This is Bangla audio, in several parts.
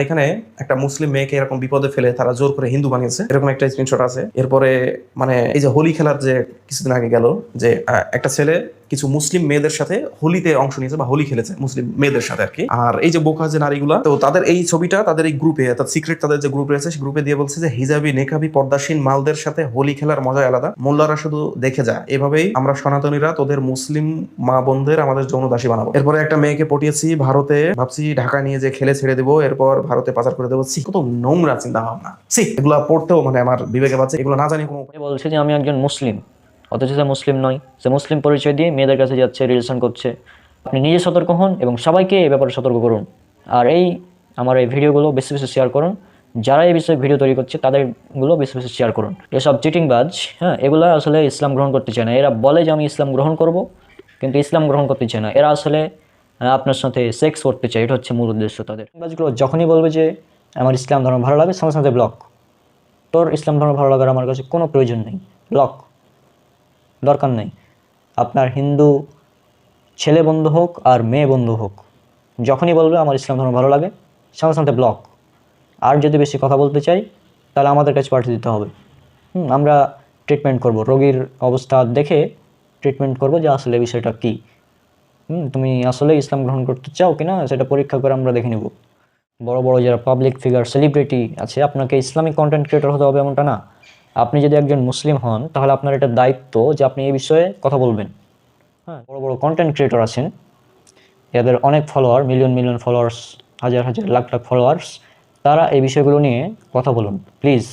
এখানে একটা মুসলিম মেয়েকে এরকম বিপদে ফেলে তারা জোর করে হিন্দু বানিয়েছে, এরকম একটা স্ক্রিনশট আছে। এরপরে মানে এই যে হোলি খেলার যে কিছুদিন আগে গেল, যে একটা ছেলে কিছু মুসলিম মেয়েদের সাথে হোলিতে অংশ নিয়েছে বা হোলি খেলেছে মুসলিম মেয়েদের সাথে আর কি। আর এই যে বোকা যে নারীগুলা, তো তাদের এই ছবিটা তাদের এই গ্রুপে, অর্থাৎ সিক্রেট তাদের যে গ্রুপ রয়েছে সেই গ্রুপে দিয়ে বলছে যে হিজাবি নেকাবি পর্দাসীন মালদের সাথে হোলি খেলার মজা আলাদা, মোল্লারা শুধু দেখে যায়। এভাবেই আমরা সনাতনীরা তোদের মুসলিম মা বোনদের আমাদের যৌন দাসী বানাবো। এরপরে একটা মেয়েকে পটিয়েছি ভারতে, ভাবছি ঢাকা নিয়ে যে খেলে ছেড়ে দেবো, এরপর ভারতে পাচার করে দেবো। কত নোংরা চিন্তা ভাবনা। এগুলা পড়তেও মানে আমার বিবেকে বাজে, এগুলো না জানি কোনো। বলছে যে আমি একজন মুসলিম, অথচ সে মুসলিম নয়। সে মুসলিম পরিচয় দিয়ে মেয়েদের কাছে যাচ্ছে, রিলেশন করছে। আপনি নিজে সতর্ক হন এবং সবাইকে এই ব্যাপারে সতর্ক করুন। আর আমার এই ভিডিওগুলো বেশি বেশি শেয়ার করুন। যারা এই বিষয়ে ভিডিও তৈরি করছে তাদেরগুলো বেশি বেশি শেয়ার করুন। এসব চিটিংবাজ, এগুলো আসলে ইসলাম গ্রহণ করতে চায় না। এরা বলে যে আমি ইসলাম গ্রহণ করব, কিন্তু ইসলাম গ্রহণ করতে চায় না। এরা আসলে আপনার সাথে সেক্স করতে চায়, এটা হচ্ছে মূল উদ্দেশ্য তাদের। চিটিংবাজগুলো যখনই বলবে যে আমার ইসলাম ধর্ম ভালো লাগে, সঙ্গে সঙ্গে ব্লক। তোর ইসলাম ধর্ম ভালো লাগার আমার কাছে কোনো প্রয়োজন নেই, ব্লক, দরকার নেই। আপনার হিন্দু ছেলে বন্ধু হোক আর মেয়ে বন্ধু হোক, যখনই বলবে আমার ইসলাম ধর্ম ভালো লাগে, সঙ্গে সঙ্গে ব্লক। আর যদি বেশি কথা বলতে চাই তাহলে আমাদের কাছে পাঠিয়ে দিতে হবে। আমরা ট্রিটমেন্ট করব, রোগীর অবস্থা দেখে ট্রিটমেন্ট করব যে আসলে বিষয়টা কী। তুমি আসলে ইসলাম গ্রহণ করতে চাও কিনা সেটা পরীক্ষা করে আমরা দেখে নেব। বড় বড় যারা পাবলিক ফিগার, সেলিব্রিটি আছে, আপনাকে ইসলামিক কন্টেন্ট ক্রিয়েটর হতে হবে এমনটা না। আপনি যদি একজন মুসলিম হন তাহলে আপনার এটা দায়িত্ব যে আপনি এই বিষয়ে কথা বলবেন। বড় বড় কন্টেন্ট ক্রিয়েটর আছেন, এদের অনেক ফলোয়ার, মিলিয়ন মিলিয়ন ফলোয়ার্স, হাজার হাজার লাখ লাখ ফলোয়ার্স, তারা এই বিষয়গুলো নিয়ে কথা বলুন প্লিজ।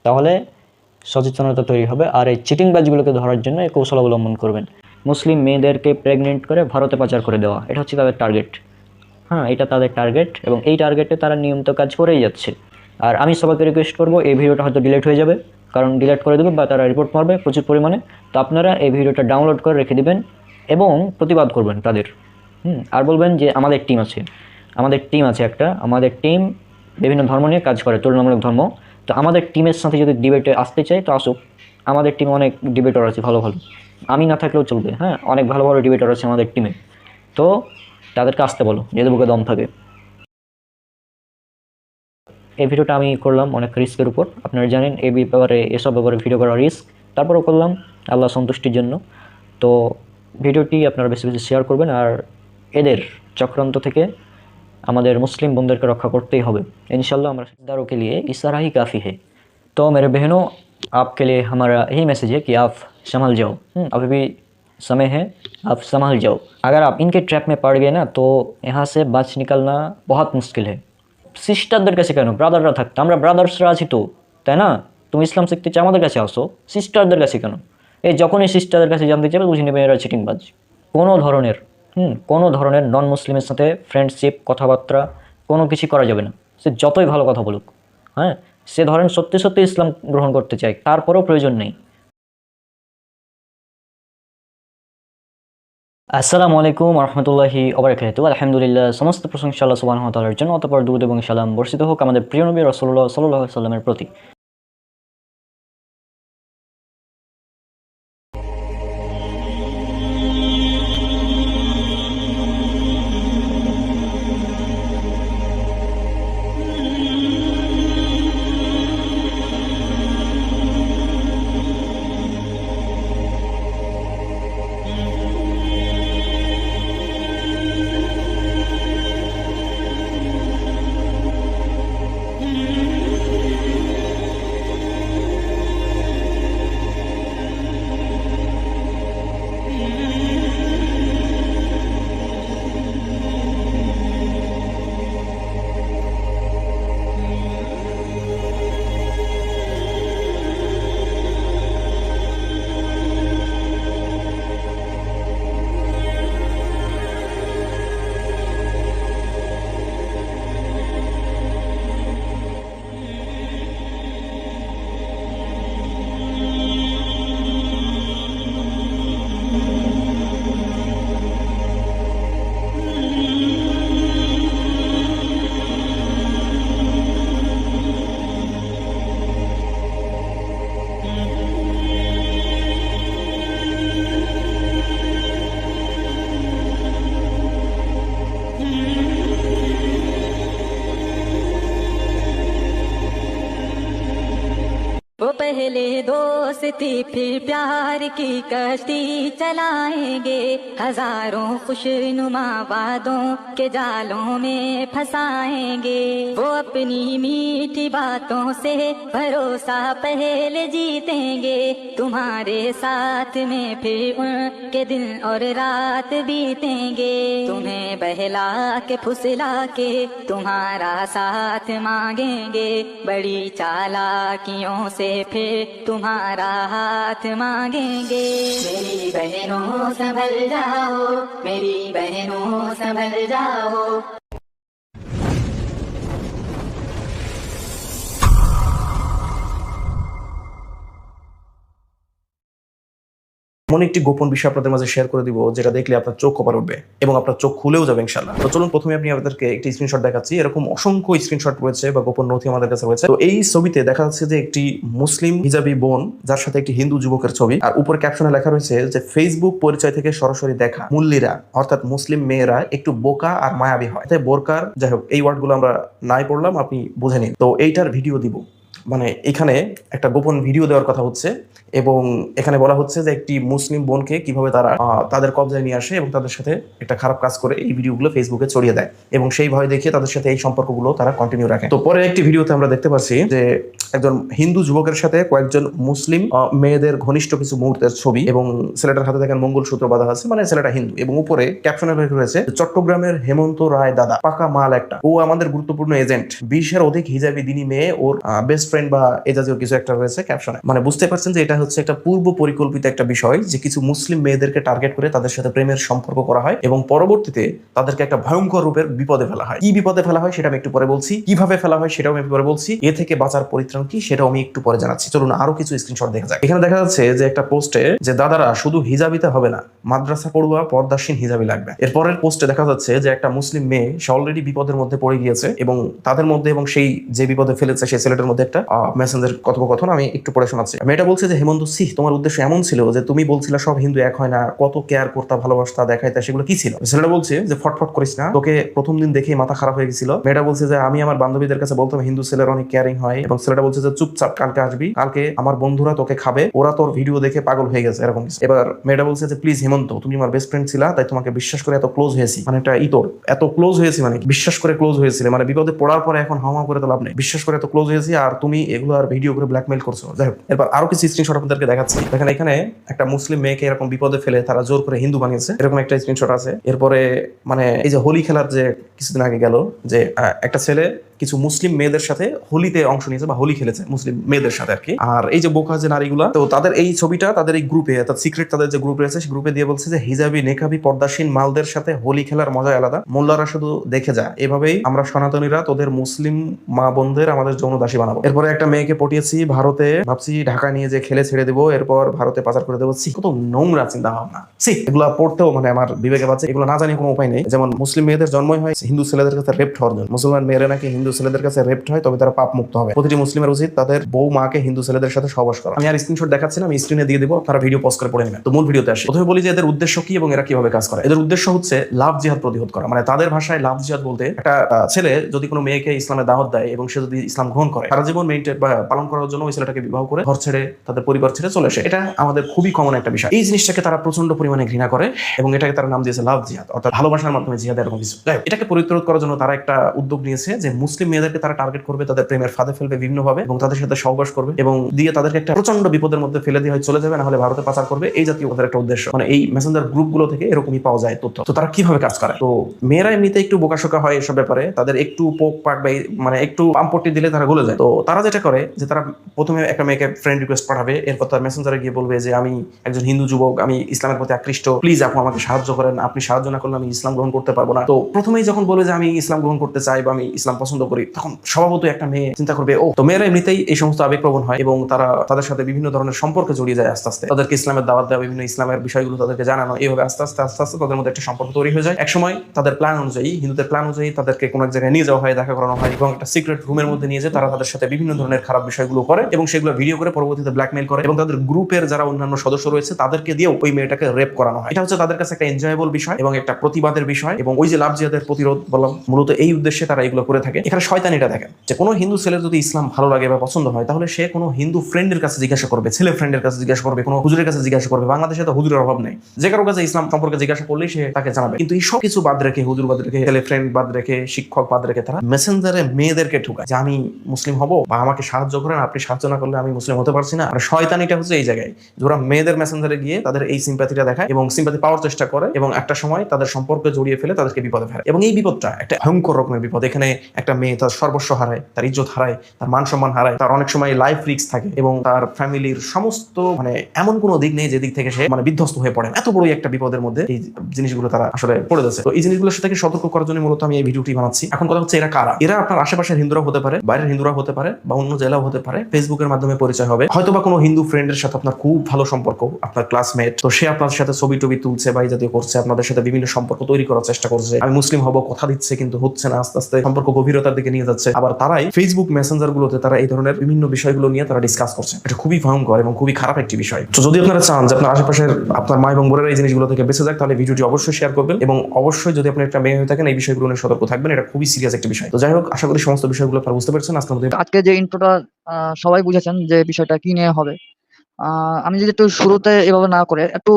তাহলে সচেতনতা তৈরি হবে। আর এই চিটিংবাজগুলোকে ধরার জন্য এই কৌশল অবলম্বন করবেন। মুসলিম মেয়েদেরকে প্রেগনেন্ট করে ভারতে পাচার করে দেওয়া, এটা হচ্ছে তাদের টার্গেট। এটা তাদের টার্গেট এবং এই টার্গেটে তারা নিয়মিত কাজ করেই যাচ্ছে। আর আমি সবাইকে রিকোয়েস্ট করব, এই ভিডিওটা হয়তো ডিলিট হয়ে যাবে, কারণ ডিলিট করে দেবে বা তারা রিপোর্ট মারবে প্রচুর পরিমাণে। তো আপনারা এই ভিডিওটা ডাউনলোড করে রেখে দিবেন এবং প্রতিবাদ করবেন তাদের। আর বলবেন যে আমাদের টিম আছে, একটা আমাদের টিম বিভিন্ন ধর্ম নিয়ে কাজ করে, তুলনামূলক ধর্ম। তো আমাদের টিমের সাথে যদি ডিবেটে আসতে চাই তো আসুক। আমাদের টিমে অনেক ডিবেটর আছে ভালো ভালো, আমি না থাকলেও চলবে। অনেক ভালো ভালো ডিবেটর আছে আমাদের টিমে, তো তাদেরকে আসতে বলো যদি বুকে দম থাকে। এই ভিডিওটা আমি করলাম অনেক রিস্কের উপর, আপনারা জানেন এই ব্যাপারে, এসব ব্যাপারে ভিডিও করা রিস্ক, তারপরেও করলাম আল্লাহ সন্তুষ্টির জন্য। তো ভিডিওটি আপনারা বেশি বেশি শেয়ার করবেন। আর এদের চক্রান্ত থেকে আমাদের मुस्लिम बंदर को रक्षा करते ही होगा इंशाल्लाह। हमारे रिश्तेदारों के लिए इशारा ही काफ़ी है। तो मेरे बहनों, आपके लिए हमारा यही मैसेज है कि आप संभल जाओ। अभी भी समय है, आप संभल जाओ। अगर आप इनके ट्रैप में पड़ गए ना तो यहाँ से बच निकलना बहुत मुश्किल है। सिस्टारদের কাছে কেন, ব্রাদাররা থাকতো, আমরা ব্রাদার্সরা আছি তো, তাই না? তুমি ইসলাম শিখতে চাও আমাদের কাছে আসো, সিস্টারদের কাছে কেন? এই যখনই সিস্টারদের কাছে জানতে চাইবে বুঝে নেবে এরা চিটিংবাজ। কোনো ধরনের নন মুসলিমের সাথে ফ্রেন্ডশিপ, কথাবার্তা কোনো কিছু করা যাবে না। সে যতই ভালো কথা বলুক, সে ধরেন সত্যি সত্যি ইসলাম গ্রহণ করতে চায়, তারপরেও প্রয়োজন নেই। আসসালামু আলাইকুম ওয়া রাহমাতুল্লাহি ওয়া বারাকাতুহু। আলহামদুলিল্লাহ, সমস্ত প্রশংসা আল্লাহ সুবহানাহু ওয়া তাআলার জন্য। অতঃপর দুরূদ এবং সালাম বর্ষিত হোক আমাদের প্রিয় নবী রাসূলুল্লাহ সাল্লাল্লাহু আলাইহি ওয়াসাল্লামের প্রতি। पहले दोस्ती फिर प्यार की कश्ती चलाएंगे, हजारों खुशनुमा वादों के जालों में फंसाएंगे। वो अपनी मीठी बातों से भरोसा पहले जीतेंगे, तुम्हारे साथ में फिर उनके दिन और रात बीतेंगे। तुम्हें बहला के फुसला के तुम्हारा साथ मांगेंगे, बड़ी चालाकियों से फिर तुम्हारा हाथ मांगेंगे। मेरी बहनों संभल जाओ, मेरी बहनों संभल जाओ। এমন একটি গোপন বিষয় আপনাদের মাঝে শেয়ার করে দিব যেটা দেখলে আপনার চোখ কপাল উঠবে এবং আপনার চোখ খুলেও যাবে ইনশাআল্লাহ। তো চলুন প্রথমে আমি আপনাদেরকে একটি স্ক্রিনশট দেখাচ্ছি। এরকম অসংখ্য স্ক্রিনশট রয়েছে বা গোপন নথি আমাদের কাছে রয়েছে। তো এই ছবিতে দেখা যাচ্ছে যে একটি মুসলিম হিজাবি বোন যার সাথে একটি হিন্দু যুবকের ছবি, আর উপরে ক্যাপশনে লেখা রয়েছে যে ফেসবুক পরিচয় থেকে সরাসরি দেখা মুল্লিরা অর্থাৎ মুসলিম মেয়েরা একটু বোকা আর মায়াবী হয়। তাই বোরকার যাই হোক এই ওয়ার্ডগুলো আমরা নাই পড়লাম, আপনি বুঝে নিন। তো এইটার ভিডিও দিব, মানে এখানে একটা গোপন ভিডিও দেওয়ার কথা হচ্ছে এবং এখানে বলা হচ্ছে যে একটি মুসলিম বোনকে কিভাবে তারা তাদের কবজায় নিয়ে আসে এবং তাদের সাথে একটা খারাপ কাজ করে এই ভিডিওগুলো ফেসবুকে ছড়িয়ে দেয় এবং সেই ভয় দেখিয়ে তাদের সাথে এই সম্পর্কগুলো তারা কন্টিনিউ রাখে। তো পরে একটি ভিডিওতে আমরা দেখতে পাচ্ছি যে একজন হিন্দু যুবকের সাথে কয়েকজন মুসলিম মেয়েদের ঘনিষ্ঠ কিছু মুহূর্তের ছবি এবং ছেলেটার হাতে দেখেন মঙ্গলসূত্র বাঁধা আছে, মানে ছেলেটা হিন্দু, এবং উপরে ক্যাপশনে লেখা রয়েছে চট্টগ্রামের হেমন্ত রায় দাদা পাকা মাল একটা, ও আমাদের গুরুত্বপূর্ণ এজেন্ট, 20-এর অধিক হিজাবি দিনী মেয়ে ওর বেস্ট ফ্রেন্ড বা এই জাতীয় কিছু একটা রয়েছে ক্যাপশনে। মানে বুঝতে পারছেন যে এটা হচ্ছে একটা পূর্ব পরিকল্পিত একটা বিষয় যে কিছু মুসলিম মেয়েদেরকে টার্গেট করে তাদের সাথে প্রেমের সম্পর্ক করা হয় এবং পরবর্তীতে তাদেরকে একটা ভয়ঙ্কর রূপের বিপদে ফেলা হয়। কি বিপদে ফেলা হয় সেটা আমি একটু পরে বলছি, কিভাবে ফেলা হয় সেটাও আমি একটু পরে বলছি, এ থেকে বাঁচার পরিত্রাণ কি সেটাও আমি একটু পরে জানাচ্ছি। চলুন আরো কিছু স্ক্রিনশট দেখা যাক। এখানে দেখা যাচ্ছে যে একটা পোস্টে যে দাদারা শুধু হিজাবিতে হবে না, মাদ্রাসা পড়ুয়া পর্দাসীন হিজাবি লাগবে। এরপরের পোস্টে দেখা যাচ্ছে যে একটা মুসলিম মেয়ে সে অলরেডি বিপদের মধ্যে পড়ে গিয়েছে এবং তাদের মধ্যে এবং সেই যে বিপদে ফেলেছে সেই ছেলেটার মধ্যে একটা মেসেঞ্জার কথোপকথন আমি একটু পড়ে শোনাচ্ছি। মেয়েটা বলছে যে হেমন্ত সিহ, তোমার উদ্দেশ্য এমন ছিল যে তুমি বলছিলে সব হিন্দু এক হয় না, কত কেয়ার করতা ভালোবাসতা দেখাইতা, সেগুলো কি ছিল? ছেলেটা বলছে যে ফটফট করিস না, তোকে প্রথম দিন দেখেই মাথা খারাপ হয়ে গেছিল। মেয়েটা বলছে যে আমি আমার বান্ধবীদের কাছে বলতাম হিন্দু ছেলের অনেক কেয়ারিং হয়, এবং ছেলেটা বলছে যে চুপচাপ কালকে আসবি, কালকে আমার বন্ধুরা তোকে খাবে, ওরা তোর ভিডিও দেখে পাগল হয়ে গেছে এরকম কিছু। এবার মেয়েটা বলছে যে প্লিজ হেমন্ত, তুমি আমার বেস্ট ফ্রেন্ড ছিলা, তাই তোমাকে বিশ্বাস করে এত ক্লোজ হয়েছি, মানে একটা ইতর এত ক্লোজ হয়েছি, মানে বিশ্বাস করে ক্লোজ হয়েছিল, মানে বিপদে পড়ার পরে এখন হাওয়া করে তো লাভ নেই, বিশ্বাস করে এত ক্লোজ হয়েছি আর তুমি এগুলো আর ভিডিও করে ব্ল্যাকমেল করছো। যাই হোক, এরপর আরো কিছু স্ক্রিনশট আপনাদেরকে দেখাচ্ছি। দেখেন এখানে একটা মুসলিম মেয়েকে এরকম বিপদে ফেলে তারা জোর করে হিন্দু বানিয়েছে, এরকম একটা স্ক্রিনশট আছে। এরপরে মানে এই যে হোলি খেলার যে কিছুদিন আগে গেল যে একটা ছেলে কিছু মুসলিম মেয়েদের সাথে হোলিতে অংশ নিয়েছে বা হোলি খেলেছে মুসলিম মেয়েদের সাথে আর কি। আর এই যে বোকা যে নারীগুলা, তো তাদের এই ছবিটা তাদের এই গ্রুপে, অর্থাৎ সিক্রেট তাদের যে গ্রুপ রয়েছে সেই গ্রুপে দিয়ে বলছে যে হিজাবি নেকাবি পর্দাসীন মালদের সাথে হোলি খেলার মজা আলাদা, মোল্লারা শুধু দেখে যায়, এভাবেই আমরা সনাতনীরা তোদের মুসলিম মা বোনদের আমাদের যৌন দাসী বানাবো। এরপরে একটা মেয়েকে পটিয়েছি ভারতে, ভাবছি ঢাকা নিয়ে যে খেলে ছেড়ে দেবো, এরপর ভারতে পাচার করে দেবো। কত নোংরা চিন্তা ভাবনা। এগুলা পড়তেও মানে আমার বিবেকে পাচ্ছে, এগুলো না জানি কোনো উপায় নেই। যেমন মুসলিম মেয়েদের জন্মই হয় হিন্দু ছেলেদের কাছে রেপ্ট হওয়ার জন্য, মুসলমান মেয়েরা নাকি হিন্দু ছেলেদের কাছে রেপ্ট হয় তবে তারা পাপ মুক্ত হবে। প্রতিটি মুসলিমের উচিত তাদের বউ মাকে হিন্দু ছেলেদের সাথে সহবাস করা। আমি আর স্ক্রিনশট দেখাচ্ছি না, আমি স্ক্রিনে দিয়ে দিব, আপনারা ভিডিও পজ করে পড়ে নেবেন। তো মূল ভিডিওতে আসি। প্রথমে বলি যে এদের উদ্দেশ্য কি এবং এরা কিভাবে কাজ করে। এদের উদ্দেশ্য হচ্ছে লাভ জিহাদ প্রতিহত করা, মানে তাদের ভাষায় লাভ জিহাদ বলতে একটা ছেলে যদি কোনো মেয়েকে ইসলামের দাওয়াত দেয় এবং সে যদি ইসলাম গ্রহণ করে, সারা জীবন মেইনটেন বা পালন করার জন্য ওই ছেলেটাকে বিবাহ করে ঘর ছেড়ে তাদের পরিবার ছেড়ে চলে আসে। এটা আমাদের খুবই কমন একটা বিষয়। এই জিনিসটাকে তারা প্রচন্ড পরিমাণে ঘৃণা করে এবং এটাকে তারা নাম দিয়েছে লাভ জিহাদ, অর্থাৎ ভালোবাসার মাধ্যমে জিহাদ এরকম কিছু। এটাকে পরিত্রাণ করার জন্য তারা একটা উদ্যোগ নিয়েছে যে মুসলিম মেয়েদেরকে তারা টার্গেট করবে, তাদের প্রেমের ফাঁদে ফেলবে বিভিন্নভাবে এবং তাদের সাথে সহবাস করবে এবং দিয়ে তাদেরকে একটা প্রচন্ড বিপদের মধ্যে ফেলে দিয়ে চলে যাবে, না হলে ভারতে পাচার করবে। এই জাতীয় ওদের একটা উদ্দেশ্য। মানে এই মেসেঞ্জার গ্রুপগুলো থেকে এরকমই পাওয়া যায় তথ্য। তো তারা কিভাবে কাজ করে? তো মেয়েরা এমনিতে একটু বোকাশোকা হয় এসব ব্যাপারে, তাদের একটু পোক পাক বা মানে একটু পাম্পটি দিলে তারা গলে যায়। তো তারা যেটা করে যে তারা প্রথমে একটা মেয়েকে ফ্রেন্ড রিকোয়েস্ট পাঠাবে, এরপর তার মেসেঞ্জারে গিয়ে বলবে যে আমি একজন হিন্দু যুবক, আমি ইসলামের প্রতি আকৃষ্ট, প্লিজ আপু আমাকে সাহায্য করেন, আপনি সাহায্য না করলে আমি ইসলাম গ্রহণ করতে পারবো না। তো প্রথমেই যখন বলে যে আমি ইসলাম গ্রহণ করতে চাই বা আমি ইসলাম পছন্দ করি, তখন স্বভাবতই একটা মেয়ে চিন্তা করবে ও। তো মেয়েরা এমনিতেই এই সমস্ত আবেগপ্রবণ হয় এবং তারা তাদের সাথে বিভিন্ন ধরনের সম্পর্কে জড়িয়ে যায় আস্তে আস্তে। তাদেরকে ইসলামের দাওয়াত দেওয়া, বিভিন্ন ইসলামের বিষয়গুলো তাদেরকে জানানো, এইভাবে আস্তে আস্তে তাদের মধ্যে একটা সম্পর্ক তৈরি হয়ে যায়। একসময় তাদের প্ল্যান অনুযায়ী, হিন্দুদের প্ল্যান অনুযায়ী তাদেরকে কোনো এক জায়গায় নিয়ে যাওয়া হয়, দেখা করানো হয় এবং একটা সিক্রেট রুমের মধ্যে নিয়ে যেয়ে তারা তাদের সাথে বিভিন্ন বিভিন্ন ধরনের খারাপ বিষয়গুলো করে এবং সেগুলো ভিডিও করে পরবর্তীতে ব্ল্যাকমেইল করে এবং তাদের গ্রুপের যারা অন্যান্য সদস্য রয়েছে তাদেরকে দিয়েও ওই মেয়েটাকে রেপ করানো হয়। এটা হচ্ছে তাদের কাছে একটা এনজয়েবল বিষয় এবং একটা প্রতিবাদের বিষয় এবং ওই যে লাভ জিহাদের প্রতিরোধ বললাম, মূলত এই উদ্দেশ্যে তারা এগুলো করে থাকে। এখানে শয়তানিটা দেখেন যে কোনো হিন্দু ছেলের যদি ইসলাম ভালো লাগে বা পছন্দ হয় তাহলে সে কোনো হিন্দু ফ্রেন্ডের কাছে জিজ্ঞাসা করবে, ছেলে ফ্রেন্ডের কাছে জিজ্ঞাসা করবে, কোনো হুজুরের কাছে জিজ্ঞাসা করবে। বাংলাদেশে তো হুজুরের অভাব নেই, যে কারো কাছে ইসলাম সম্পর্কে জিজ্ঞাসা করলেই সে তাকে জানাবে। কিন্তু এই সব কিছু বাদ রেখে, হুজুর বাদ রেখে, ছেলে ফ্রেন্ড বাদ রেখে, শিক্ষক বাদ রেখে তারা মেসেঞ্জারে মেয়েদেরকে ঢুকায় যে আমি মুসলিম হব বা আমাকে সাহায্য করেন, আপনি সাহায্য না করলে আমি মুসলিম হতে পারছি না। আর শয়তানিটা হচ্ছে এই জায়গায় যে ওরা মেয়েদের মেসেঞ্জারে গিয়ে তাদের এই সিম্প্যাথিটা দেখায় এবং সিম্প্যাথি পাওয়ার চেষ্টা করে এবং একটা সময় তাদের সম্পর্কে জড়িয়ে ফেলে তাদেরকে বিপদে ফেলে। এবং এই বিপদটা একটা ভয়ঙ্কর রকমের বিপদ। এখানে একটা মেয়ে তার সর্বস্ব হারায়, তার ইজ্জত হারায়, তার মান সম্মান হারায়, তার অনেক সময় লাইফ রিস্ক থাকে এবং তার ফ্যামিলির সমস্ত এমন কোনো দিক নেই যেদিক থেকে সে বিধ্বস্ত হয়ে পড়ে। এত বড়ই একটা বিপদের মধ্যে এই জিনিসগুলো তারা আসলে পড়ে যাচ্ছে। তো এই জিনিসগুলোর সাথে সতর্ক করার জন্য মূলত আমি এই ভিডিওটি বানাচ্ছি। এখন কথা হচ্ছে এরা কারা? এরা আপনার আশেপাশের হিন্দুরাও হতে পারে, বাইরের হিন্দুরাও হতে পারে বা অন্য জেলাও হতে পারে। ফেসবুকের মাধ্যমে পরিচয় হবে, হয়তো বা কোনো হিন্দু ফ্রেন্ডের সাথে আপনার খুব ভালো সম্পর্ক, আপনার ক্লাসমেট, তো সে আপনার সাথে ছবি টবি তুলছে বা এই জাতীয় করছে, আপনাদের সাথে বিভিন্ন সম্পর্ক তৈরি করার চেষ্টা করছে। আমি মুসলিম হব কথা দিচ্ছে কিন্তু হচ্ছে না, আস্তে আস্তে সম্পর্ক গভীরতার দিকে নিয়ে যাচ্ছে। আবার তারাই ফেসবুক মেসেঞ্জার গুলোতে তারা এই ধরনের বিভিন্ন বিষয়গুলো নিয়ে তারা ডিসকাস করছে। এটা খুবই ভয়ঙ্কর এবং খুবই খারাপ একটি বিষয়। তো যদি আপনারা চান যে আপনার আশেপাশের আপনার মা এবং বোনেরা এই জিনিসগুলো থেকে বেঁচে যাক, তাহলে ভিডিওটি অবশ্যই শেয়ার করবেন এবং অবশ্যই যদি আপনি একটা মেয়ে হয়ে থাকেন এই বিষয়গুলো নিয়ে সতর্ক থাকবেন। এটা খুবই সিরিয়াস একটা বিষয়। তো যাই হোক, আশা করি সমস্ত বিষয়গুলো আপনারা বুঝতে পেরেছেন। আজকে যে ইন্ট্রোটা সবাই বুঝেছেন যে বিষয়টা কি নিয়ে হবে। আমি যদি একটু শুরুতে এভাবে না করে একটু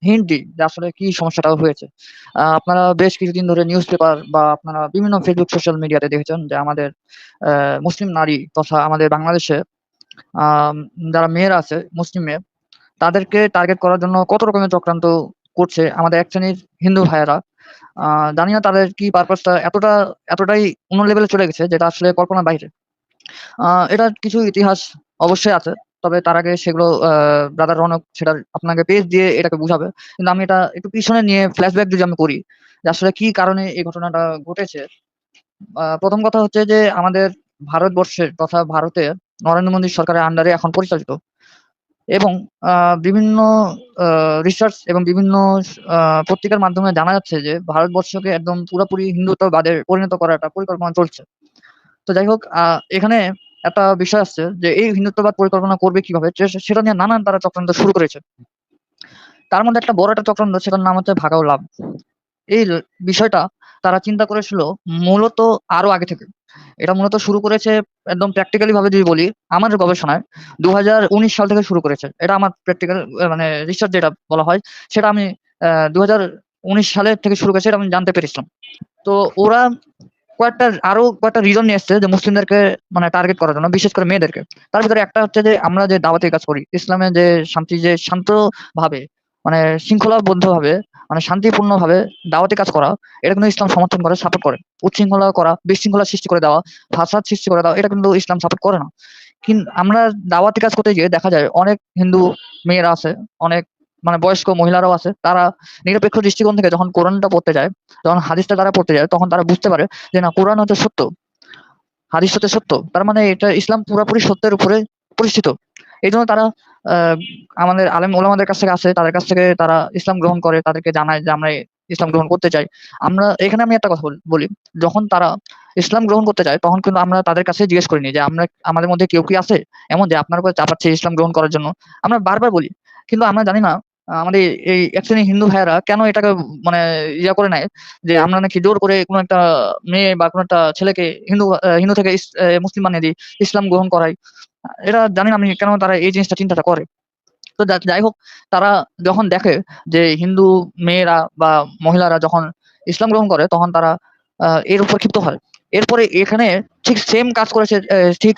হিন্ট দিই যে আসলে কি সমস্যাটা হয়েছে। আপনারা বেশ কিছুদিন ধরে নিউজ পেপার বা আপনারা বিভিন্ন ফেসবুক সোশ্যাল মিডিয়াতে দেখেছেন যে আমাদের মুসলিম নারী তথা আমাদের বাংলাদেশে যারা মেয়েরা আছে, মুসলিম মেয়ে, তাদেরকে টার্গেট করার জন্য কত রকমের চক্রান্ত করছে আমাদের এক শ্রেণীর হিন্দু ভাইয়েরা। জানি না তাদের কি পারপাসটা এতটাই অন্য লেভেলে চলে গেছে যেটা আসলে কল্পনার বাইরে। এটার কিছু ইতিহাস অবশ্যই আছে, তবে তার আগে সেগুলো ব্রাদার রনক সেটা আপনাকে পেজ দিয়ে এটাকে বুঝাবে। কিন্তু আমি এটা একটু পিছনে নিয়ে ফ্ল্যাশব্যাক যদি আমি করি যে আসলে কি কারণে এই ঘটনাটা ঘটেছে। প্রথম কথা হচ্ছে যে আমাদের ভারতবর্ষের তথা ভারতে নরেন্দ্র মোদী সরকারের আন্ডারে এখন পরিচালিত এবং বিভিন্ন রিসার্চ এবং বিভিন্ন পত্রিকার মাধ্যমে জানা যাচ্ছে যে ভারতবর্ষকে একদম পুরোপুরি হিন্দুত্ববাদে পরিণত করার একটা পরিকল্পনা চলছে। তো যাই হোক, এখানে একটা বিষয় আসছে যে এই হিন্দুত্ববাদ পরিকল্পনা করবে কিভাবে সেটা নিয়ে নানান তারা চক্রান্ত শুরু করেছে। তার মধ্যে একটা বড় একটা চক্রান্ত, সেটার নাম হচ্ছে ভাগাও লাভ। এই বিষয়টা তারা চিন্তা করেছিল মূলত আরো আগে থেকে। এটা মূলত শুরু করেছে একদম প্র্যাকটিক্যালি ভাবে যদি বলি, আমার গবেষণায় 2019 সাল থেকে শুরু করেছে। এটা আমার প্র্যাকটিক্যাল রিসার্চ যেটা বলা হয় সেটা আমি 2019 সালের থেকে শুরু করেছে, এটা আমি জানতে পেরেছিলাম। তো ওরা আরো কয়েকটা রিজন নিয়ে এসছে যে মুসলিমদেরকে টার্গেট করার জন্য, বিশেষ করে মেয়েদেরকে। তার ভিতরে একটা হচ্ছে যে আমরা যে দাওয়াতের কাজ করি, ইসলামে যে শান্ত ভাবে শৃঙ্খলাবদ্ধ ভাবে শান্তিপূর্ণ ভাবে দাওয়াতি কাজ করা, এটা কিন্তু ইসলাম সমর্থন করে, সাপোর্ট করে। উচ্ছৃঙ্খলা করা, বিশৃঙ্খলা সৃষ্টি করে দেওয়া, ফাসাদ সৃষ্টি করে দেওয়া, এটা কিন্তু ইসলাম সাপোর্ট করে না। কিন্তু আমরা দাওয়াতি কাজ করতে গিয়ে দেখা যায় অনেক হিন্দু মেয়েরা আছে, অনেক বয়স্ক মহিলারাও আছে, তারা নিরপেক্ষ দৃষ্টিকোণ থেকে যখন কোরআনটা পড়তে যায়, যখন হাদিসটা তারা পড়তে যায়, তখন তারা বুঝতে পারে যে না, কোরআন হচ্ছে সত্য, হাদিস হচ্ছে সত্য। তার মানে এটা ইসলাম পুরোপুরি সত্যের উপরে প্রতিষ্ঠিত। এই জন্য তারা আমাদের আলেম ওলামাদের কাছ থেকে আসে, তাদের কাছ থেকে তারা ইসলাম গ্রহণ করে, তাদেরকে জানায় যে আমরা ইসলাম গ্রহণ করতে চাই। আমি একটা কথা বলি, যখন তারা ইসলাম গ্রহণ করতে চায় তখন কিন্তু আমরা তাদের কাছে জিজ্ঞেস করিনি যে আমাদের মধ্যে কেউ কি আছে এমন যে আপনার উপর চাপাচ্ছে ইসলাম গ্রহণ করার জন্য। আমরা বারবার বলি, কিন্তু আমরা জানি না আমাদের এই এক শ্রেণীর হিন্দু ভাইয়েরা কেন এটাকে ইয়া করে নেয় যে আমরা নাকি জোর করে কোনো একটা মেয়ে বা কোনো একটা ছেলেকে হিন্দু থেকে মুসলিম বানিয়ে দিই, ইসলাম গ্রহণ করাই। এটা জানি না আমি কেন তারা এই জিনিসটা চিন্তাটা করে। তো যাই হোক, তারা যখন দেখে যে হিন্দু মেয়েরা বা মহিলারা যখন ইসলাম গ্রহণ করে তখন তারা এর উপর ক্ষিপ্ত হয়। এরপরে এখানে ঠিক সেম কাজ করেছে, ঠিক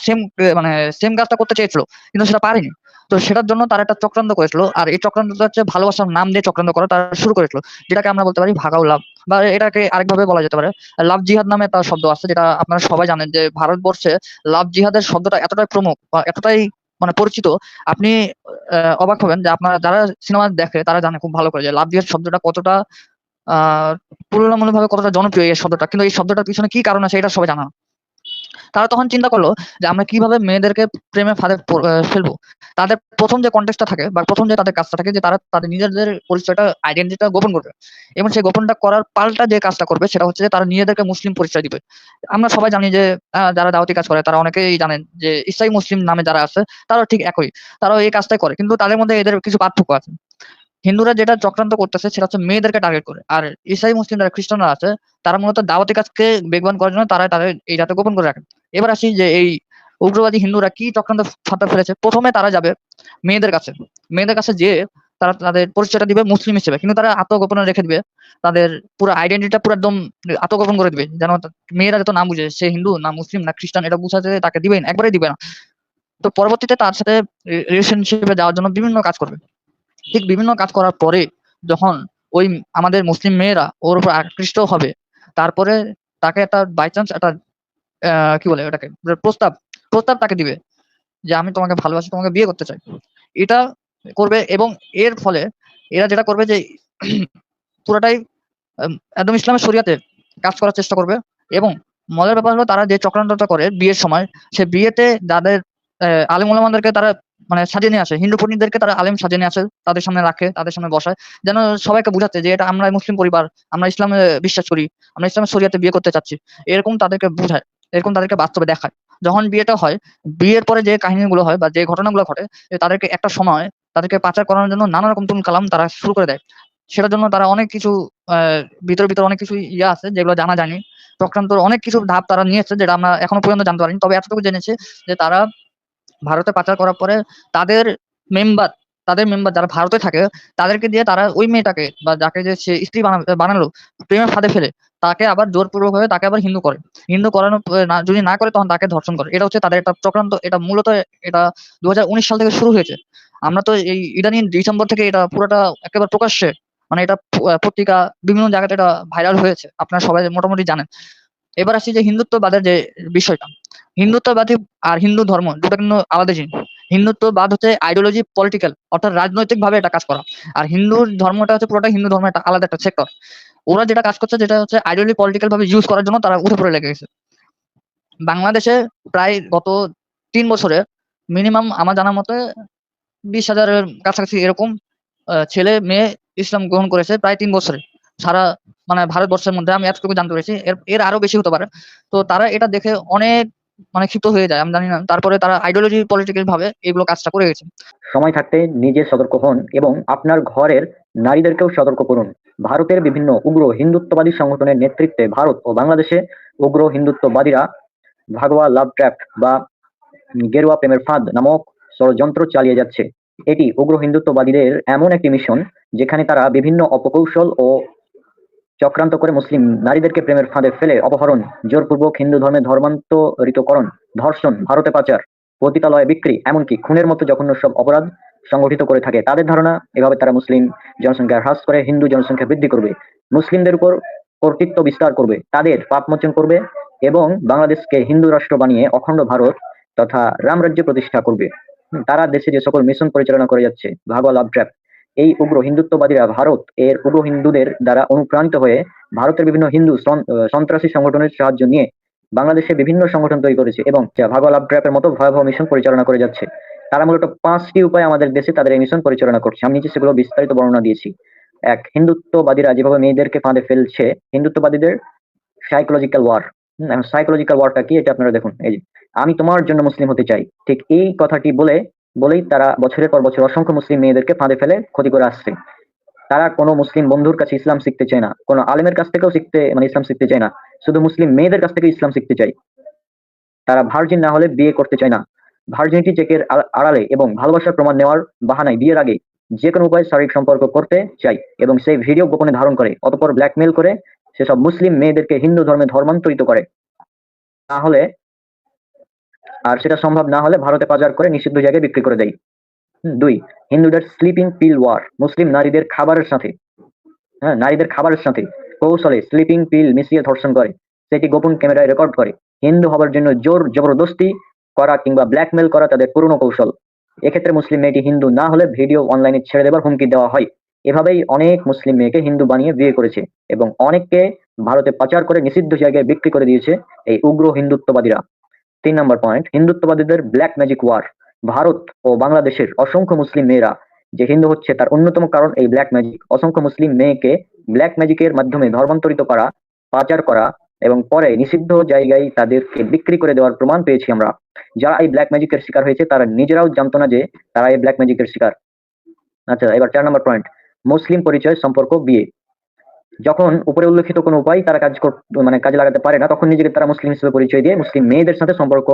সেম কাজটা করতে চেয়েছিল কিন্তু সেটা পারেনি। তো সেটার জন্য তারা একটা চক্রান্ত করেছিল, আর এই চক্রান্তটা হচ্ছে ভালোবাসার নাম দিয়ে চক্রান্ত করা তারা শুরু করেছিল, যেটাকে আমরা বলতে পারি ভাগাও লাভ, বা এটাকে আরেকভাবে বলা যেতে পারে লাভ জিহাদ নামে একটা শব্দ আছে, যেটা আপনারা সবাই জানেন যে ভারতবর্ষে লাভ জিহাদের শব্দটা এতটাই প্রমুখ বা এতটাই পরিচিত, আপনি অবাক হবেন যে আপনারা যারা সিনেমা দেখে তারা জানে খুব ভালো করে যে লাভ জিহাদ শব্দটা কতটা তুলনামূলকভাবে কতটা জনপ্রিয় এই শব্দটা, কিন্তু এই শব্দটার পিছনে কি কারণ আছে এটা সবাই জানা না। তারা তখন চিন্তা করলো যে আমরা কিভাবে মেয়েদেরকে প্রেমে ফাঁদে ফেলবো। তাদের প্রথম যে কন্টেক্সটটা থাকে বা প্রথম যে তাদের কাজটা থাকে যে তারা তাদের নিজেদের পরিচয়টা, আইডেন্টিটিটা গোপন করবে, এবং সেই গোপনটা করার পাল্টা যে কাজটা করবে সেটা হচ্ছে যে তারা নিজেদেরকে মুসলিম পরিচয় দিবে। আমরা সবাই জানি যে যারা দাওয়াতি কাজ করে তারা অনেকেই জানেন যে ইসাই মুসলিম নামে যারা আছে তারাও ঠিক একই, তারাও এই কাজটাই করে, কিন্তু তাদের মধ্যে এদের কিছু পার্থক্য আছে। হিন্দুরা যেটা চক্রান্ত করতেছে সেটা হচ্ছে মেয়েদেরকে টার্গেট করে, আর ইসাই মুসলিম যারা খ্রিস্টানরা আছে তারা মূলত দাওয়াতি কাজকে বেগবান করার জন্য তারা তাদের এই রাতে গোপন করে রাখে। এবার আসি যে এই উগ্রবাদী হিন্দুরা কি চক্রান্ত ফাঁদে ফেলেছে। প্রথমে তারা যাবে মেয়েদের কাছে, মেয়েদের কাছে যেয়ে তারা তাদের পরিচয়টা দিবে মুসলিম হিসেবে, কিন্তু তারা আত্মগোপনে রেখে দিবে তাদের পুরো আইডেন্টিটিটা, পুরো একদম আত্মগোপন করে দিবে, যেন মেয়েরা যত না বুঝে সে হিন্দু না মুসলিম না খ্রিস্টান এটা বুঝাতে তাকে দিবেন, একবারে দিবে না। তো পরবর্তীতে তার সাথে রিলেশনশিপে যাওয়ার জন্য বিভিন্ন কাজ করবে। ঠিক বিভিন্ন কাজ করার পরে যখন ওই আমাদের মুসলিম মেয়েরা ওর উপর আকৃষ্ট হবে, তারপরে তাকে একটা বাই চান্স একটা কি বলে ওটাকে প্রস্তাব প্রস্তাব তাকে দিবে যে আমি তোমাকে ভালোবাসি, তোমাকে বিয়ে করতে চাই। এটা করবে, এবং এর ফলে এরা যেটা করবে যে পুরোটাই একদম ইসলামের শরিয়াতে কাজ করার চেষ্টা করবে। এবং মজার ব্যাপার হলো তারা যে চক্রান্তটা করে বিয়ের সময়, সে বিয়েতে যাদের আলেম ওলামাদেরকে তারা মানে সাজিয়ে নিয়ে আসে, হিন্দু পণ্ডিতদেরকে তারা আলেম সাজিয়ে নিয়ে আসে, তাদের সামনে রাখে, তাদের সামনে বসায়, যেন সবাইকে বুঝাচ্ছে যে এটা আমরা মুসলিম পরিবার, আমরা ইসলামে বিশ্বাস করি, আমরা ইসলামের শরিয়াতে বিয়ে করতে চাচ্ছি, এরকম তাদেরকে বুঝায়, এরকম তাদেরকে বাস্তবে দেখায়। যখন বিয়েটা হয়, বিয়ের পরে যে কাহিনীগুলো হয় বা যে ঘটনাগুলো ঘটে, যে তাদেরকে একটা সময় তাদেরকে পাচার করানোর জন্য নানা রকম তুল কালাম তারা শুরু করে দেয়। সেটার জন্য তারা অনেক কিছু ভিতর অনেক কিছু ইয়ে আছে যেগুলো জানা যায়নি, চক্রান্তর অনেক কিছু ধাপ তারা নিয়েছে যেটা আমরা এখনো পর্যন্ত জানতে পারিনি। তবে এতটুকু জেনেছি যে তারা ভারতে পাচার করার পরে তাদের মেম্বার তাদের মেম্বার যারা ভারতে থাকে তাদেরকে দিয়ে তারা ওই মেয়েটাকে বা যাকে যে সে স্ত্রী বানালো প্রেমের ফাঁদে ফেলে তাকে আবার জোরপূর্বক ভাবে তাকে আবার হিন্দু করে। হিন্দু করানো যদি না করে তখন তাকে ধর্ষণ করে। এটা হচ্ছে তাদের একটা চক্রান্ত। এটা মূলত এটা 2019 সাল থেকে শুরু হয়েছে। আমরা তো এই ইদানিং ডিসেম্বর থেকে এটা পুরোটা একেবারে প্রকাশ্যে, মানে এটা পত্রিকা বিভিন্ন জায়গাতে এটা ভাইরাল হয়েছে, আপনারা সবাই মোটামুটি জানেন। এবার আসি যে হিন্দুত্ববাদের যে বিষয়টা, হিন্দুত্ববাদী আর হিন্দু ধর্ম দুটো কিন্তু আলাদা জিনিস। হিন্দুত্ববাদ হচ্ছে আইডিওলজি, পলিটিক্যাল, অর্থাৎ রাজনৈতিক ভাবে এটা কাজ করা। আর হিন্দু ধর্মটা হচ্ছে পুরোটা হিন্দু ধর্ম একটা আলাদা একটা সেক্টর। ওরা যেটা কাজ করছে যেটা হচ্ছে আইডিওলজি, পলিটিক্যাল ভাবে ইউজ করার জন্য তারা উঠে পড়ে লেগে গেছে। বাংলাদেশে প্রায় গত 3 বছরে মিনিমাম আমার জানা মতে 20,000-এর কাছাকাছি এরকম ছেলে মেয়ে ইসলাম গ্রহণ করেছে প্রায় 3 বছরে, সারা মানে ভারতবর্ষের মধ্যে আমি এতটুকু জানতে পেরেছি। এর আরো বেশি হতে পারে। তো তারা এটা দেখে অনেক মানে ক্ষিপ্ত হয়ে যায়, আমি জানি না। তারপরে তারা আইডিওলজি, পলিটিক্যাল ভাবে এগুলো কাজটা করে গেছে। সময় থাকতে নিজে সতর্ক হন এবং আপনার ঘরের নারীদেরকেও সতর্ক করুন। ভারতের বিভিন্ন উগ্র হিন্দুত্ববাদী সংগঠনের নেতৃত্বে ভারত ও বাংলাদেশে উগ্র হিন্দুত্ববাদীরা ভাগোয়া লাভ ট্র্যাপ বা গেরুয়া প্রেমের ফাঁদ নামক ষড়যন্ত্র চালিয়ে যাচ্ছে। এটি উগ্র হিন্দুত্ববাদীদের এমন একটি মিশন যেখানে তারা বিভিন্ন অপকৌশল ও চক্রান্ত করে মুসলিম নারীদেরকে প্রেমের ফাঁদে ফেলে অপহরণ, জোরপূর্বক হিন্দু ধর্মে ধর্মান্তরিতকরণ, ধর্ষণ, ভারতে পাচার, পতিতালয়ে বিক্রি, এমনকি খুনের মতো জঘন্য সব অপরাধ সংগঠিত করে থাকে। তাদের ধারণা এভাবে তারা মুসলিম জনসংখ্যা হ্রাস করে হিন্দু জনসংখ্যা বৃদ্ধি করবে, মুসলিমদের উপর কর্তৃত্ব বিস্তার করবে, তাদের পাপ মোচন করবে এবং বাংলাদেশকে হিন্দু রাষ্ট্র বানিয়ে অখণ্ড ভারত তথা রামরাজ্য প্রতিষ্ঠা করবে। তারা দেশে যে সকল মিশন পরিচালনা করে যাচ্ছে, ভাগোয়া লাভ ট্র্যাপ, এই উগ্র হিন্দুত্ববাদীরা ভারত এর উগ্র হিন্দুদের দ্বারা অনুপ্রাণিত হয়ে ভারতের বিভিন্ন হিন্দু সন্ত্রাসী সংগঠনের সাহায্য নিয়ে বাংলাদেশে বিভিন্ন সংগঠন তৈরি করেছে এবং ভাগোয়া লাভ ট্র্যাপের মতো ভয়াবহ মিশন পরিচালনা করে যাচ্ছে। তারা মূলত 5টি উপায়ে আমাদের দেশে তাদের এই মিশন পরিচালনা করছে। আমি নিচে সেগুলো বিস্তারিত বর্ণনা দিয়েছি। 1, হিন্দুত্ববাদীরা যেভাবে মেয়েদেরকে ফাঁদে ফেলছে, হিন্দুত্ববাদীদের সাইকোলজিক্যাল ওয়ার। সাইকোলজিক্যাল ওয়ারটা কি এটা আপনারা দেখুন। এই যে আমি তোমার জন্য মুসলিম হতে চাই, ঠিক এই কথাটি বলেই তারা বছরের পর বছর অসংখ্য মুসলিম মেয়েদেরকে ফাঁদে ফেলে ক্ষতি করে আসছে। তারা কোনো মুসলিম বন্ধুর কাছে ইসলাম শিখতে চায় না, কোনো আলেমের কাছ থেকেও ইসলাম শিখতে চায় না, শুধু মুসলিম মেয়েদের কাছ থেকে ইসলাম শিখতে চায়। তারা ভার্জিন না হলে বিয়ে করতে চায় না। ভার্জিনিটি চেকের আড়ালে এবং ভালোবাসার প্রমাণ নেওয়ার বাহানায় বিয়ের আগে যে কোনো উপায়ে শারীরিক সম্পর্ক করতে চায় এবং সেই ভিডিও গোপনে ধারণ করে, অতঃপর ব্ল্যাকমেল করে সেসব মুসলিম মেয়েদেরকে হিন্দু ধর্মে ধর্মান্তরিত করে। আর সেটা সম্ভব না হলে ভারতে পাচার করে নিষিদ্ধ জায়গায় বিক্রি করে দেয়। 2, হিন্দুদের স্লিপিং পিল ওয়ার। মুসলিম নারীদের খাবারের সাথে কৌশলে স্লিপিং পিল মিশিয়ে ধর্ষণ করে, সেটি গোপন ক্যামেরায় রেকর্ড করে। হিন্দু হবার জন্য জবরদস্তি করা কিংবা ব্ল্যাকমেল করা তাদের পুরনো কৌশল। এক্ষেত্রে মুসলিম মেয়েটি হিন্দু না হলে ভিডিও অনলাইনে ছেড়ে দেবার হুমকি দেওয়া হয়। এভাবেই অনেক মুসলিম মেয়েকে হিন্দু বানিয়ে বিয়ে করেছে এবং অনেককে ভারতে পাচার করে নিষিদ্ধ জায়গায় বিক্রি করে দিয়েছে এই উগ্র হিন্দুত্ববাদীরা। 3 নম্বর পয়েন্ট, হিন্দুত্ববাদীদের ব্ল্যাক ম্যাজিক ওয়ার। ভারত ও বাংলাদেশের অসংখ্য মুসলিম মেয়েরা যে হিন্দু হচ্ছে তার অন্যতম কারণ এই ব্ল্যাক ম্যাজিক। অসংখ্য মুসলিম মেয়েকে ব্ল্যাক ম্যাজিকের মাধ্যমে ধর্মান্তরিত করা, পাচার করা এবং পরে নিষিদ্ধ জায়গায় তাদেরকে বিক্রি করে দেওয়ার প্রমাণ পেয়েছি আমরা। যারা এই ব্ল্যাক ম্যাজিকের শিকার হয়েছে তারা নিজেরাও জানতো না যে তারা এই ব্ল্যাক ম্যাজিকের শিকার। আচ্ছা, এবার 4 নম্বর পয়েন্ট, মুসলিম পরিচয় সম্পর্ক বিয়ে। যখন উপরে উল্লেখিত কোনো উপায় তারা কাজে লাগাতে পারে না, তখন নিজেকে তারা মুসলিম হিসেবে পরিচয় দিয়ে মুসলিম মেয়েদের সাথে সম্পর্ক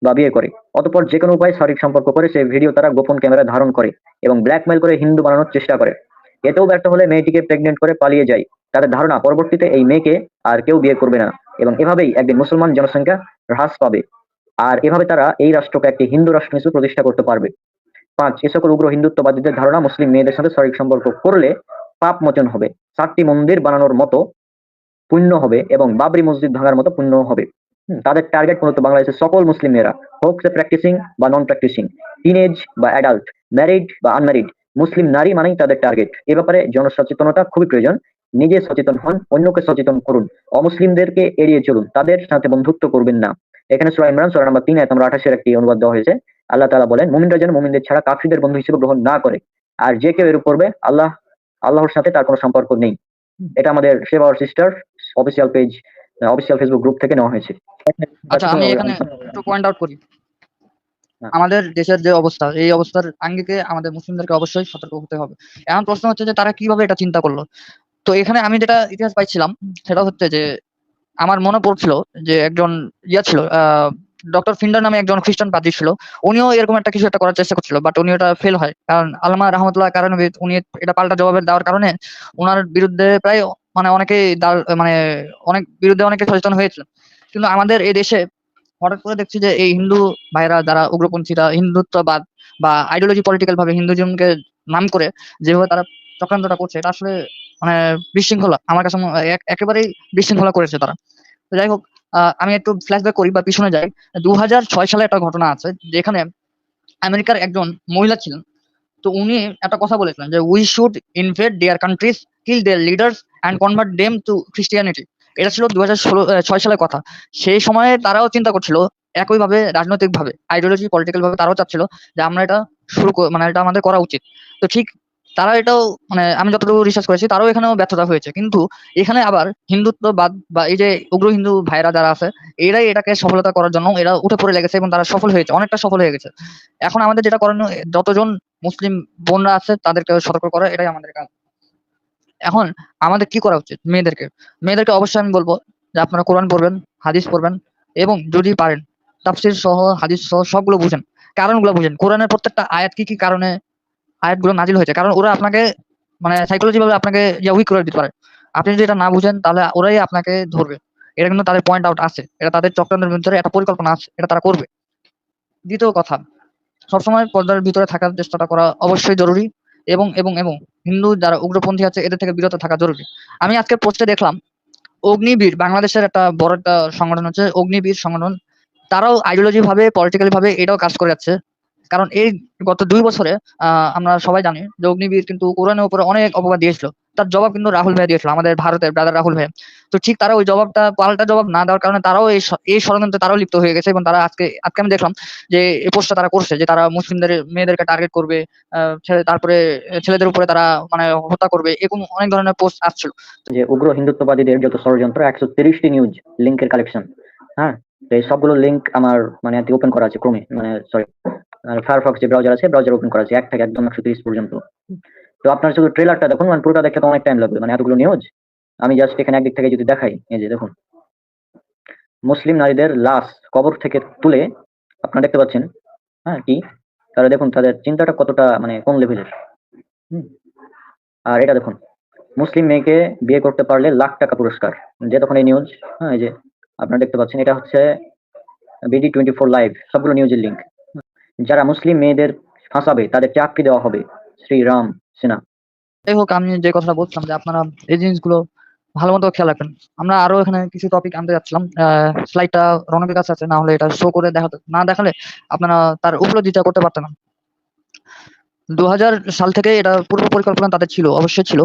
বা বিয়ে করে। অতঃপর যে কোনো উপায়ে শারীরিক সম্পর্ক করে সেই ভিডিও তারা গোপন ক্যামেরায় ধারণ করে এবং ব্ল্যাকমেইল করে হিন্দু বানানোর চেষ্টা করে। এতেও ব্যর্থ হলে মেয়েটিকে প্রেগনেন্ট করে পালিয়ে যায়। তাদের ধারণা পরবর্তীতে এই মেয়েকে আর কেউ বিয়ে করবে না এবং এভাবেই একদিন মুসলমান জনসংখ্যা হ্রাস পাবে আর এভাবে তারা এই রাষ্ট্রকে একটি হিন্দু রাষ্ট্র হিসেবে প্রতিষ্ঠা করতে পারবে। 5, এ সকল উগ্র হিন্দুত্ববাদীদের ধারণা মুসলিম মেয়েদের সাথে শারীরিক সম্পর্ক করলে পাপ মোচন হবে, 7টি মন্দির বানানোর মতো পুণ্য হবে এবং বাবরি মসজিদ ভাঙার মতো পুণ্য হবে। তাদের টার্গেট মূলত বাংলাদেশের সকল মুসলিম মেয়েরা, হোক সে প্র্যাকটিসিং বা নন প্র্যাকটিসিং, টিনেজ বা অ্যাডাল্ট, ম্যারিড বা আনম্যারিড, মুসলিম নারী মানেই তাদের টার্গেট। এ ব্যাপারে জনসচেতনতা খুবই প্রয়োজন। নিজে সচেতন হন, অন্যকে সচেতন করুন, অমুসলিমদেরকে এড়িয়ে চলুন, তাদের সাথে বন্ধুত্ব করবেন না। এখানে সূরা ইমরান সূরা নম্বর 3 আয়াত নম্বর 28 একটি অনুবাদ দেওয়া হয়েছে। আল্লাহ তাআলা বলেন, মুমিনরা যেন মুমিনদের ছাড়া কাফিরদের বন্ধু হিসেবে গ্রহণ না করে, আর যে কেউ এরূপ করবে আল্লাহর সাথে তার কোনো সম্পর্ক নেই। এটা আমাদের save our sister official page, official Facebook group থেকে নেওয়া হয়েছে। আচ্ছা, আমি এখানে একটু পয়েন্ট আউট করি। হ্যাঁ। আমাদের দেশের যে অবস্থা, এই অবস্থার আঙ্গিকে আমাদের মুসলিমদেরকে অবশ্যই সতর্ক হতে হবে। এখন প্রশ্ন হচ্ছে যে তারা কিভাবে এটা চিন্তা করলো। তো এখানে আমি যেটা ইতিহাস পাইছিলাম সেটা হচ্ছে যে আমার মনে পড়ছিল যে একজন ছিল, ডক্টর ফিন্ডার নামে একজন খ্রিস্টান পাদ্রী ছিল। উনিও এরকম একটা কিছু একটা করার চেষ্টা করছিল, বাট উনি ওটা ফেল হয়। কারণ আল্লামা রাহমাতুল্লাহ কারণে উনি এটা পাল্টা জবাবের দেওয়ার কারণে ওনার বিরুদ্ধে প্রায় অনেকেই অনেক বিরুদ্ধে অনেকে সচেতন হয়েছিল। কিন্তু আমাদের এই দেশে হঠাৎ করে দেখছি যে এই হিন্দু ভাইরা যারা উগ্রপন্থীরা হিন্দুত্ববাদ বা আইডিওলজি পলিটিক্যাল ভাবে হিন্দুজমকে নাম করে যেভাবে তারা চক্রান্তটা করছে, এটা আসলে বিশৃঙ্খলা। আমার কাছে একেবারেই বিশৃঙ্খলা করেছে তারা। তো যাই হোক, আমি একটু ফ্ল্যাশব্যাক করি বা পিছনে যাই। 2006 সালে একটা ঘটনা আছে যেখানে আমেরিকার একজন মহিলা ছিলেন। তো উনি একটা কথা বলেছিলেন যে we should invade their countries, kill their leaders and convert them to Christianity. এটা ছিল 2006 সালের কথা। সেই সময়ে তারাও চিন্তা করছিল একইভাবে, রাজনৈতিক ভাবে আইডিওলজি পলিটিক্যাল ভাবে তারাও চাচ্ছিল যে আমরা এটা এটা আমাদের করা উচিত। তো ঠিক তারা এটাও আমি যতটুকু রিসার্চ করেছি তারাও এখানেও ব্যর্থতা হয়েছে। কিন্তু এখানে আবার হিন্দুত্ববাদ বা এই যে উগ্র হিন্দু ভাইরা যারা আছে এরাই এটাকে সফলতা করার জন্য এরা উঠে পড়ে লেগেছে এবং তারা সফল হয়েছে, অনেকটা সফল হয়ে গেছে। এখন আমাদের যেটা করণীয়, যতজন মুসলিম বোনরা আছে তাদেরকে সতর্ক করা, এটাই আমাদের কাজ। এখন আমাদের কি করা উচিত? মেয়েদেরকে অবশ্যই আমি বলবো যে আপনারা কোরআন পড়বেন, হাদিস পড়বেন এবং যদি পারেন তাফসীর সহ হাদিস সহ সবগুলো বুঝেন, কারণগুলো বুঝেন। কোরআনের প্রত্যেকটা আয়াত কি কি কারণে আয়াতগুলো নাজিল হয়েছে, কারণ ওরা আপনাকে সাইকোলজি ভাবে আপনাকে উইক করে দিতে পারে। আপনি যদি এটা না বুঝেন তাহলে ওরাই আপনাকে ধরবে। এটা কিন্তু তাদের পয়েন্ট আউট আছে, এটা তাদের চক্রান্তের ভিতরে একটা পরিকল্পনা আছে, এটা তারা করবে। দ্বিতীয় কথা, সবসময় পর্দার ভিতরে থাকার চেষ্টাটা করা অবশ্যই জরুরি এবং এবং এবং হিন্দু যারা উগ্রপন্থী আছে এদের থেকে বিরত থাকা জরুরি। আমি আজকে পোস্টে দেখলাম অগ্নিবীর, বাংলাদেশের একটা বড় একটা সংগঠন হচ্ছে অগ্নিবীর সংগঠন। তারাও আইডিওলজি ভাবে পলিটিক্যালি ভাবে এটাও কাজ করে যাচ্ছে। কারণ এই গত 2 বছরে আমরা সবাই জানি যে অগ্নিবীর কিন্তু কোরআনের উপরে অনেক অপবাদ দিয়েছিল। তার জবাব কিন্তু রাহুল ভাই দিয়েছিল, আমাদের ভারতের ব্রাদার রাহুল ভাই। তো ঠিক তারা ওই জবাবটা পাল্টা জবাব না দেওয়ার কারণে তারাও এই ষড়যন্ত্রে তারাও লিপ্ত হয়ে গেছে এবং তারা আজকে আমি দেখলাম যে এই পোস্টটা তারা করছে যে তারা মুসলিমদের মেয়েদেরকে টার্গেট করবে, তারপরে ছেলেদের উপরে তারা হত্যা করবে, এরকম অনেক ধরনের পোস্ট আসছিল। যে উগ্র হিন্দুত্ববাদীদের যত ষড়যন্ত্র 130টি নিউজ লিঙ্কের কালেকশন। হ্যাঁ, তো এই সবগুলো লিঙ্ক আমার ওপেন করা আছে ক্রমে, সরি ফায়ারফক্স যে ব্রাউজার আছে ব্রাউজার ওপেন করা আছে 1 থেকে একদম 130 পর্যন্ত। তো আপনার শুধু ট্রেলারটা দেখুন, পুরোটা দেখতে তো অনেক টাইম লাগবে, এতগুলো নিউজ। আমি জাস্ট এখানে একদিক থেকে যদি দেখাই, এই যে দেখুন, মুসলিম নারীদের লাশ কবর থেকে তুলে আপনারা দেখতে পাচ্ছেন। হ্যাঁ, কি তারা দেখুন তাদের চিন্তাটা কতটা কোন লেভেলের। আর এটা দেখুন, মুসলিম মেয়েকে বিয়ে করতে পারলে লাখ টাকা পুরস্কার, যে তখন এই নিউজ। হ্যাঁ, এই যে আপনারা দেখতে পাচ্ছেন, এটা হচ্ছে BD24 লাইভ, সবগুলো নিউজের লিঙ্ক। যারা মুসলিম মেয়েদের ফাঁসাবে তাদের চাকরি দেওয়া হবে, শ্রীরাম সিনহা। যাই হোক, আমি যে কথাটা বলছিলাম যে আপনারা এই জিনিসগুলো ভালো মতো খেয়াল রাখবেন। আমরা আরো এখানে কিছু টপিক আনতে যাচ্ছিলাম। স্লাইডটা রনকের কাছে আছে, না হলে এটা শো করে না দেখালে আপনারা তার উপলব্ধিটা করতে পারতেন না। 2000 সাল থেকে এটা পূর্ব পরিকল্পনা তাদের ছিল, অবশ্যই ছিল।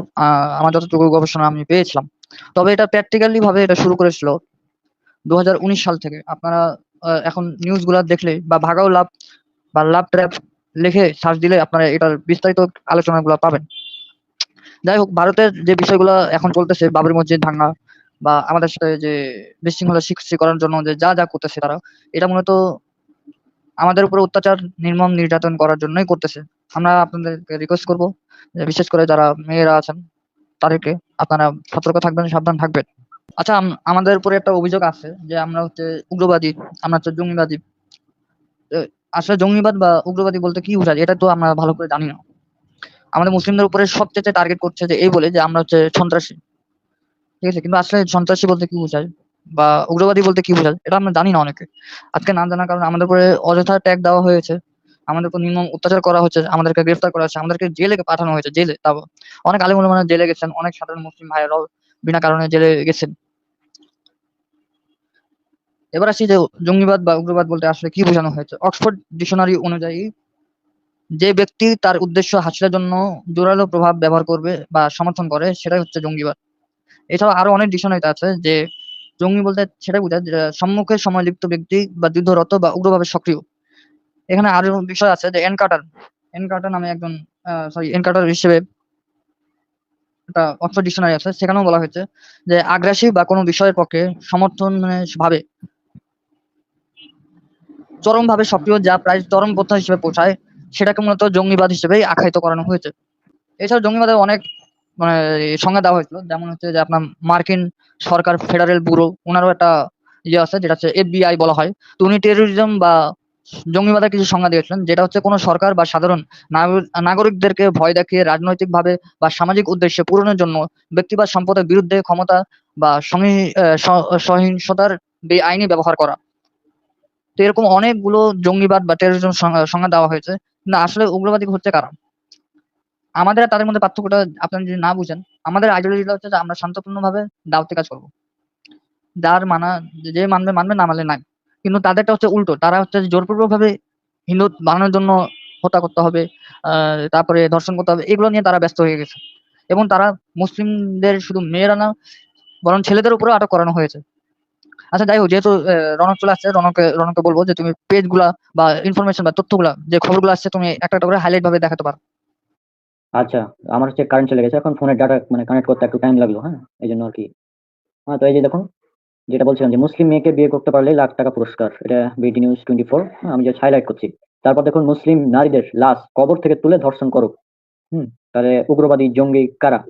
আমার যতটুকু গবেষণা আমি পেয়েছিলাম, তবে এটা প্র্যাকটিক্যালি ভাবে এটা শুরু করেছিল 2019 সাল থেকে। আপনারা এখন নিউজ গুলা দেখলে বা ভাগাও লাভ বা লাভ ট্র্যাপ লিখে সার্চ দিলে আপনারা এটার বিস্তারিত আলোচনাগুলো পাবেন। যাই হোক, ভারতের যে বিষয়গুলো এখন চলতেছে, বাবরি মসজিদ ভাঙা বা আমাদের সাথে যে বিশৃঙ্খলা সৃষ্টি করার জন্য যে যা যা করতেছে তারা, এটা মূলত আমাদের উপরে অত্যাচার, নির্মম নির্যাতন করার জন্যই করতেছে। আমরা আপনাদেরকে রিকোয়েস্ট করবো যে বিশেষ করে যারা মেয়েরা আছেন তাদেরকে আপনারা সতর্ক থাকবেন, সাবধান থাকবেন। আচ্ছা, আমাদের উপরে একটা অভিযোগ আছে যে আমরা হচ্ছে উগ্রবাদী, আমরা হচ্ছে জঙ্গিবাদী। আসলে জঙ্গিবাদ বা উগ্রবাদী বলতে কি বোঝায় এটা তো আমরা ভালো করে জানি না। আমাদের মুসলিমদের উপরে সবচেয়ে টার্গেট করছে যে এই বলে যে আমরা হচ্ছে সন্ত্রাসী, ঠিক আছে? কিন্তু আসলে সন্ত্রাসী বলতে কি বোঝায় বা উগ্রবাদী বলতে কি বোঝায় এটা আমরা জানি না অনেকে। আজকে না জানার কারণে আমাদের উপরে অযথা ট্যাগ দেওয়া হয়েছে, আমাদের উপর নির্মম অত্যাচার করা হচ্ছে, আমাদেরকে গ্রেফতার করা হচ্ছে, আমাদেরকে জেলে পাঠানো হয়েছে। জেলে তাও অনেক আলেম ওলামারা জেলে গেছেন, অনেক সাধারণ মুসলিম ভাইয়েরাও বিনা কারণে জেলে গেছেন। এবার আসি যে জঙ্গিবাদ বা উগ্রবাদ বলতে আসলে কি বোঝানো হয়েছে। অক্সফোর্ড ডিকশনারি অনুযায়ী যে ব্যক্তি তার উদ্দেশ্য হাসিলের জন্য জোরালো প্রভাব ব্যবহার করবে বা সমর্থন করে সেটাই হচ্ছে জঙ্গিবাদ। এছাড়াও আরো অনেক ডিকশনারিতে আছে যে জঙ্গি বলতে সেটাই বোঝায় যে সম্মুখে সময় লিপ্ত ব্যক্তি বা যুদ্ধরত বা উগ্রভাবে সক্রিয়। এখানে আরো বিষয় আছে যে এন কার্টার নামে একজন এন কার্টার হিসেবে একটা অক্সফোর্ড ডিকশনারি আছে, সেখানেও বলা হয়েছে যে আগ্রাসী বা কোনো বিষয়ের পক্ষে সমর্থন ভাবে চরমভাবে সক্রিয়, যা প্রায় চরম প্রথা হিসেবে পৌঁছায়, সেটাকে মূলত জঙ্গিবাদ হিসেবেই আখ্যায়িত করানো হয়েছে। এছাড়া জঙ্গিবাদের অনেক মানে সংজ্ঞা দেওয়া হয়েছিল, যেমন হচ্ছে যে আপনার মার্কিন সরকার ফেডারেল ব্যুরো, ওনারও একটা ইয়ে আছে যেটা হচ্ছে এফবিআই বলা হয়। তো উনি টেরোরিজম বা জঙ্গিবাদের কিছু সংজ্ঞা দিয়েছিলেন, যেটা হচ্ছে কোনো সরকার বা সাধারণ নাগরিকদেরকে ভয় দেখিয়ে রাজনৈতিকভাবে বা সামাজিক উদ্দেশ্যে পূরণের জন্য ব্যক্তি বা সম্পদের বিরুদ্ধে ক্ষমতা বা সহিংসতার বেআইনি ব্যবহার করা। তো এরকম অনেকগুলো জঙ্গিবাদ বা টেরোরিজম সংজ্ঞা দেওয়া হয়েছে। কিন্তু আসলে উগ্রবাদী হচ্ছে কারা, আমাদের আর তাদের মধ্যে পার্থক্যটা আপনারা যদি না বুঝেন, আমাদের আইডিওলজিটা হচ্ছে যে আমরা শান্তপূর্ণভাবে দাওয়াতি কাজ করবো, যার মানা যে মানবে মানবে, না মানলে নাই। কিন্তু তাদেরটা হচ্ছে উল্টো, তারা হচ্ছে জোরপূর্বক ভাবে হিন্দু বানানোর জন্য হত্যা করতে হবে, তারপরে ধর্ষণ করতে হবে, এগুলো নিয়ে তারা ব্যস্ত হয়ে গেছে। এবং তারা মুসলিমদের শুধু মেয়েরা না, বরং ছেলেদের উপরেও আটক করানো হয়েছে। আচ্ছা যাই হোক, যেহেতু রনক চলে আসছে, রনককে বলবো যে তুমি পেজ গুলা বা ইনফরমেশন বা তথ্যগুলা যে খবরগুলো আসছে তুমি একটা একটা করে হাইলাইট ভাবে দেখাতে পারো। আচ্ছা, আমার হচ্ছে কারেন্ট চলে গেছে, এখন ফোনের ডাটা মানে কানেক্ট করতে একটু টাইম লাগলো, হ্যাঁ, এই জন্য আর কি। হ্যাঁ, তো এই যে দেখুন, যেটা বলছিলাম যে মুসলিম মেয়েকে বিয়ে করতে পারলে লাখ টাকা পুরস্কার, এটা বিডি নিউজ 24। আমি জাস্ট হাইলাইট করছি। তারপর দেখুন, মুসলিম নারীদের লাশ কবর থেকে তুলে ধর্ষণ করো। তাহলে উগ্রবাদী জঙ্গি কারা?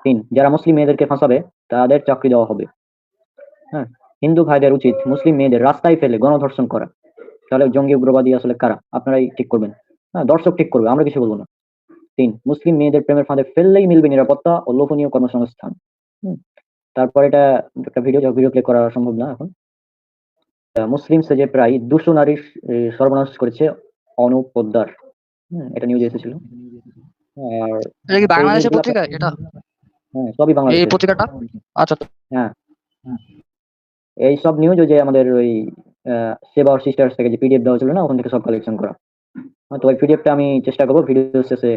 3, যারা মুসলিম মেয়েদেরকে ফাঁসাবে তাদের চাকরি দেওয়া হবে। হ্যাঁ, হিন্দু ভাইদের উচিত মুসলিম মেয়েদের রাস্তায় ফেলে গণধর্ষণ করা। তাহলে জঙ্গি উগ্রবাদী আসলে কারা আপনারাই ঠিক করবেন। হ্যাঁ, দর্শক ঠিক করবে, আমরা কিছু বলবো না। 3, মুসলিম মেয়েদের প্রেমের ফাঁদে ফেললেই মিলবে নিরাপত্তা ও লোভনীয় কর্মসংস্থান। তারপর এটা একটা ভিডিও প্লে করা সম্ভব না এখন। মুসলিম সেজে প্রায় 200 নারীর সর্বনাশ করেছে অনুপ পোদ্দার। এটা নিউজে এসেছিল। আর এটা কি এই বাংলাদেশের নিউজগুলো, পত্রিকা এটা, হ্যাঁ, সবই এই বাংলাদেশের। পত্রিকাটা? আচ্ছা। হ্যাঁ, এই সব নিউজ ওই যে আমাদের ওই সেবা সিস্টার্স থেকে যে পিডিএফ দেওয়া ছিল না, ওখান থেকে সব কালেকশন করা। তো ওই পিডিএফটা আমি চেষ্টা করবো ভিডিও শেষে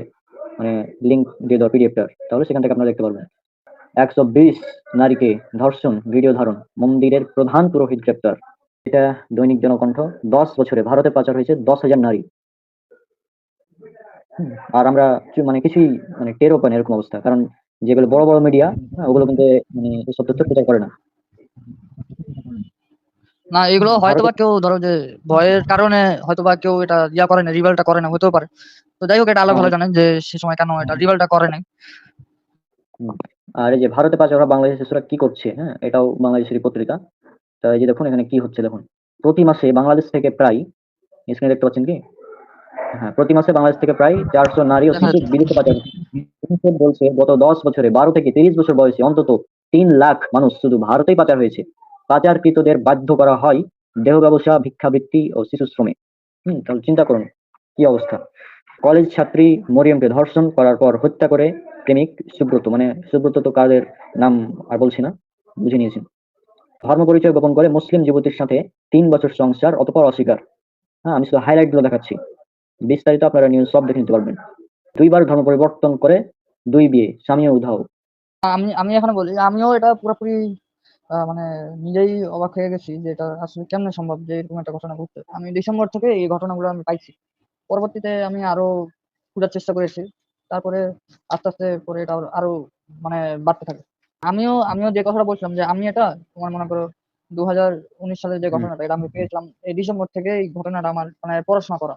মানে লিঙ্ক দিয়ে দেওয়া পিডিএফটার, তাহলে সেখান থেকে আপনারা দেখতে পারবেন। 120 নারীকে ধর্ষণ ভিডিও ধারণ, মন্দিরের প্রধান পুরোহিত গ্রেপ্তার। এটা দৈনিক জনকণ্ঠ। 10 বছরে ভারতে পাচার হয়েছে 10,000 নারী। আর আমরা মানে কিছুই মানে টেরও পাই না এরকম অবস্থা, কারণ যেগুলো বড় বড় মিডিয়া, ওগুলো কিন্তু মানে এসব তথ্য প্রচার করে না। না, এগুলো ভারতে হয়তোবা কেউ ধরো যে ভয়ের কারণে হয়তোবা কেউ এটা করে না, রিভেলটা করে না, হতেও পারে। তো যাই হোক, এটা আল্লাহ হ্যাঁ, ভালো জানেন যে সে সময় কেন এটা রিভেলটা করে নাই। হুম। আর এই যে ভারতে পাচার হওয়া বাংলাদেশের শিশুরা কি করছে, হ্যাঁ, এটাও বাংলাদেশেরই পত্রিকা। তো এই যে দেখুন এখানে কি হচ্ছে দেখুন। প্রতি মাসে বাংলাদেশ থেকে প্রায়, স্ক্রিনে দেখতে পাচ্ছেন কি? হ্যাঁ, প্রতি মাসে বাংলাদেশ থেকে প্রায় 400 নারী ও দেখা শিশু যাচ্ছে। বিদেশে পাচার হচ্ছে। ইউনিসেফ বলছে গত 10 বছরে 12 থেকে 30 বছর বয়সী অন্তত 3 লাখ মানুষ শুধু ভারতেই পাচার হয়েছে। পাচারকৃতদের বাধ্য করা হয় দেহ ব্যবসা, ভিক্ষাবৃত্তি ও শিশু শ্রমে। তাহলে চিন্তা করুন কি অবস্থা। কলেজ ছাত্রী মরিয়মকে ধর্ষণ করার পর হত্যা করে প্রেমিক সুব্রত, মানে সুব্রত তো কাদের নাম আর বলছি না, বুঝে নিয়েছেন। ধর্ম পরিচয় গোপন করে মুসলিম যুবতীর সাথে 3 বছর সংসার, অতঃপর অস্বীকার। হ্যাঁ, আমি শুধু হাইলাইট গুলো দেখাচ্ছি, বিস্তারিত আপনারা নিউজ সব দেখে নিতে পারবেন। 2 বার ধর্ম পরিবর্তন করে 2 বিয়ে, স্বামীও উধাও। আমি আমি এখানে বলি, আমিও এটা পুরোপুরি মানে নিজেই অবাক হয়ে গেছি যে এটা আসলে কেমনে সম্ভব যে এরকম একটা ঘটনা ঘটছে। আমি ডিসেম্বর থেকে এই ঘটনাগুলো আমি পাইছি। পরবর্তীতে আমি আরো খোঁজার চেষ্টা করেছি। তারপরে আস্তে আস্তে পরে এটা আরো মানে বাড়তে থাকে। আমিও যে কথাটা বলছিলাম যে আমি এটা তোমার মনে করো 2019 সালের যে হুম, ঘটনাটা এটা আমি পেয়েছিলাম এই ডিসেম্বর থেকে। এই ঘটনাটা আমার মানে পড়াশোনা করা।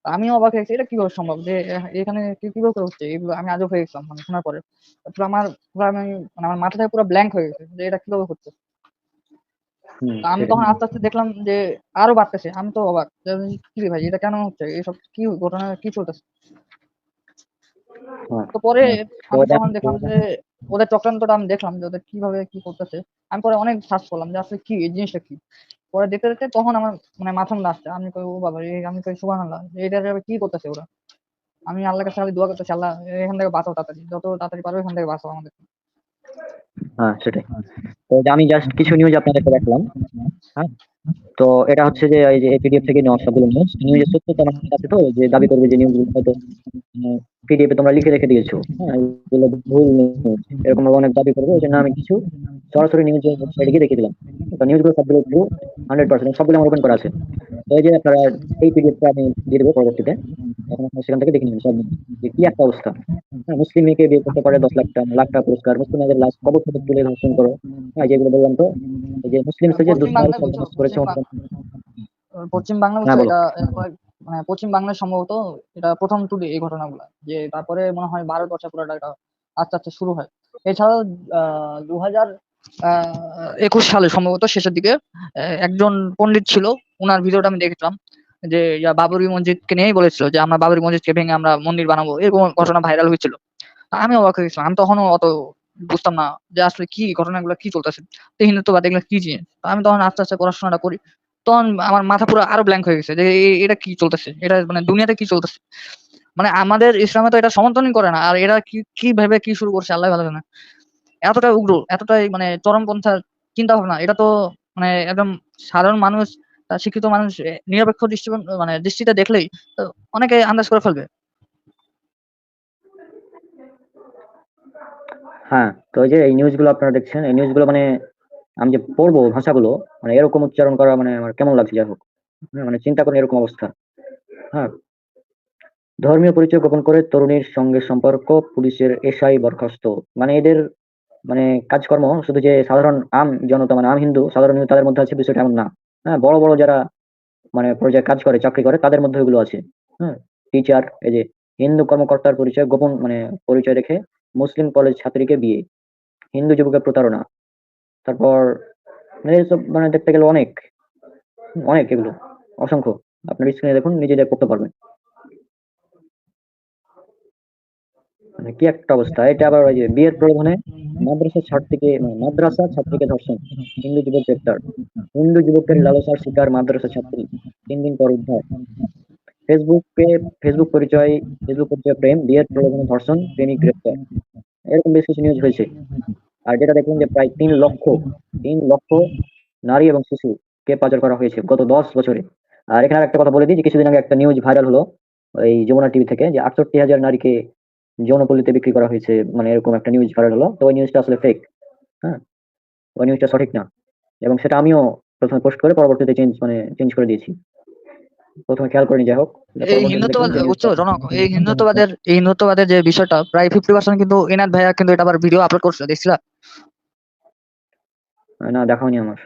আমিও অবাক হয়েছি এটা কিভাবে সম্ভব যে এখানে কিভাবে করে হচ্ছে এগুলো। আমি আজব হয়ে গেছিলাম মানে শোনার পরে। পুরো আমার পুরো আমি মানে আমার মাথাটা পুরো ব্ল্যাঙ্ক হয়ে গেছে যে এটা কিভাবে হচ্ছে। তা আমি সেটাই। তখন আস্তে আস্তে দেখলাম যে আরো বাড়তেছে। আমি তো অবাক যে কি রে ভাই এটা কেন হচ্ছে, এসব কি ঘটনা কি চলতেছে। হ্যাঁ, তো পরে তো আমি তখন দেখো, দেখলাম যে ওদের চক্রান্তটা আমি দেখলাম যে ওদের কিভাবে কি করতেছে। আমি পরে অনেক সার্চ করলাম যে আসলে কি এই জিনিসটা কি। পরে দেখতে দেখতে তখন আমার মানে মাথার মধ্যে আসছে। আমি কই ও বাবা আমি কই সুবহানাল্লাহ এটা কি করতেছে ওরা। আমি আল্লাহর কাছে খালি দোয়া করতেছি, আল্লাহ এখান থেকে বাঁচাও তাড়াতাড়ি, যত তাড়াতাড়ি পারো এখান থেকে বাঁচাও আমাদের। হ্যাঁ সেটাই। তো যে আমি জাস্ট কিছু নিউজ আপনাদেরকে দেখলাম। হ্যাঁ, তো এটা হচ্ছে যে এই যে পিডিএফ থেকে নেওয়া সবগুলো নিউজের সত্যতা আমার কাছে আছে, তো যে দাবি করবে যে নিউজগুলো হয়তো পিডিএফ এ তোমরা লিখে রেখে দিয়েছো, হ্যাঁ এগুলো ভুল নিউজ, এরকম ভাবে অনেক দাবি করবে। ওই জন্য আমি কিছু সরাসরি নিউজের ওয়েবসাইটে গিয়ে দেখে দিলাম। তো নিউজগুলো সবগুলো ট্রু, 100%, সবগুলো আমার ওপেন করা আছে। তো এই যে আপনারা এই পিডিএফটা আমি দিয়ে দেবো পরবর্তীতে, এখন আপনারা সেখান থেকে দেখে নেবেন সব নিউজ, যে কি একটা অবস্থা। হ্যাঁ, মুসলিম মেয়েকে বিয়ে করতে পারে 10 লাখ টাকা, লাখ টাকা পুরস্কার, মুসলিম মেয়েদের লাশ কবর থেকে তুলে ধর্ষণ করো। হ্যাঁ, যেগুলো বললাম। তো এই যে মুসলিম যে পশ্চিম দুধ বাংলায় বুঝছো, সর্বনাশ করেছে অন্তত। পশ্চিম বাংলা হ্যাঁ বুঝছো বলো। এটা মানে পশ্চিম বাংলায় সম্ভবত এটা প্রথম টুডে এই ঘটনাগুলা, যে তারপরে মনে হয় ভারতবর্ষে পুরোটা এটা আস্তে আস্তে শুরু হয়। এছাড়াও 2021 সালে সম্ভবত শেষের দিকে একজন পণ্ডিত ছিল, ওনার ভিডিওটা আমি দেখেছিলাম যে বাবরি মসজিদকে নিয়েই বলেছিল যে আমরা বাবরি মসজিদকে ভেঙে আমরা মন্দির বানাবো, এরকম ঘটনা ভাইরাল হয়েছিল। আমি অবাক হয়ে গেছিলাম। আমি তখনও অত বুঝতাম না যে আসলে কি ঘটনাগুলো কি চলতেছে, তো হিন্দুত্ববাদ এগুলো কি জিনিস। তো আমি তখন আস্তে আস্তে পড়াশোনাটা করি। তখন আমার মাথা পুরো আরো ব্ল্যাঙ্ক হয়ে গেছে যে এটা কি চলতেছে, এটা মানে দুনিয়াতে কি চলতেছে। মানে আমাদের ইসলামে তো এটা সমর্থনই করে না, আর এরা কি কি ভেবে কি শুরু করছে আল্লাহ ভালো জানে। এতটাই উগ্র, এতটাই মানে চরমপন্থার চিন্তা ভাবনা। এটা তো মানে একদম সাধারণ মানুষ, শিক্ষিত মানুষ নিরপেক্ষ মানে দৃষ্টিতে দেখলেই তো অনেকে আন্দাজ করে ফেলবে। হ্যাঁ, তো এই যে এই নিউজগুলো আপনারা দেখছেন, এই নিউজগুলো মানে আমি যে পড়বো ভাষাগুলো, মানে এরকম উচ্চারণ করা মানে আমার কেমন লাগছে, যাই হোক। হ্যাঁ, মানে চিন্তা করেন এরকম অবস্থা। হ্যাঁ, ধর্মীয় পরিচয় গোপন করে তরুণীর সঙ্গে সম্পর্ক, পুলিশের এসআই বরখাস্ত। মানে এদের মানে কাজকর্ম শুধু যে সাধারণ আম জনতা, মানে আম হিন্দু সাধারণ হিন্দু তাদের মধ্যে আছে বিষয়টা এমন না। হ্যাঁ, বড় বড় যারা মানে পর্যায়ে কাজ করে, চাকরি করে, তাদের মধ্যে এগুলো আছে। হ্যাঁ, টিচার, এই যে হিন্দু কর্মকর্তার পরিচয় গোপন মানে পরিচয় রেখে মুসলিম কলেজ ছাত্রীকে বিয়ে, হিন্দু যুবকের প্রতারণা। তারপর মানে এসব মানে দেখতে গেলে অনেক অনেক এগুলো, অসংখ্য। আপনার স্ক্রিনে দেখুন, নিজে দেখে করতে পারবেন। মানে কি একটা অবস্থা। এটা আবার ওই যে বিয়ের প্রলোভনে মাদ্রাসা ছাত্রীকে ধর্ষণ, হিন্দু যুবক গ্রেপ্তার, হিন্দু যুবকের লালসার শিকার মাদ্রাসা ছাত্রী, 3 দিন পর উদ্ধার। ফেসবুকে ফেসবুক পরিচয় প্রেম, বিয়ের প্রলোভনে ধর্ষণ, প্রেমিক গ্রেপ্তার। এরকম বেশ কিছু নিউজ হয়েছে। আর যেটা দেখলাম যে প্রায় 3 লক্ষ নারী এবং শিশুকে পাচার করা হয়েছে গত 10 বছরে। আর এখানে আর একটা কথা বলে দিই, যে কিছুদিন আগে একটা নিউজ ভাইরাল হলো এই যমুনা টিভি থেকে, যে 68,000 নারীকে যৌনপল্লীতে বিক্রি করা হয়েছে, মানে এরকম একটা নিউজ ভাইরাল হলো। তো ওই নিউজটা আসলে ফেক। হ্যাঁ, ওই নিউজটা সঠিক না, এবং সেটা আমিও প্রথমে পোস্ট করে পরবর্তীতে চেঞ্জ করে দিয়েছি। প্রথমে খেয়াল করিনি, যাই হোক। এটা এই পরবর্তীতে দেখলাম হিন্দুত্ববাদ যে বুঝছো নিউজটা। জনক, এই হিন্দুত্ববাদের যে বিষয়টা প্রায় 50% কিন্তু এনাদ ভাইয়া কিন্তু এটা আবার ভিডিও আপলোড করছিল, দেখছিলা? না, দেখাওনি আমার।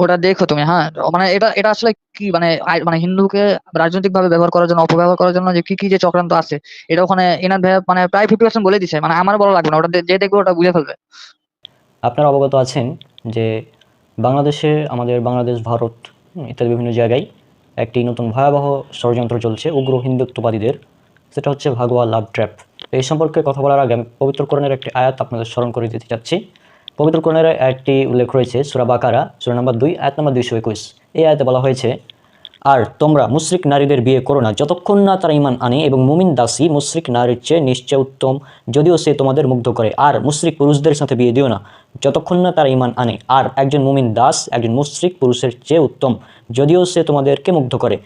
ওটা দেখো তুমি। হ্যাঁ, মানে এটা এটা আসলে কি মানে মানে হিন্দুকে রাজনৈতিক ভাবে ব্যবহার করার জন্য, অপব্যবহার করার জন্য যে কি কি যে চক্রান্ত আছে, এটা ওখানে এনাদ ভাইয়া মানে প্রায় 50% বলে দিছে। মানে আমার বলা লাগবে না, ওটা যে দেখবে ওটা বুঝে ফেলবে। আপনারা অবগত আছেন যে বাংলাদেশে, আমাদের বাংলাদেশ, ভারত ইত্যাদি বিভিন্ন জায়গায় একটি নতুন ভয়াবহ ষড়যন্ত্র চলছে উগ্র হিন্দুত্ববাদীদের, সেটা হচ্ছে ভাগোয়া লাভ ট্র্যাপ। এই সম্পর্কে কথা বলার আগে আমি পবিত্র কোরআনের একটি আয়াত আপনাদের স্মরণ করে দিতে চাচ্ছি। পবিত্র কোরআনের আয়াতটি উল্লেখ রয়েছে সূরা বাকারা, সূরা নম্বর 2, আয়াত নম্বর 221। এই আয়াতে বলা হয়েছে, আর তোমরা মুশরিক নারীদের বিয়ে করো না যতক্ষণ না তারা ঈমান আনে, এবং মুমিন দাসী মুশরিক নারীর চেয়ে নিশ্চয় উত্তম যদিও সে তোমাদের মুগ্ধ করে। আর মুশরিক পুরুষদের সাথে বিয়ে দিও না যতক্ষণ না তারা ঈমান আনে। আর একজন মুমিন দাস একজন মুশরিক পুরুষের চেয়ে উত্তম যদিও সে তোমাদেরকে মুগ্ধ করে।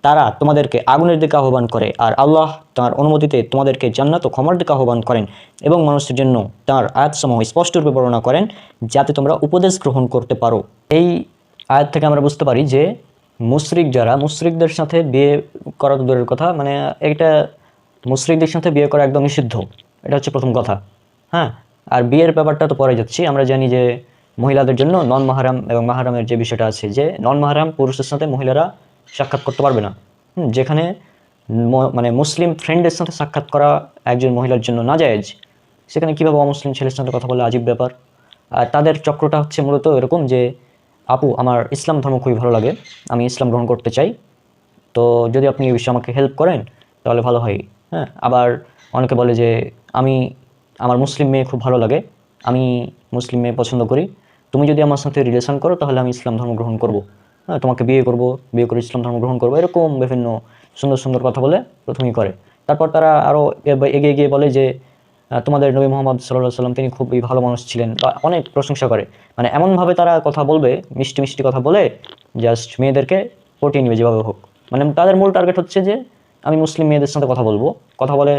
তারা তোমাদেরকে আগুনের দিকে আহ্বান করে, আর আল্লাহ তাঁর অনুমতিতে তোমাদেরকে জান্নাত ও ক্ষমার দিকে আহ্বান করেন এবং মানুষের জন্য তাঁর আয়াতসমূহ স্পষ্টরূপে বর্ণনা করেন যাতে তোমরা উপদেশ গ্রহণ করতে পারো। এই আয়াত থেকে আমরা বুঝতে পারি যে মুশরিক যারা, মুশরিকদের সাথে বিয়ে করা তো দূরের কথা, মানে এটা মুশরিকদের সাথে বিয়ে করা একদম নিষিদ্ধ, এটা হচ্ছে প্রথম কথা। হ্যাঁ, আর বিয়ের ব্যাপারটা তো পরে যাচ্ছি। আমরা জানি যে মহিলাদের জন্য নন মাহারাম এবং মাহারামের যে বিষয়টা আছে, যে নন মাহারাম পুরুষের সাথে মহিলারা সাক্ষাৎ করতে পারবে না। যেখানে মানে মুসলিম ফ্রেন্ডের সাথে সাক্ষাৎ করা একজন মহিলার জন্য নাজায়েজ, সেখানে কীভাবে অমুসলিম ছেলের সাথে কথা বলে, আজীব ব্যাপার। আর তাদের চক্রটা হচ্ছে মূলত এরকম যে আপু আমার ইসলাম ধর্ম খুবই ভালো লাগে, আমি ইসলাম গ্রহণ করতে চাই, তো যদি আপনি এই বিষয়ে আমাকে হেল্প করেন তাহলে ভালো হয়। হ্যাঁ, আবার অনেকে বলে যে আমার মুসলিম মেয়ে খুব ভালো লাগে, আমি মুসলিম মেয়ে পছন্দ করি, তুমি যদি আমার সাথে রিলেশন করো তাহলে আমি ইসলাম ধর্ম গ্রহণ করব, হ্যাঁ তোমাকে বিয়ে করে ইসলাম ধর্ম গ্রহণ করবো, এরকম বিভিন্ন সুন্দর সুন্দর কথা বলে প্রথমেই করে। তারপর তারা আরও এগিয়ে গিয়ে বলে যে তোমাদের নবী মোহাম্মদ সাল্লাল্লাহু আলাইহি ওয়াসাল্লাম তিনি খুবই ভালো মানুষ ছিলেন, বা অনেক প্রশংসা করে। মানে এমনভাবে তারা কথা বলবে, মিষ্টি মিষ্টি কথা বলে জাস্ট মেয়েদেরকে পটিয়ে নেবে যেভাবে হোক। মানে তাদের মূল টার্গেট হচ্ছে যে আমি মুসলিম মেয়েদের সাথে কথা বলবো, কথা বলে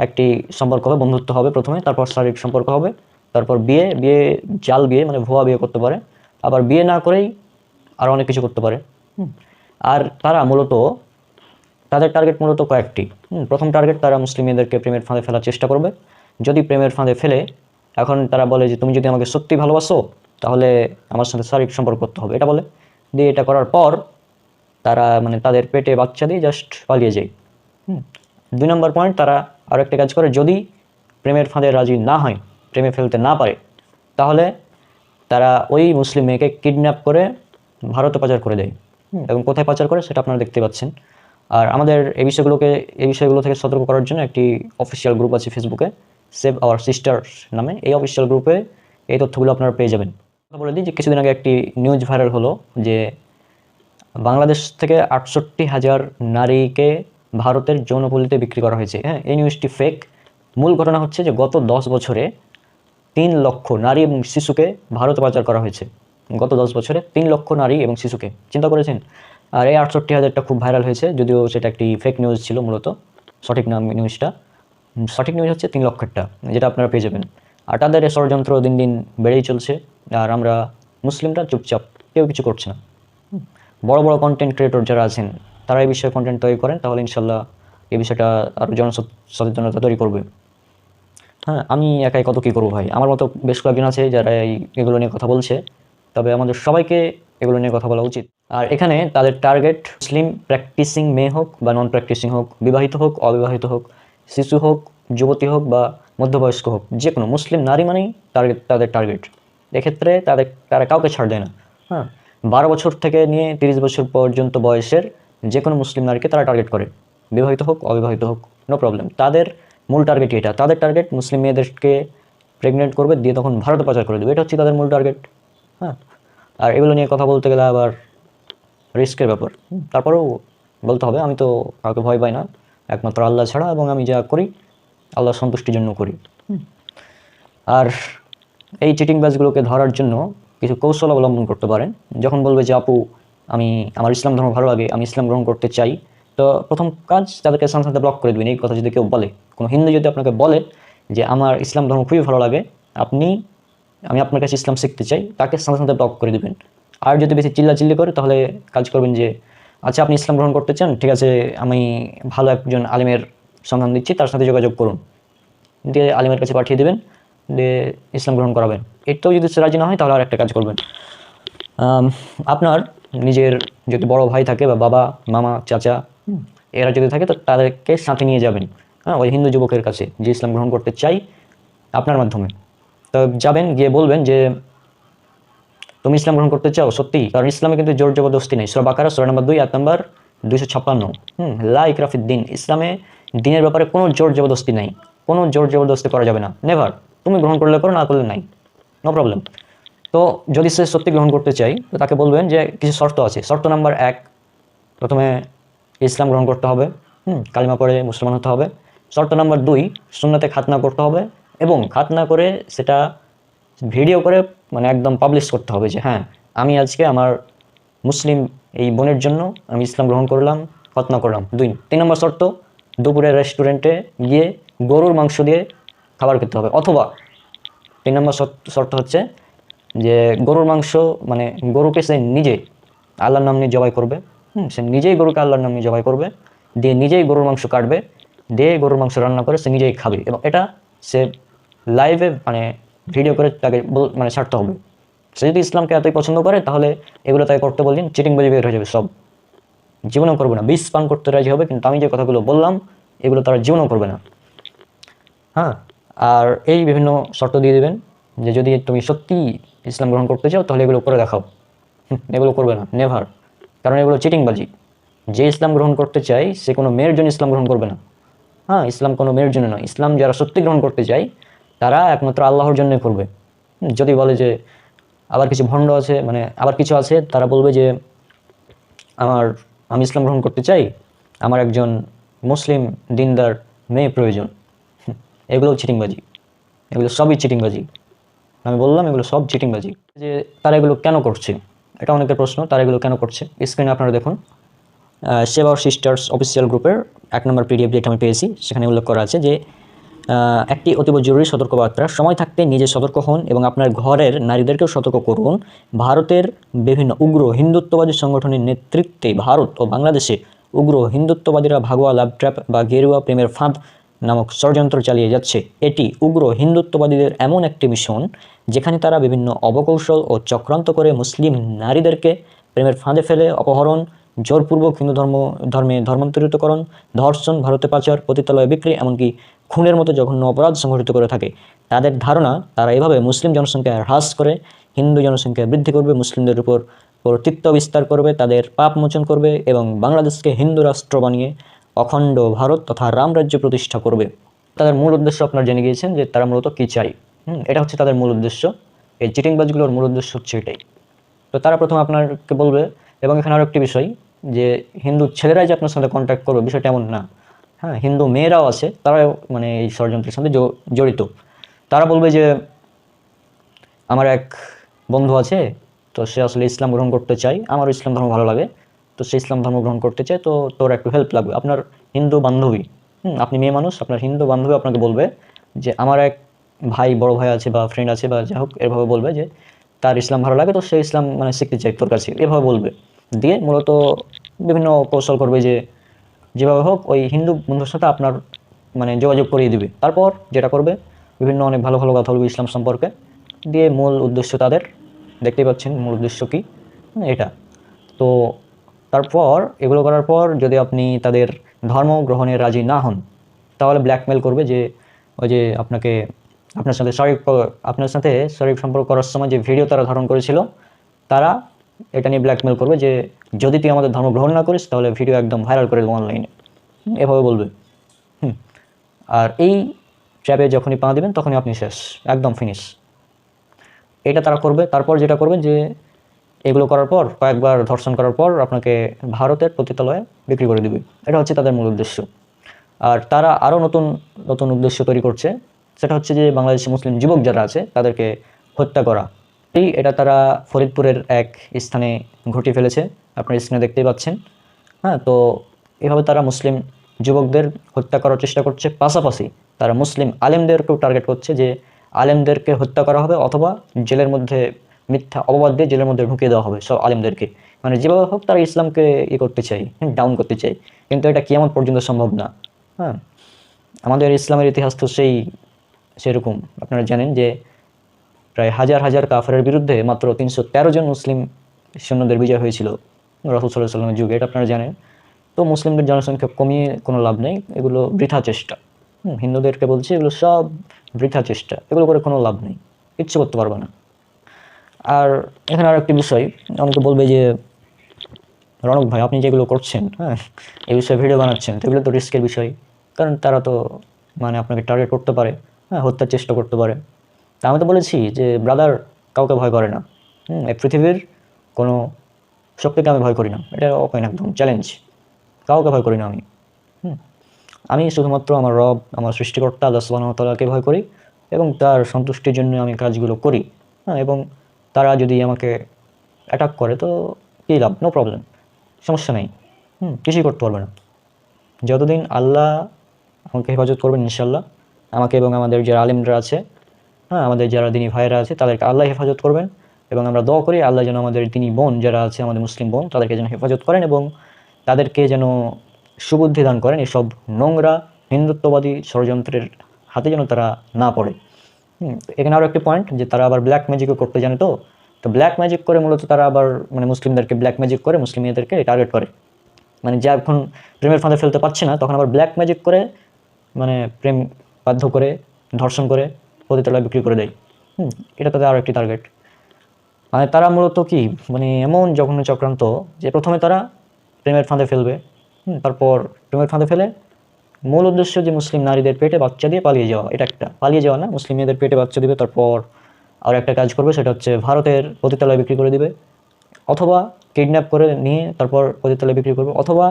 একটি সম্পর্ক হবে, বন্ধুত্ব হবে প্রথমে, তারপর শারীরিক সম্পর্ক হবে, তারপর বিয়ে জাল বিয়ে মানে ভুয়া বিয়ে করতে পারে, আবার বিয়ে না করেই আরও অনেক কিছু করতে পারে। আর তারা মূলত তাদের টার্গেট মূলত কয়েকটি। প্রথম টার্গেট, তারা মুসলিম মেয়েদেরকে প্রেমের ফাঁদে ফেলার চেষ্টা করবে। যদি প্রেমের ফাঁদে ফেলে, এখন তারা বলে যে তুমি যদি আমাকে সত্যি ভালোবাসো তাহলে আমার সাথে শারীরিক সম্পর্ক করতে হবে, এটা বলে। দিয়ে এটা করার পর তারা মানে তাদের পেটে বাচ্চা দিয়ে জাস্ট পালিয়ে যায়। 2 নম্বর পয়েন্ট, তারা আরও একটা কাজ করে, যদি প্রেমের ফাঁদে রাজি না হয়, প্রেমে ফেলতে না পারে, তাহলে তারা ওই মুসলিম মেয়েকে কিডন্যাপ করে ভারতে পাচার করে দেয়। এবং কোথায় পাচার করে সেটা আপনারা দেখতে পাচ্ছেন। আর আমাদের এই বিষয়গুলো থেকে সতর্ক করার জন্য একটি অফিসিয়াল গ্রুপ আছে ফেসবুকে, সেভ আওয়ার সিস্টার্স নামে। এই অফিসিয়াল গ্রুপে এই তথ্যগুলো আপনারা পেয়ে যাবেন। বলে দিই যে কিছুদিন আগে একটি নিউজ ভাইরাল হলো যে বাংলাদেশ থেকে 68,000 নারীকে ভারতের যৌনপল্লীতে বিক্রি করা হয়েছে। হ্যাঁ, এই নিউজটি ফেক। মূল ঘটনা হচ্ছে যে গত 10 বছরে 3 লক্ষ নারী এবং শিশুকে ভারতে পাচার করা হয়েছে। গত 10 বছরে 3 লক্ষ নারী এবং শিশুকে, চিন্তা করেছেন? আর এই 68,000টা খুব ভাইরাল হয়েছে, যদিও সেটা একটি ফেক নিউজ ছিল মূলত। সঠিক নিউজ হচ্ছে 3 লক্ষেরটা, যেটা আপনারা পেয়ে যাবেন। আর তাদের এই ষড়যন্ত্র দিন দিন বেড়েই চলছে, আর আমরা মুসলিমরা চুপচাপ, কেউ কিছু করছে না। বড় বড় কন্টেন্ট ক্রিয়েটর যারা আছেন তারা এই বিষয়ে কন্টেন্ট তৈরি করেন, তাহলে ইনশাল্লাহ এই বিষয়টা আরও জনসচেতনতা তৈরি করবে। হ্যাঁ, আমি একাই কত কী করবো ভাই, আমার মতো বেশ কয়েকজন আছে যারা এগুলো নিয়ে কথা বলছে, তবে আমাদের সবাইকে এগুলো নিয়ে কথা বলা উচিত। আর এখানে তাদের টার্গেট মুসলিম প্র্যাকটিসিং মেয়ে হোক বা নন প্র্যাকটিসিং হোক, বিবাহিত হোক অবিবাহিত হোক, শিশু হোক যুবতী হোক বা মধ্যবয়স্ক হোক, যে কোনো মুসলিম নারী মানেই তাদের টার্গেট। এক্ষেত্রে তারা কাউকে ছাড় দেয় না। হ্যাঁ, 12 বছর থেকে নিয়ে 30 বছর পর্যন্ত বয়সের যে কোনো মুসলিম নারীকে তারা টার্গেট করে, বিবাহিত হোক অবিবাহিত হোক, নো প্রবলেম। তাদের মূল টার্গেটই এটা। তাদের টার্গেট মুসলিম মেয়েদেরকে প্রেগনেন্ট করবে, দিয়ে তখন ভারতে পাচার করে দেবে, এটা হচ্ছে তাদের মূল টার্গেট। হ্যাঁ, আর এগুলো নিয়ে কথা বলতে গেলে আবার রিস্কের ব্যাপার। তারপরেও বলতে হবে, আমি তো কাউকে ভয় পাই না একমাত্র আল্লাহ ছাড়া, এবং আমি যা করি আল্লাহ সন্তুষ্টির জন্য করি। আর এই চিটিংবাজগুলোকে ধরার জন্য কিছু কৌশল অবলম্বন করতে পারেন। যখন বলবে যে আপু আমার ইসলাম ধর্ম ভালো লাগে, আমি ইসলাম গ্রহণ করতে চাই, তো প্রথম কাজ তাদেরকে সাথে সাথে ব্লক করে দেবেন। এই কথা যদি কেউ বলে, কোনো হিন্দু যদি আপনাকে বলে যে আমার ইসলাম ধর্ম খুবই ভালো লাগে, আমি আপনার কাছে ইসলাম শিখতে চাই, তাকে সাথে সাথে ব্লক করে দেবেন। আর যদি বেশি চিল্লাচিল্লি করে তাহলে কাজ করবেন যে আচ্ছা আপনি ইসলাম গ্রহণ করতে চান, ঠিক আছে, আমি ভালো একজন আলিমের সন্ধান দিচ্ছি, তার সাথে যোগাযোগ করুন, দিয়ে আলিমের কাছে পাঠিয়ে দেবেন, দিয়ে ইসলাম গ্রহণ করাবেন। এটাও যদি রাজি না হয় তাহলে আর একটা কাজ করবেন, আপনার নিজের যদি বড় ভাই থাকে বা বাবা মামা চাচা এরা যদি থাকে তো তাদেরকে সাথে নিয়ে যাবেন। হ্যাঁ, ওই হিন্দু যুবকের কাছে যে ইসলাম গ্রহণ করতে চাই আপনার মাধ্যমে, তো যাবেন, গিয়ে বলবেন যে তুমি ইসলাম গ্রহণ করতে চাও সত্যি, কারণ ইসলামে কিন্তু জোর জবরদস্তি নেই। সূরা বাকারা সূরা নম্বর 2 আয়াত নম্বর 256। লা ইকরাহা ফিদ-দীন, ইসলামে দিনের ব্যাপারে কোনো জোর জবরদস্তি নেই, কোনো জোর জবরদস্তি করা যাবে না, নেভার। তুমি গ্রহণ করলে করো, না করলে নাই, নো প্রবলেম। তো যদি সে সত্যি গ্রহণ করতে চাই তো তাকে বলবেন যে কিছু শর্ত আছে। শর্ত নাম্বার 1, প্রথমে ইসলাম গ্রহণ করতে হবে, কালিমা পড়ে মুসলমান হতে হবে। শর্ত নাম্বার 2, সুন্নাতে খাতনা করতে হবে, এবং খাতনা করে সেটা ভিডিও করে মানে একদম পাবলিশ করতে হবে যে হ্যাঁ আমি আজকে আমার মুসলিম এই বোনের জন্য আমি ইসলাম গ্রহণ করলাম, খতনা করলাম। 3 নম্বর শর্ত, দুপুরে রেস্টুরেন্টে গিয়ে গরুর মাংস দিয়ে খাবার খেতে হবে, অথবা 3 নম্বর শর্ত হচ্ছে যে গরুর মাংস মানে গরুকে সে নিজে আল্লাহর নাম নিয়ে জবাই করবে। সে নিজেই গরুকে আল্লাহর নাম নিয়ে জবাই করবে, দিয়ে নিজেই গরুর মাংস কাটবে, দিয়ে গরুর মাংস রান্না করে সে নিজেই খাবে, এবং এটা সে লাইভে মানে ভিডিও করে তাকে মানে ছাড়তে হবে। সে যদি ইসলামকে এতই পছন্দ করে তাহলে এগুলো তাকে করতে বললেন, চিটিংবাজি বের হয়ে যাবে সব, জীবনেও করবে না। বিষ পান করতে রাজি হবে, কিন্তু আমি যে কথাগুলো বললাম এগুলো তারা জীবনেও করবে না। হ্যাঁ, আর এই বিভিন্ন শর্ত দিয়ে দেবেন যে যদি তুমি সত্যি ইসলাম গ্রহণ করতে চাও তাহলে এগুলো করে দেখাও। এগুলো করবে না, নেভার, কারণ এগুলো চিটিংবাজি। যে ইসলাম গ্রহণ করতে চায় সে কোনো মেয়ের জন্য ইসলাম গ্রহণ করবে না। হ্যাঁ, ইসলাম কোনো মেয়ের জন্য নয়। ইসলাম যারা সত্যি গ্রহণ করতে চায় তারা একমাত্র আল্লাহর জন্যই করবে। যদি বলে যে আবার কিছু ভণ্ড আছে, মানে আবার কিছু আছে, তারা বলবে যে আমি ইসলাম গ্রহণ করতে চাই, আমার একজন মুসলিম দিনদার মেয়ে প্রয়োজন। এগুলোও চিটিংবাজি, এগুলো সবই চিটিংবাজি। আমি বললাম এগুলো সব চিটিংবাজি। যে তারা এগুলো কেন করছে, এটা অনেকের প্রশ্ন, তারা এগুলো কেন করছে। স্ক্রিনে আপনারা দেখুন, সেভ আওয়ার সিস্টার্স অফিসিয়াল গ্রুপের 1 নম্বর পিডিএফ যেটা আমি পেয়েছি, সেখানে উল্লেখ করা আছে যে একটি অতীব জরুরি সতর্কবার্তা, সময় থাকতে নিজে সতর্ক হন এবং আপনার ঘরের নারীদেরকেও সতর্ক করুন। ভারতের বিভিন্ন উগ্র হিন্দুত্ববাদী সংগঠনের নেতৃত্বে ভারত ও বাংলাদেশে উগ্র হিন্দুত্ববাদীরা ভাগোয়া লাভ ট্র্যাপ বা গেরুয়া প্রেমের ফাঁদ নামক ষড়যন্ত্র চালিয়ে যাচ্ছে। এটি উগ্র হিন্দুত্ববাদীদের এমন একটি মিশন যেখানে তারা বিভিন্ন অবকৌশল ও চক্রান্ত করে মুসলিম নারীদেরকে প্রেমের ফাঁদে ফেলে অপহরণ, জোরপূর্বক হিন্দু ধর্মে ধর্মান্তরিতকরণ, ধর্ষণ, ভারতে পাচার, পতিতালয়ে বিক্রি, এমনকি খুনের মতো জঘন্য অপরাধ সংঘটিত করে থাকে। তাদের ধারণা তারা এভাবে মুসলিম জনসংখ্যা হ্রাস করে হিন্দু জনসংখ্যা বৃদ্ধি করবে, মুসলিমদের উপর কর্তৃত্ব বিস্তার করবে, তাদের পাপ মোচন করবে এবং বাংলাদেশকে হিন্দু রাষ্ট্র বানিয়ে অখণ্ড ভারত তথা রামরাজ্য প্রতিষ্ঠা করবে। তাদের মূল উদ্দেশ্য আপনারা জেনে গিয়েছেন যে তারা মূলত কী চাই। এটা হচ্ছে তাদের মূল উদ্দেশ্য। এই চিটিংবাজগুলোর মূল উদ্দেশ্য হচ্ছে এটাই। তো তারা প্রথমে আপনাকে বলবে, এবং এখানে আরও একটি বিষয় যে হিন্দু ছেলেরাই যে আপনার সাথে কন্ট্যাক্ট করবে বিষয়টা এমন না। হ্যাঁ, হিন্দু মেয়েরাও আছে, তারাও মানে এই ষড়যন্ত্রের সাথে জড়িত। তারা বলবে যে আমার এক বন্ধু আছে, তো সে আসলে ইসলাম গ্রহণ করতে চায়, আমারও ইসলাম ধর্ম ভালো লাগে, তো সে ইসলাম ধর্ম গ্রহণ করতে চায়, তো তোর একটু হেল্প লাগবে। আপনার হিন্দু বান্ধবী, আপনি মেয়ে মানুষ, আপনার হিন্দু বান্ধবী আপনাকে বলবে যে আমার এক ভাই, বড় ভাই আছে বা ফ্রেন্ড আছে বা যাই হোক, এভাবে বলবে যে তার ইসলাম ভালো লাগে, তো সে ইসলাম মানে শিখতে চাই তোর কাছে, এভাবে বলবে। দিয়ে মূলত বিভিন্ন কৌশল করবে যে যেভাবে হোক ওই হিন্দু বন্ধুর সাথে আপনার মানে যোগাযোগ করিয়ে দিবে। তারপর যেটা করবে, বিভিন্ন অনেক ভালো ভালো কথা বলবে ইসলাম সম্পর্কে, দিয়ে মূল উদ্দেশ্য তাদের দেখতেই পাচ্ছেন মূল উদ্দেশ্য কী, এটা। তো তারপর এগুলো করার পর যদি আপনি তাদের ধর্ম গ্রহণে রাজি না হন তাহলে ব্ল্যাকমেল করবে যে ওই যে আপনার সাথে শারীরিক সম্পর্ক করার সময় যে ভিডিও তারা ধারণ করেছিল, তারা এটা নিয়ে ব্ল্যাকমেল করবে যে যদি তুই আমাদের ধর্ম গ্রহণ না করিস তাহলে ভিডিও একদম ভাইরাল করে দেবো অনলাইনে, এভাবে বলবে। আর এই ট্র্যাপে যখনই পা দেবেন তখনই আপনি শেষ, একদম ফিনিশ। এটা তারা করবে। তারপর যেটা করবে যে এগুলো করার পর, কয়েকবার ধর্ষণ করার পর আপনাকে ভারতের পতিতালয়ে বিক্রি করে দেবে। এটা হচ্ছে তাদের মূল উদ্দেশ্য। আর তারা আরও নতুন নতুন উদ্দেশ্য তৈরি করছে, সেটা হচ্ছে যে বাংলাদেশি মুসলিম যুবক যারা আছে তাদেরকে হত্যা করা। এটা তারা ফরিদপুরের এক স্থানে ঘটিয়ে ফেলেছে, আপনার স্ক্রিনে দেখতেই পাচ্ছেন। হ্যাঁ, তো এভাবে তারা মুসলিম যুবকদের হত্যা করার চেষ্টা করছে, পাশাপাশি তারা মুসলিম আলেমদেরকেও টার্গেট করছে যে আলেমদেরকে হত্যা করা হবে অথবা জেলের মধ্যে মিথ্যা অপবাদ দিয়ে জেলের মধ্যে ঢুকিয়ে দেওয়া হবে সব আলেমদেরকে। মানে যেভাবে হোক তারা ইসলামকে করতে চাই, ডাউন করতে চাই, কিন্তু এটা কিয়ামত পর্যন্ত সম্ভব না। হ্যাঁ, আমাদের ইসলামের ইতিহাস তো সেরকম। আপনারা জানেন যে প্রায় হাজার হাজার কাফেরের বিরুদ্ধে মাত্র 313 জন মুসলিম সৈন্যদের বিজয় হয়েছিল রাসূল সাল্লাল্লাহু আলাইহি ওয়াসাল্লামের যুগে, এটা আপনারা জানেন। তো মুসলিমদের জনসংখ্যা কমিয়ে কোনো লাভ নেই, এগুলো বৃথা চেষ্টা। হিন্দুদেরকে বলছি এগুলো সব বৃথা চেষ্টা, এগুলো করে কোনো লাভ নেই, কিচ্ছু করতে পারবে না। আর এখানে আর একটি বিষয়, অনেকে বলবে যে রণক ভাই আপনি যেগুলো করছেন, হ্যাঁ এই বিষয়ে ভিডিও বানাচ্ছেন, তো এগুলো তো রিস্কের বিষয়, কারণ তারা তো মানে আপনাকে টার্গেট করতে পারে, হ্যাঁ হত্যার চেষ্টা করতে পারে। তা আমি তো বলেছি যে ব্রাদার কাউকে ভয় করে না, এই পৃথিবীর কোনো শক্তিকে আমি ভয় করি না, এটা ওপেন একদম চ্যালেঞ্জ, কাউকে ভয় করি না আমি। আমি শুধুমাত্র আমার রব, আমার সৃষ্টিকর্তা আল্লাহ সুবহানাহু ওয়া তাআলাকে ভয় করি এবং তার সন্তুষ্টির জন্য আমি কাজগুলো করি। হ্যাঁ, এবং তারা যদি আমাকে অ্যাটাক করে তো কী লাভ, নো প্রবলেম, সমস্যা নেই। কিছুই করতে পারবে না। যতদিন আল্লাহ আমাকে হেফাজত করবেন ইনশাল্লাহ, আমাকে এবং আমাদের যারা আলেমরা আছে, হ্যাঁ, আমাদের যারা দিনী ভাইয়েরা আছে, তাদেরকে আল্লাহ হেফাজত করবেন। এবং আমরা দোয়া করি আল্লাহ যেন আমাদের দিনী বোন যারা আছে, আমাদের মুসলিম বোন, তাদেরকে যেন হেফাজত করেন এবং তাদেরকে যেন সুবুদ্ধি দান করেন, এসব নোংরা হিন্দুত্ববাদী ষড়যন্ত্রের হাতে যেন তারা না পড়ে। এখানে আরও একটি পয়েন্ট, যে তারা আবার ব্ল্যাক ম্যাজিকও করতে জানে। তো ব্ল্যাক ম্যাজিক করে মূলত তারা আবার মানে মুসলিমদেরকে ব্ল্যাক ম্যাজিক করে মুসলিম মেয়েদেরকে টার্গেট করে। মানে যে এখন প্রেমের ফাঁদে ফেলতে পারছে না, তখন আবার ব্ল্যাক ম্যাজিক করে মানে প্রেম বাধ্য করে, ধর্ষণ করে পতিতালয়ে বিক্রি করে দেয়। এটা তাদের আরও একটি টার্গেট। মানে তারা মূলত কি মানে এমন জঘন্য চক্রান্ত, যে প্রথমে তারা প্রেমের ফাঁদে ফেলবে, তারপর প্রেমের ফাঁদে ফেলে মূল উদ্দেশ্য যে মুসলিম নারীদের পেটে বাচ্চা দিয়ে পালিয়ে যাওয়া। এটা একটা পালিয়ে যাওয়া না, মুসলিম মেয়েদের পেটে বাচ্চা দিবে, তারপর আর একটা কাজ করবে, সেটা হচ্ছে ভারতের পতিতালয়ে বিক্রি করে দিবে, অথবা কিডন্যাপ করে নিয়ে তারপর পতিতালয়ে বিক্রি করবে, অথবা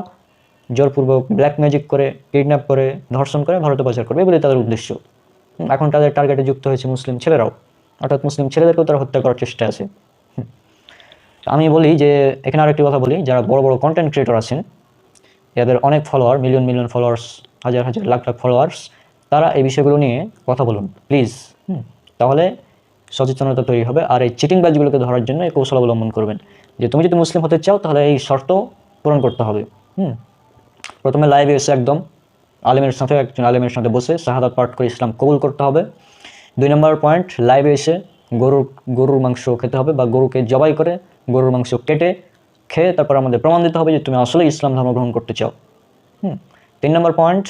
জোরপূর্বক ব্ল্যাক ম্যাজিক করে কিডন্যাপ করে ধর্ষণ করে ভারতে পাচার করবে, এগুলি তাদের উদ্দেশ্য। এখন তাদের টার্গেটে যুক্ত হয়েছে মুসলিম ছেলেরাও, অর্থাৎ মুসলিম ছেলেদেরকেও তারা হত্যা করার চেষ্টা আছে। আমি বলি যে এখানে আরেকটি কথা বলি, যারা বড় বড় কন্টেন্ট ক্রিয়েটর আছেন, এদের অনেক ফলোয়ার, মিলিয়ন মিলিয়ন ফলোয়ার্স, হাজার হাজার লাখ লাখ ফলোয়ার্স, তারা এই বিষয়গুলো নিয়ে কথা বলুন প্লিজ। তাহলে সচেতনতা তৈরি হবে। আর এই চিটিংবাজগুলোকে ধরার জন্য এই কৌশল অবলম্বন করবেন, যে তুমি যদি মুসলিম হতে চাও তাহলে এই শর্ত পূরণ করতে হবে। প্রথমে লাইভে এসে একদম একজন আলেমের সাথে বসে শাহাদাত পাঠ করে ইসলাম কবুল করতে হবে। 2 নম্বর পয়েন্ট, লাইভে এসে গরুর মাংস খেতে হবে, বা গরুকে জবাই করে গরুর মাংস কেটে খেয়ে তারপর আমাদের প্রমাণ দিতে হবে যে তুমি আসলে ইসলাম ধর্ম গ্রহণ করতে চাও। 3 নম্বর পয়েন্ট,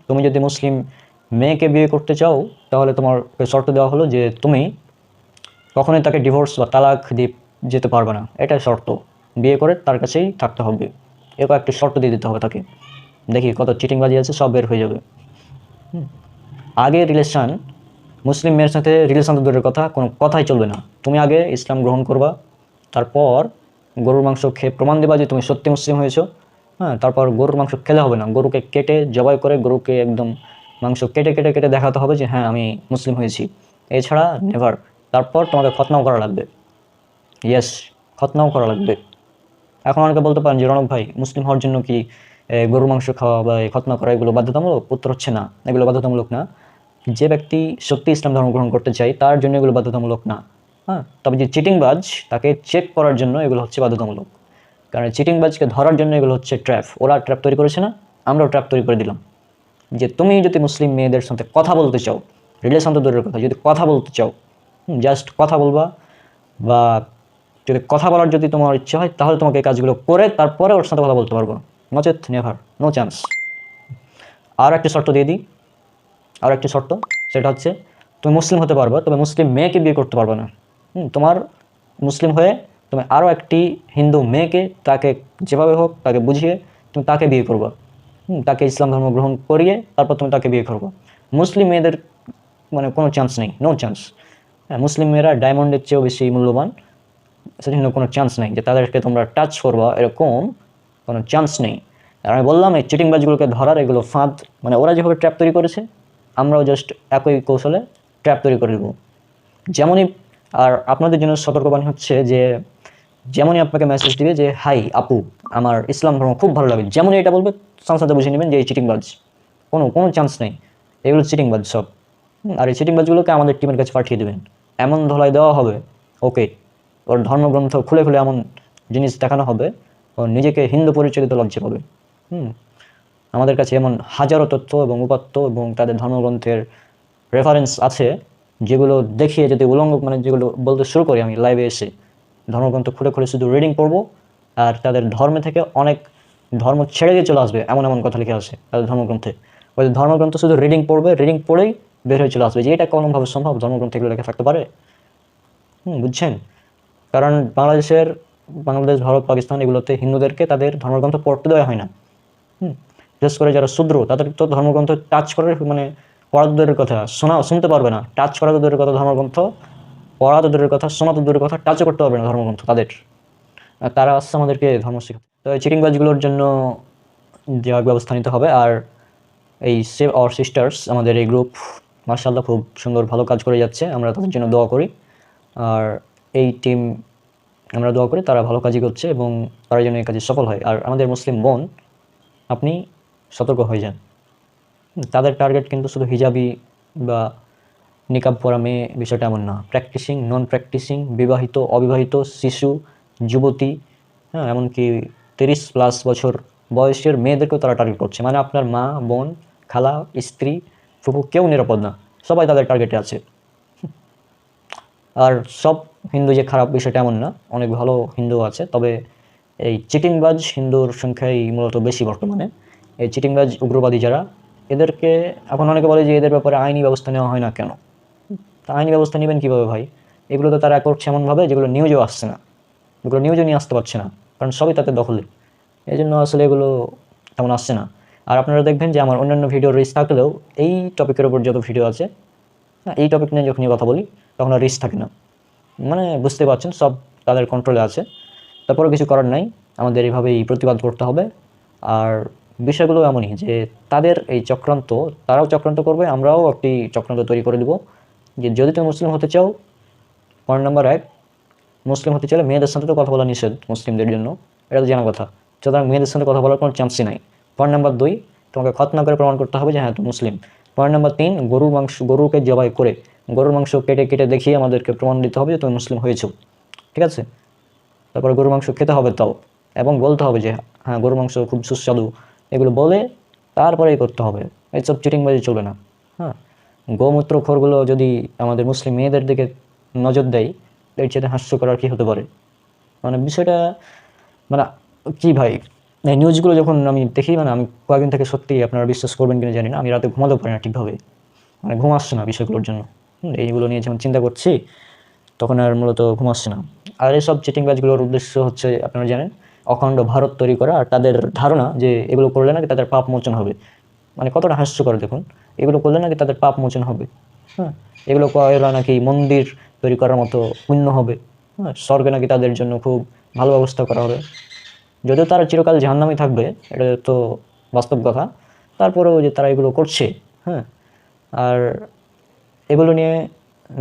তুমি যদি মুসলিম মেয়েকে বিয়ে করতে চাও তাহলে তোমার শর্ত দেওয়া হলো যে তুমি কখনোই তাকে ডিভোর্স বা তালাক দিয়ে যেতে পারবে না, এটা শর্ত। বিয়ে করে তার কাছেই থাকতে হবে, এরকম একটা শর্ত দিয়ে দিতে হবে তাকে। দেখি কত চিটিংবাজি আছে, সব বের হয়ে যাবে। আগে রিলেশন, মুসলিম মেয়ের সাথে রিলেশন তো দূরের কথা, কোনো কথাই চলবে না। তুমি আগে ইসলাম গ্রহণ করবা, তারপর গরুর মাংস খেয়ে প্রমাণ দেবা যে তুমি সত্যি মুসলিম হয়েছো। তারপর গরুর মাংস খেলে হবে না, গরুকে কেটে জবাই করে গরুকে একদম মাংস কেটে কেটে কেটে দেখাতে হবে যে হ্যাঁ আমি মুসলিম হয়েছি। এছাড়া নেভার। তারপর তোমাকে খতনাও করা লাগবে, ইয়েস, খতনাও করা লাগবে। এখন অনেকে বলতে পারেন যে রণক ভাই, মুসলিম হওয়ার জন্য কি গরুর মাংস খাওয়া বা খতনা করা এগুলো বাধ্যতামূলক? উত্তর হচ্ছে না, এগুলো বাধ্যতামূলক না। যে ব্যক্তি সত্যি ইসলাম ধর্ম গ্রহণ করতে চায় তার জন্য এগুলো বাধ্যতামূলক না। তবে যে চিটিংবাজ, তাকে চেক করার জন্য এগুলো হচ্ছে বাধ্যতামূলক। কারণ চিটিংবাজকে ধরার জন্য এগুলো হচ্ছে ট্র্যাপ। ওরা ট্র্যাপ তৈরি করেছে না, আমরাও ট্র্যাপ তৈরি করে দিলাম। যে তুমি যদি মুসলিম মেয়েদের সাথে কথা বলতে চাও, রিলেশন তো দূরের কথা, যদি কথা বলতে চাও, জাস্ট কথা বলবা, বা যদি কথা বলার যদি তোমার ইচ্ছা হয় তাহলে তোমাকে এই কাজগুলো করে তারপরে ওর সাথে কথা বলতে পারবো, নচেত নেভার, নো চান্স। আর একটা শর্ত দিয়ে দিই, আর একটি শর্ত, সেটা হচ্ছে তুমি মুসলিম হতে পারবে, তবে মুসলিম মেয়েকে বিয়ে করতে পারবে না। তোমার মুসলিম হয়ে তুমি আরও একটি হিন্দু মেয়েকে, তাকে যেভাবে হোক তাকে বুঝিয়ে তুমি তাকে বিয়ে করবা, তাকে ইসলাম ধর্ম গ্রহণ করিয়ে তারপর তুমি তাকে বিয়ে করবো। মুসলিম মেয়েদের মানে কোনো চান্স নেই, নো চান্স। মুসলিম মেয়েরা ডায়মন্ডের চেয়েও বেশি মূল্যবান, সেজন্য কোনো চান্স নেই যে তাদেরকে তোমরা টাচ করবা, এরকম কোনো চান্স নেই। আর আমি বললাম এই চিটিংবাজগুলোকে ধরার এগুলো ফাঁদ, মানে ওরা যেভাবে ট্র্যাপ তৈরি করেছে আমরাও জাস্ট একই কৌশলে ট্র্যাপ তৈরি করে দেবো। যেমনই, আর আপনাদের জন্য সতর্কবাণী হচ্ছে যে যেমনই আপনাকে মেসেজ দিবে যে হাই আপু আমার ইসলাম ধর্ম খুব ভালো লাগে, যেমনই এটা বলবে সাথে বুঝে নেবেন যে এই চিটিংবাজ, কোনো চান্স নেই, এগুলো চিটিংবাজ সব। আর এই চিটিংবাজগুলোকে আমাদের টিমের কাছে পাঠিয়ে দেবেন, এমন ধলাই দেওয়া হবে ওকে, ওর ধর্মগ্রন্থ খুলে খুলে এমন জিনিস দেখানো হবে ও নিজেকে হিন্দু পরিচয় দিতে লজ্জা পাবে। আমাদের কাছে এমন হাজারো তথ্য এবং উপাত্ত এবং তাদের ধর্মগ্রন্থের রেফারেন্স আছে, যেগুলো দেখিয়ে যদি উলঙ্গ মানে যেগুলো বলতে শুরু করি আমি লাইভে এসে, ধর্মগ্রন্থ খুলে খুলে শুধু রিডিং পড়বো, আর তাদের ধর্মে থেকে অনেক ধর্ম ছেড়ে দিয়ে চলে আসবে, এমন এমন কথা লিখে আছে তাদের ধর্মগ্রন্থে। ওই ধর্মগ্রন্থ শুধু রিডিং পড়বে, রিডিং পড়েই বের হয়ে চলে আসবে, যে এটা কোনোভাবে সম্ভব ধর্মগ্রন্থে এগুলো লেখা থাকতে পারে? বুঝছেন? কারণ বাংলাদেশ, ভারত, পাকিস্তান এগুলোতে হিন্দুদেরকে তাদের ধর্মগ্রন্থ পড়তে দেওয়া হয় না। বিশেষ করে যারা শূদ্র তাদের তো ধর্মগ্রন্থ টাচ করার মানে পড়া তো দূরের কথা, শুনতে পারবে না, টাচ করা তো দূরের কথা, ধর্মগ্রন্থ পড়া তো দূরের কথা, শোনা তো দূরের কথা, টাচও করতে পারবে না ধর্মগ্রন্থ তাদের। তারা আসছে আমাদেরকে ধর্ম শেখাতে। তো এই চিটিংবাজগুলোর জন্য যে ব্যবস্থা নিতে হবে। আর এই সেভ আওয়ার সিস্টার্স আমাদের এই গ্রুপ মাশাআল্লাহ খুব সুন্দর ভালো কাজ করে যাচ্ছে, আমরা তাদের জন্য দোয়া করি। আর এই টিম আমরা দোয়া করি তারা ভালো কাজই করছে এবং তারা যেন এই কাজে সফল হয়। আর আমাদের মুসলিম বোন, আপনি সতর্ক হয়ে যান। তাদের টার্গেট কিন্তু শুধু হিজাবি বা নিকাব পরা মেয়ে বিষয়টা এমন না। প্র্যাকটিসিং, নন প্র্যাকটিসিং, বিবাহিত, অবিবাহিত, শিশু, যুবতী, হ্যাঁ, এমনকি 30+ বছর বয়সের মেয়েদেরকেও তারা টার্গেট করছে। মানে আপনার মা, বোন, খালা, স্ত্রী, ফুফু কেউ নিরাপদ না, সবাই তাদের টার্গেটে আছে। আর সব হিন্দু যে খারাপ বিষয়টা এমন না, অনেক ভালো হিন্দু আছে। তবে এই চিটিংবাজ হিন্দুর সংখ্যাই মূলত বেশি বর্তমানে। এই চিটিংবাজ উগ্রবাদী যারা, এদেরকে এখন অনেকে বলে যে এদের ব্যাপারে আইনি ব্যবস্থা নেওয়া হয় না কেন। তা আইনি ব্যবস্থা নেবেন কীভাবে ভাই? এগুলো তো তারা করছে এমনভাবে যেগুলো নিউজেও আসছে না, এগুলো নিউজে নিয়ে আসতে পারছে না, কারণ সবই তাতে দখলে। এই জন্য আসলে এগুলো তেমন আসছে না। আর আপনারা দেখবেন যে আমার অন্যান্য ভিডিও রিচ থাকলেও এই টপিকের উপর যত ভিডিও আছে, হ্যাঁ, এই টপিক নিয়ে যখনই কথা বলি তখন আর রিচ থাকে না। মানে বুঝতে পারছেন, সব তাদের কন্ট্রোলে আছে। তারপরেও কিছু করার নাই, আমাদের এইভাবেই প্রতিবাদ করতে হবে। আর বিষয়গুলো এমনই যে তাদের এই চক্রান্ত, তারাও চক্রান্ত করবে, আমরাও একটি চক্রান্ত তৈরি করে দেবো যে যদি তুমি মুসলিম হতে চাও, পয়েন্ট নাম্বার 1, মুসলিম হতে চাইলে মেয়েদের সাথে তো কথা বলা নিষেধ মুসলিমদের জন্য, এটা তো জানা কথা। সুতরাং মেয়েদের সাথে কথা বলার কোনো চান্সই নাই। পয়েন্ট নাম্বার 2, তোমাকে খতনা করে প্রমাণ করতে হবে যে হ্যাঁ তুমি মুসলিম। পয়েন্ট নাম্বার 3, গরুকে জবাই করে গরুর মাংস কেটে কেটে দেখিয়ে আমাদেরকে প্রমাণ দিতে হবে যে তুমি মুসলিম হয়েছো, ঠিক আছে? তারপরে গরুর মাংস খেতে হবে তাও, এবং বলতে হবে যে হ্যাঁ গরুর মাংস খুব সুস্বাদু, এগুলো বলে তারপরেই করতে হবে। এইসব চিটিংবাজি চলবে না। হ্যাঁ, গোমূত্রখোরগুলো যদি আমাদের মুসলিম মেয়েদের দিকে নজর দেয়, এর চেয়ে হাস্যকর আর কী হতে পারে? মানে বিষয়টা মানে কি ভাই, এই নিউজগুলো যখন আমি দেখি, মানে আমি কয়েকদিন থেকে সত্যি, আপনারা বিশ্বাস করবেন কিনা জানি না, আমি রাতে ঘুমাতেও পারি না ঠিকভাবে, মানে ঘুম আসছে না বিষয়গুলোর জন্য। এইগুলো নিয়ে যখন চিন্তা করছি তখন আর মূলত ঘুম আসছে না। আর এইসব চিটিংবাজগুলোর উদ্দেশ্য হচ্ছে আপনারা জানেন, অখণ্ড ভারত তৈরি করা। আর তাদের ধারণা যে এগুলো করলে নাকি তাদের পাপ মোচন হবে। মানে কতটা হাস্যকর দেখুন, এগুলো করলে নাকি তাদের পাপ মোচন হবে। হ্যাঁ, এগুলো করা নাকি মন্দির তৈরি করার মতো পুণ্য হবে। হ্যাঁ, স্বর্গে নাকি তাদের জন্য খুব ভালো ব্যবস্থা করা হবে। যদিও তারা চিরকাল জাহান্নামেই থাকবে, এটা তো বাস্তব কথা, তারপরেও যে তারা এগুলো করছে। হ্যাঁ, আর এগুলো নিয়ে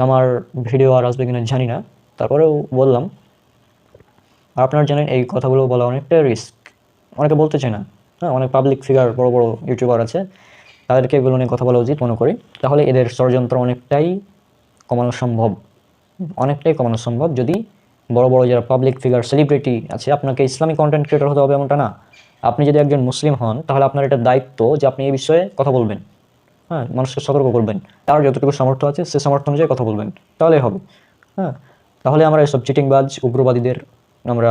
আমার ভিডিও আর আসবে কিনা জানি না, তারপরেও বললাম। আর আপনারা জানেন এই কথাগুলো বলা অনেকটা রিস্ক, অনেকে বলতে চায় না। হ্যাঁ, অনেক পাবলিক ফিগার, বড় বড় ইউটিউবার আছে, তাদেরকে এগুলো নিয়ে কথা বলা উচিত মনে করি। তাহলে এদের ষড়যন্ত্র অনেকটাই কমানো সম্ভব, অনেকটাই কমানো সম্ভব যদি বড় বড় যারা পাবলিক ফিগার, সেলিব্রিটি আছে, আপনাকে ইসলামিক কন্টেন্ট ক্রিয়েটর হতে হবে এমনটা না। আপনি যদি একজন মুসলিম হন তাহলে আপনার এটা দায়িত্ব যে আপনি এই বিষয়ে কথা বলবেন। হ্যাঁ, মানুষকে সতর্ক করবেন, তার যতটুকু সামর্থ্য আছে সে সামর্থ্য অনুযায়ী কথা বলবেন, তাহলেই হবে। হ্যাঁ, তাহলে আমরা এসব চিটিংবাজ উগ্রবাদীদের, আমরা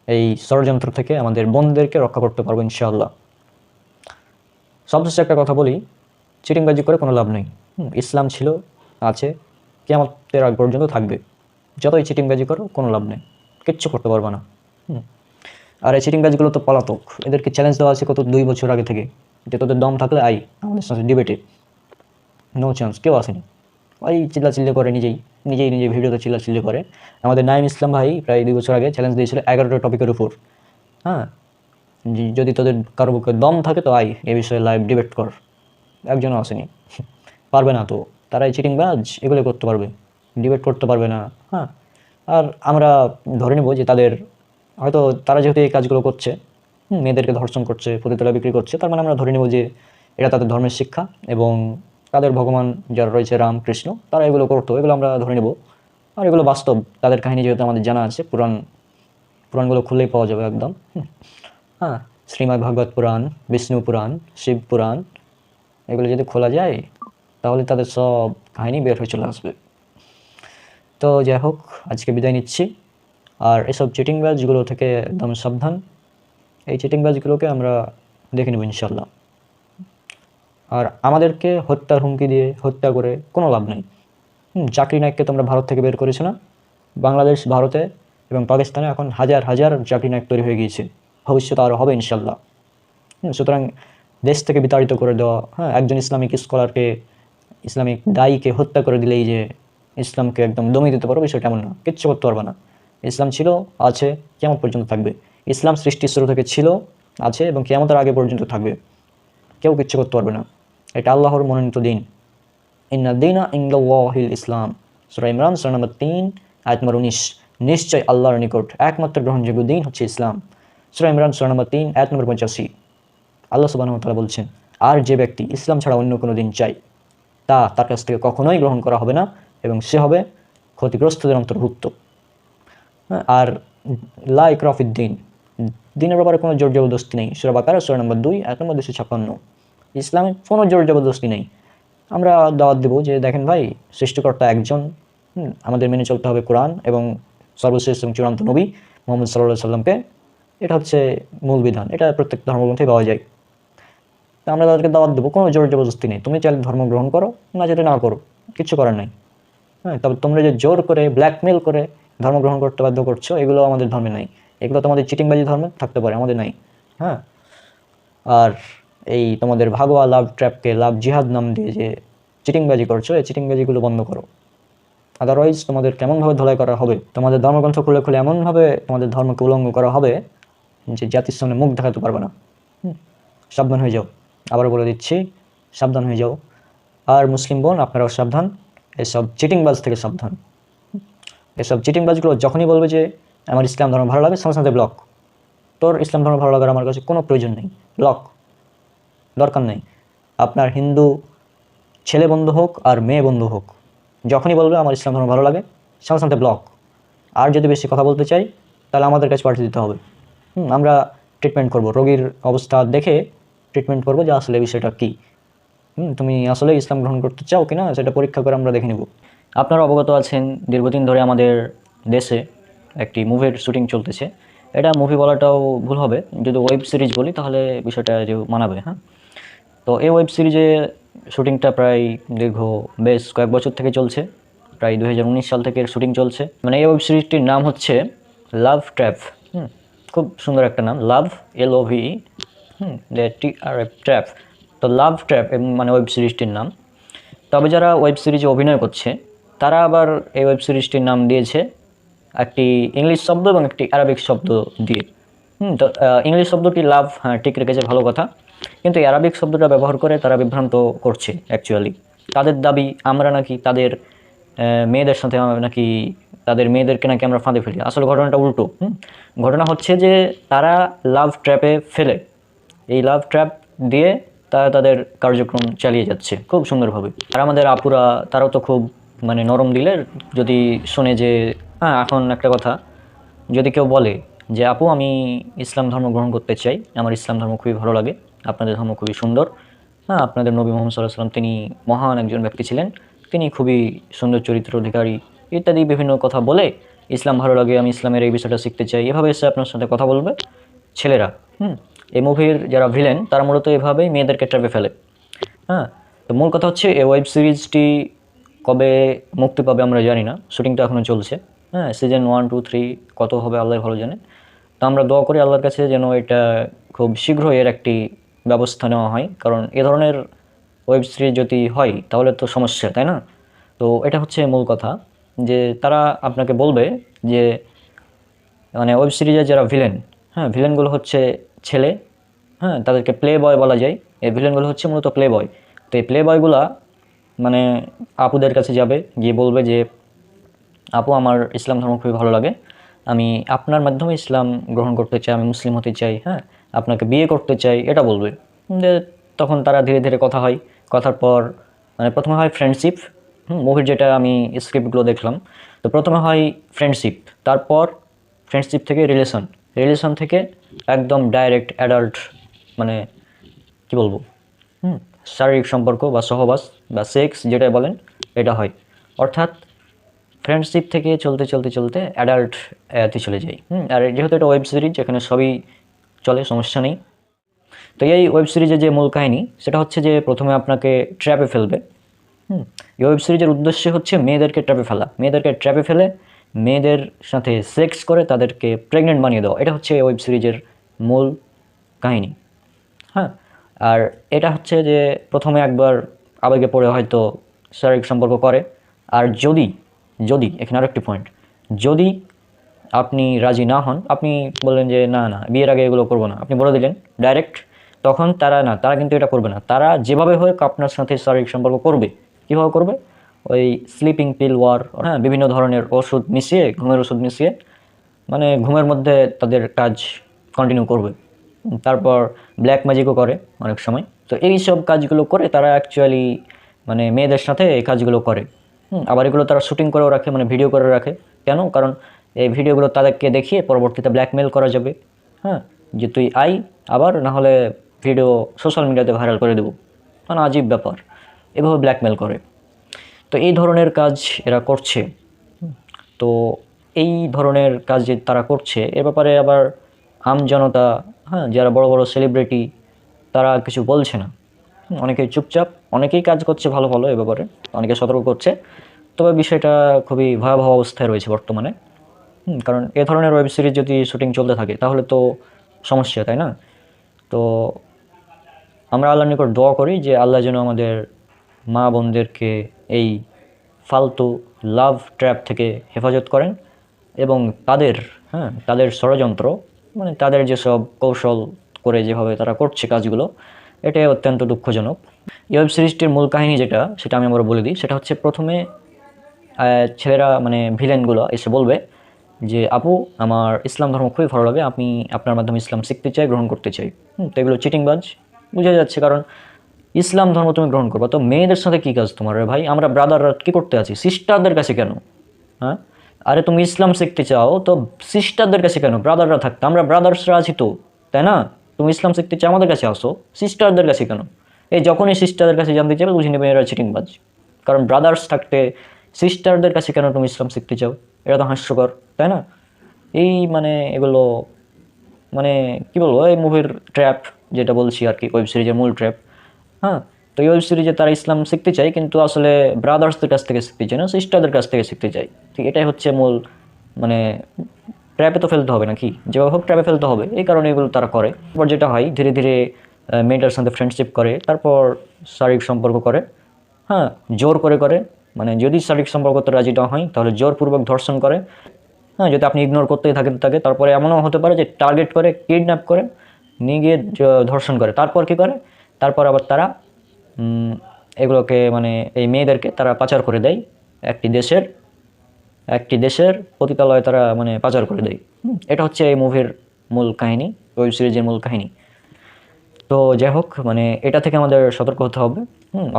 এই ষড়যন্ত্র থেকে আমাদের বোনদেরকে রক্ষা করতে পারবো ইনশাআল্লাহ। সবশেষে একটা কথা বলি, চিটিংবাজি করে কোনো লাভ নেই। ইসলাম ছিল, আছে, কিয়ামতের আগ পর্যন্ত থাকবে। যতই চিটিংবাজি করো কোনো লাভ নেই, কিচ্ছু করতে পারবে না। আর এই চিটিংবাজিগুলো তো পলাতক, এদেরকে চ্যালেঞ্জ দেওয়া আছে কত 2 বছর আগে থেকে, যে তোদের দম থাকলে আই আমাদের সাথে ডিবেটে। নো চান্স, কেউ আসেনি। ওই চিল্লাচিল্লি করে, নিজেই ভিডিওতে চিল্লাচিল্লি করে। আমাদের নাইম ইসলাম ভাই প্রায় 2 বছর আগে চ্যালেঞ্জ দিয়েছিল 11টা টপিকের উপর। হ্যাঁ, যদি তোদের কারো বুকে দম থাকে তো আই এ বিষয়ে লাইভ ডিবেট কর। একজনও আসেনি, পারবে না তো। তারা এই চিটিংবাজ এগুলো করতে পারবে, ডিবেট করতে পারবে না। হ্যাঁ, আর আমরা ধরে নেব যে তাদের হয়তো, তারা যেহেতু এই কাজগুলো করছে, মেয়েদেরকে ধর্ষণ করছে, পতিতলা বিক্রি করছে, তার মানে আমরা ধরে নেব যে এটা তাদের ধর্মের শিক্ষা, এবং তাদের ভগবান যারা রয়েছে রাম, কৃষ্ণ, তারা এগুলো করতো, এগুলো আমরা ধরে নেব। আর এগুলো বাস্তব, তাদের কাহিনী যেহেতু আমাদের জানা আছে, পুরাণগুলো খুললেই পাওয়া যাবে একদম। হ্যাঁ, শ্রীমদ্ ভাগবত পুরাণ, বিষ্ণু পুরাণ, শিব পুরাণ, এগুলো যদি খোলা যায় তাহলে তাদের সব কাহিনী বের হয়ে চলে আসবে। তো যাই হোক, আজকে বিদায় নিচ্ছি। আর এসব চিটিংবাজগুলো থেকে একদম সাবধান। এই চিটিংবাজগুলোকে আমরা দেখে নেব ইনশাল্লাহ। আর আমাদেরকে হত্যার হুমকি দিয়ে, হত্যা করে কোনো লাভ নেই। জাকির নায়েককে তোমরা ভারত থেকে বের করেছো না? বাংলাদেশ, ভারতে এবং পাকিস্তানে এখন হাজার হাজার জাকির নায়েক তৈরি হয়ে গিয়েছে, ভবিষ্যতে আরও হবে ইনশাল্লাহ। সুতরাং দেশ থেকে বিতাড়িত করে দেওয়া, হ্যাঁ, একজন ইসলামিক স্কলারকে, ইসলামিক দায়ীকে হত্যা করে দিলেই যে ইসলামকে একদম দমিয়ে দিতে পারো, বিষয়টা এমন না, কিচ্ছু করতে পারবে না। ইসলাম ছিল, আছে, কিয়ামত পর্যন্ত থাকবে। ইসলাম সৃষ্টির শুরু থেকে ছিল, আছে এবং কিয়ামতের আগে পর্যন্ত থাকবে। কেউ কিচ্ছু করতে পারবে না। এটা আল্লাহর মনোনীত দিন। ইন্না দীনা ইনদাল্লাহিল ইসলাম, সূরা ইমরান সূরা নম্বর 3 আয়াত নম্বর 19। নিশ্চয় আল্লাহর নিকট একমাত্র গ্রহণযোগ্য দিন হচ্ছে ইসলাম। সূরা ইমরান সূরা নম্বর 3 আয়াত নম্বর 85। আল্লাহ সুবহানাহু ওয়া তাআলা বলছেন, আর যে ব্যক্তি ইসলাম ছাড়া অন্য কোনো দিন চায় তা তার কাছ থেকে কখনোই গ্রহণ করা হবে না এবং সে হবে ক্ষতিগ্রস্তদের অন্তর্ভুক্ত। আর লা ইকরাহা ফিদ-দীন, দিনের ব্যাপারে কোনো জোর জবরদস্তি নেই। সূরা বাকারা সূরা নম্বর 2 আয়াত নম্বর 256। ইসলামে কোনো জোর জবরদস্তি নেই। আমরা দাওয়াত দেব যে দেখেন ভাই, সৃষ্টিকর্তা একজন, আমাদের মেনে চলতে হবে কোরআন এবং সর্বশেষ এবং চূড়ান্ত নবী মুহাম্মদ সাল্লাল্লাহু আলাইহি সাল্লামকে। এটা হচ্ছে মূল বিধান, এটা প্রত্যেক ধর্মগ্রন্থে পাওয়া যায়। তা আমরা তাদেরকে দাওয়াত দেবো, কোনো জোর জবরদস্তি নেই। তুমি চাইলে ধর্ম গ্রহণ করো, না যেটা না করো, কিচ্ছু করার নাই। হ্যাঁ, তবে তোমরা যে জোর করে ব্ল্যাকমেল করে ধর্ম গ্রহণ করতে বাধ্য করছো, এগুলো আমাদের ধর্মে নাই। এগুলো তোমাদের চিটিংবাজি ধর্মে থাকতে পারে, আমাদের নাই। হ্যাঁ, আর এই তোমাদের ভাগোয়া লাভ ট্র্যাপকে লাভ জিহাদ নাম দিয়ে যে চিটিংবাজি করছো, এই চিটিংবাজিগুলো বন্ধ করো। আদারওয়াইজ তোমাদের কেমনভাবে ধলাই করা হবে, তোমাদের ধর্মগ্রন্থ খুলে খুলে এমনভাবে তোমাদের ধর্মকে উলঙ্গ করা হবে যে জাতির সামনে মুখ দেখাতে পারবে না। সাবধান হয়ে যাও, আবার বলে দিচ্ছি, সাবধান হয়ে যাও। আর মুসলিম বোন, আপনারাও সাবধান, এসব চিটিংবাজ থেকে সাবধান। এসব চিটিংবাজগুলো যখনই বলবে যে আমার ইসলাম ধর্ম ভালো লাগে, সাথে সাথে ব্লক। তোর ইসলাম ধর্ম ভালো লাগার আমার কাছে কোনো প্রয়োজন নেই, ব্লক, দরকার নেই। আপনার হিন্দু ছেলে বন্ধু হোক আর মেয়ে বন্ধু হোক, যখনই বলবে আমার ইসলাম ধর্ম ভালো লাগে, সাথে সাথে ব্লক। আর যদি বেশি কথা বলতে চাই তাহলে আমাদের কাছে পাঠিয়ে দিতে হবে। আমরা ট্রিটমেন্ট করব, রোগীর অবস্থা দেখে ট্রিটমেন্ট করবো যে আসলে বিষয়টা কী। তুমি আসলে ইসলাম গ্রহণ করতে চাও কিনা সেটা পরীক্ষা করে আমরা দেখে নেব। আপনারা অবগত আছেন, দীর্ঘদিন ধরে আমাদের দেশে একটি মুভির শুটিং চলতেছে। এটা মুভি বলাটাও ভুল হবে, যদি ওয়েব সিরিজ বলি তাহলে বিষয়টা যে মানাবে। হ্যাঁ, তো এই ওয়েব সিরিজে শুটিংটা প্রায় বেশ কয়েক বছর থেকে চলছে, প্রায় 2019 সাল থেকে শুটিং চলছে। মানে এই ওয়েব সিরিজটির নাম হচ্ছে লাভ ট্র্যাপ। খুব সুন্দর একটা নাম, লাভ, LOVE, TRAP, ট্র্যাপ। তো লাভ ট্র্যাপ মানে ওয়েব সিরিজটির নাম। তবে যারা ওয়েব সিরিজে অভিনয় করছে তারা আবার এই ওয়েব সিরিজটির নাম দিয়েছে একটি ইংলিশ শব্দ এবং একটি আরবিক শব্দ দিয়ে। তো ইংলিশ শব্দটি লাভ, হ্যাঁ ঠিক রেখেছে, ভালো কথা। কিন্তু আরবিক শব্দটা ব্যবহার করে তারা বিভ্রান্ত করছে। অ্যাকচুয়ালি তাদের দাবি আমরা নাকি তাদের মেয়েদের সাথে নাকি তাদের মেয়েদেরকে নাকি আমরা ফাঁদে ফেলি। আসলে ঘটনাটা উল্টো। ঘটনা হচ্ছে যে তারা লাভ ট্র্যাপে ফেলে, এই লাভ ট্র্যাপ দিয়ে তারা তাদের কার্যক্রম চালিয়ে যাচ্ছে খুব সুন্দরভাবে। আর আমাদের আপুরা, তারাও তো খুব মানে নরম দিলের। যদি শোনে যে হ্যাঁ, এখন একটা কথা, যদি কেউ বলে যে আপু আমি ইসলাম ধর্ম গ্রহণ করতে চাই, আমার ইসলাম ধর্ম খুবই ভালো লাগে, আপনাদের ধর্ম খুবই সুন্দর, হ্যাঁ আপনাদের নবী মুহাম্মদ সাল্লাল্লাহু আলাইহি ওয়াসাল্লাম তিনি মহান একজন ব্যক্তি ছিলেন, তিনি খুবই সুন্দর চরিত্র অধিকারী, ইত্যাদি বিভিন্ন কথা বলে ইসলাম ভালো লাগে, আমি ইসলামের এই বিষয়টা শিখতে চাই, এভাবে এসে আপনার সাথে কথা বলবে ছেলেরা। এই মুভির যারা ভিলেন তারা মূলত এভাবেই মেয়েদেরকে ট্র্যাপে ফেলে। হ্যাঁ, তো মূল কথা হচ্ছে এই ওয়েব সিরিজটি কবে মুক্তি পাবে আমরা জানি না, শুটিংটা এখনও চলছে। হ্যাঁ, সিজন 1, 2, 3 কত হবে আল্লাহ ভালো জানে। তো আমরা দোয়া করি আল্লাহর কাছে যেন এটা খুব শীঘ্রই এর একটি ব্যবস্থা নেওয়া হয়, কারণ এ ধরনের ওয়েব সিরিজ যদি হয় তাহলে তো সমস্যা, তাই না? তো এটা হচ্ছে মূল কথা, যে তারা আপনাকে বলবে যে মানে ওয়েব সিরিজের যারা ভিলেন, হ্যাঁ ভিলেনগুলো হচ্ছে ছেলে, হ্যাঁ তাদেরকে প্লে বয় বলা যায়। এই ভিলেনগুলো হচ্ছে মূলত প্লে বয়। তো এই প্লে বয়গুলা মানে আপুদের কাছে যাবে, গিয়ে বলবে যে আপু আমার ইসলাম ধর্ম খুবই ভালো লাগে, আমি আপনার মাধ্যমে ইসলাম গ্রহণ করতে চাই, আমি মুসলিম হতে চাই, হ্যাঁ আপনাকে বিয়ে করতে চাই, এটা বলবে। যে তখন তারা ধীরে ধীরে কথা হয়, কথার পর মানে প্রথমে হয় ফ্রেন্ডশিপ। মুভির যেটা আমি স্ক্রিপ্টগুলো দেখলাম, তো প্রথমে হয় ফ্রেন্ডশিপ, তারপর ফ্রেন্ডশিপ থেকে রিলেশন থেকে একদম ডাইরেক্ট অ্যাডাল্ট, মানে কি বলবো, শারীরিক সম্পর্ক বা সহবাস বা সেক্স যেটা বলেন, এটা হয়। অর্থাৎ ফ্রেন্ডশিপ থেকে চলতে চলতে চলতে অ্যাডাল্ট এতে চলে যাই। আর যেহেতু এটা ওয়েব সিরিজ, এখানে সবই চলে, সমস্যা নেই। তো এই ওয়েব সিরিজের যে মূল কাহিনী সেটা হচ্ছে যে প্রথমে আপনাকে ট্র্যাপে ফেলবে। এই ওয়েব সিরিজের উদ্দেশ্য হচ্ছে মেয়েদেরকে ট্র্যাপে ফেলা, মেয়েদেরকে ট্র্যাপে ফেলে মেয়েদের সাথে সেক্স করে তাদেরকে প্রেগনেন্ট বানিয়ে দেওয়া, এটা হচ্ছে ওয়েব সিরিজের মূল কাহিনী। হ্যাঁ, আর এটা হচ্ছে যে প্রথমে একবার আবেগে পড়ে হয়তো শারীরিক সম্পর্ক করে, আর যদি এখানে আরেকটি পয়েন্ট, যদি আপনি রাজি না হন, আপনি বললেন যে না বিয়ের আগে এগুলো করবো না, আপনি বলে দিলেন ডাইরেক্ট, তখন তারা কিন্তু এটা করবে না। তারা যেভাবে হোক আপনার সাথে শারীরিক সম্পর্ক করবে। কীভাবে করবে? ওই স্লিপিং পিল ওয়ার, হ্যাঁ, বিভিন্ন ধরনের ওষুধ মিশিয়ে, ঘুমের ওষুধ মিশিয়ে মানে ঘুমের মধ্যে তাদের কাজ কন্টিনিউ করবে। তারপর ব্ল্যাক ম্যাজিকও করে অনেক সময়। তো এই সব কাজগুলো করে তারা অ্যাকচুয়ালি মানে মেয়েদের সাথে এই কাজগুলো করে। আবার এগুলো তারা শুটিং করেও রাখে, মানে ভিডিও করে রাখে। কেন? কারণ এই ভিডিওগুলো তাদেরকে দেখিয়ে পরবর্তীতে ব্ল্যাকমেল করা যাবে, হ্যাঁ, যে তুই আই, আবার না হলে ভিডিও সোশ্যাল মিডিয়াতে ভাইরাল করে দেবো। মানে আজীব ব্যাপার, এভাবে ব্ল্যাকমেল করে। তো এই ধরনের কাজ এরা করছে। তো এই ধরনের কাজ যে তারা করছে এ ব্যাপারে আবার আমজনতা, হ্যাঁ, যারা বড় বড় সেলিব্রিটি, তারা কিছু বলছে না। অনেকেই চুপচাপ, অনেকেই কাজ করছে ভালো ভালো এ ব্যাপারে, অনেকে সতর্ক করছে। তবে বিষয়টা খুবই ভয়াবহ অবস্থায় রয়েছে বর্তমানে। কারণ এ ধরনের ওয়েব সিরিজ যদি শুটিং চলতে থাকে তাহলে তো সমস্যা, তাই না? তো আমরা আল্লাহর নিকট দোয়া করি যে আল্লাহ যেন আমাদের মা বোনদেরকে এই ফালতু লাভ ট্র্যাপ থেকে হেফাজত করেন এবং তাদের, হ্যাঁ, তাদের ষড়যন্ত্র, মানে তাদের যেসব কৌশল করে যেভাবে তারা করছে কাজগুলো, এটা অত্যন্ত দুঃখজনক। এই ওয়েব সিরিজটির মূল কাহিনী যেটা, সেটা আমি আবার বলে দিই। সেটা হচ্ছে প্রথমে ছেলেরা, মানে ভিলেনগুলো এসে বলবে যে আপু, আমার ইসলাম ধর্ম খুবই ভালো লাগে, আমি আপনার মাধ্যমে ইসলাম শিখতে চাই, গ্রহণ করতে চাই। তো এগুলো চিটিংবাজ বোঝা যাচ্ছে, কারণ ইসলাম ধর্ম তুমি গ্রহণ করবা, তো মেয়েদের সাথে কী কাজ তোমার রে ভাই? আমরা ব্রাদাররা কী করতে আছি? সিস্টারদের কাছে কেন? হ্যাঁ, আরে তুমি ইসলাম শিখতে চাও তো সিস্টারদের কাছে কেন? ব্রাদাররা থাকতো, আমরা ব্রাদার্সরা আছি তো, তাই না? তুমি ইসলাম শিখতে চাও, আমাদের কাছে আসো, সিস্টারদের কাছে কেন? এই যখনই সিস্টারদের কাছে জানতে চাইবে বুঝে নেবে এরা চিটিংবাজ। কারণ ব্রাদার্স থাকতে সিস্টারদের কাছে কেন তুমি ইসলাম শিখতে চাও? এটা তো হাস্যকর, তাই না? এই মানে এগুলো, মানে কি বলবো, এই মুভির ট্র্যাপ যেটা বলছি আর কি, ওয়েব সিরিজের মূল ট্র্যাপ। হ্যাঁ, তো এই ওয়েব সিরিজে তারা ইসলাম শিখতে চায়, কিন্তু আসলে ব্রাদার্সদের কাছ থেকে শিখতে চায় না, সিস্টারদের কাছ থেকে শিখতে চায়। ঠিক এটাই হচ্ছে মূল, মানে ট্র্যাপে তো ফেলতে হবে নাকি, যেভাবে হোক ট্র্যাপে ফেলতে হবে, এই কারণে এগুলো তারা করে। তারপর যেটা হয়, ধীরে ধীরে মেয়েটার সাথে ফ্রেন্ডশিপ করে, তারপর শারীরিক সম্পর্ক করে, হ্যাঁ, জোর করে করে, মানে যদি শারীরিক সম্পর্ক করতে রাজি না হয় তাহলে জোরপূর্বক ধর্ষণ করে। হ্যাঁ, যদি আপনি ইগনোর করতেই থাকেন তাকে, তারপরে এমনও হতে পারে যে টার্গেট করে, কিডন্যাপ করে নিয়ে গিয়ে ধর্ষণ করে। তারপর কি করে? তারপর আবার তারা এগুলোকে, মানে এই মেয়েদেরকে তারা পাচার করে দেয় একটি দেশের পতিতালয়ে, তারা মানে পাচার করে দেয়। এটা হচ্ছে এই মুভির মূল কাহিনী, ওয়েব সিরিজের মূল কাহিনী। তো যাই হোক, মানে এটা থেকে আমাদের সতর্ক হতে হবে।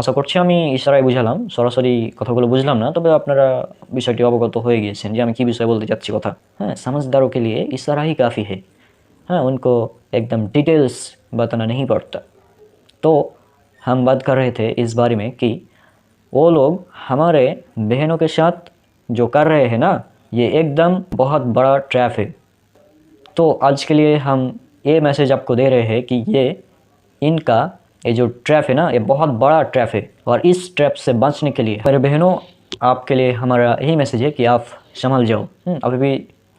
আশা করছি আমি ইশারায় বুঝালাম, সরাসরি কথাগুলো বুঝলাম না, তবে আপনারা বিষয়টি অবগত হয়ে গিয়েছেন যে আমি কী বিষয়ে বলতে চাচ্ছি কথা। হ্যাঁ, समझदारों के लिए इशारा ही काफ़ी है। हाँ, उनको एकदम डिटेल्स बताना नहीं पड़ता। तो हम बात कर रहे थे इस बारे में कि वो लोग हमारे बहनों के साथ जो कर रहे हैं ना, ये एकदम बहुत बड़ा ट्रैप है। तो आज के लिए हम ये मैसेज आपको दे रहे हैं कि इनका ये जो ट्रैप है ना, ये बहुत बड़ा ट्रैप है, और इस ट्रैप से बचने के लिए मेरे बहनों, आपके लिए हमारा यही मैसेज है कि आप संभल जाओ। अभी भी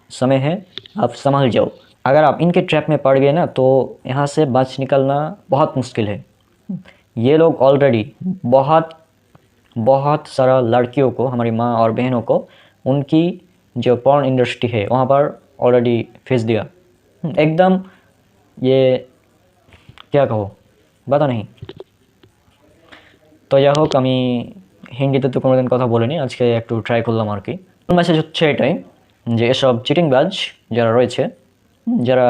समय है, आप संभल जाओ। अगर आप इनके ट्रैप में पड़ गए ना, तो यहाँ से बच निकलना बहुत मुश्किल है। ये लोग ऑलरेडी बहुत सारा लड़कियों को, हमारी माँ और बहनों को, उनकी जो पॉर्न इंडस्ट्री है वहाँ पर ऑलरेडी भेज दिया। एकदम ये क्या कहो, বাতা নেই। তো যাই হোক, আমি হিন্দিতে তো কোনোদিন কথা বলিনি, আজকে একটু ট্রাই করলাম আর কি। মেসেজ হচ্ছে এটাই যে এসব চিটিংবাজ যারা রয়েছে, যারা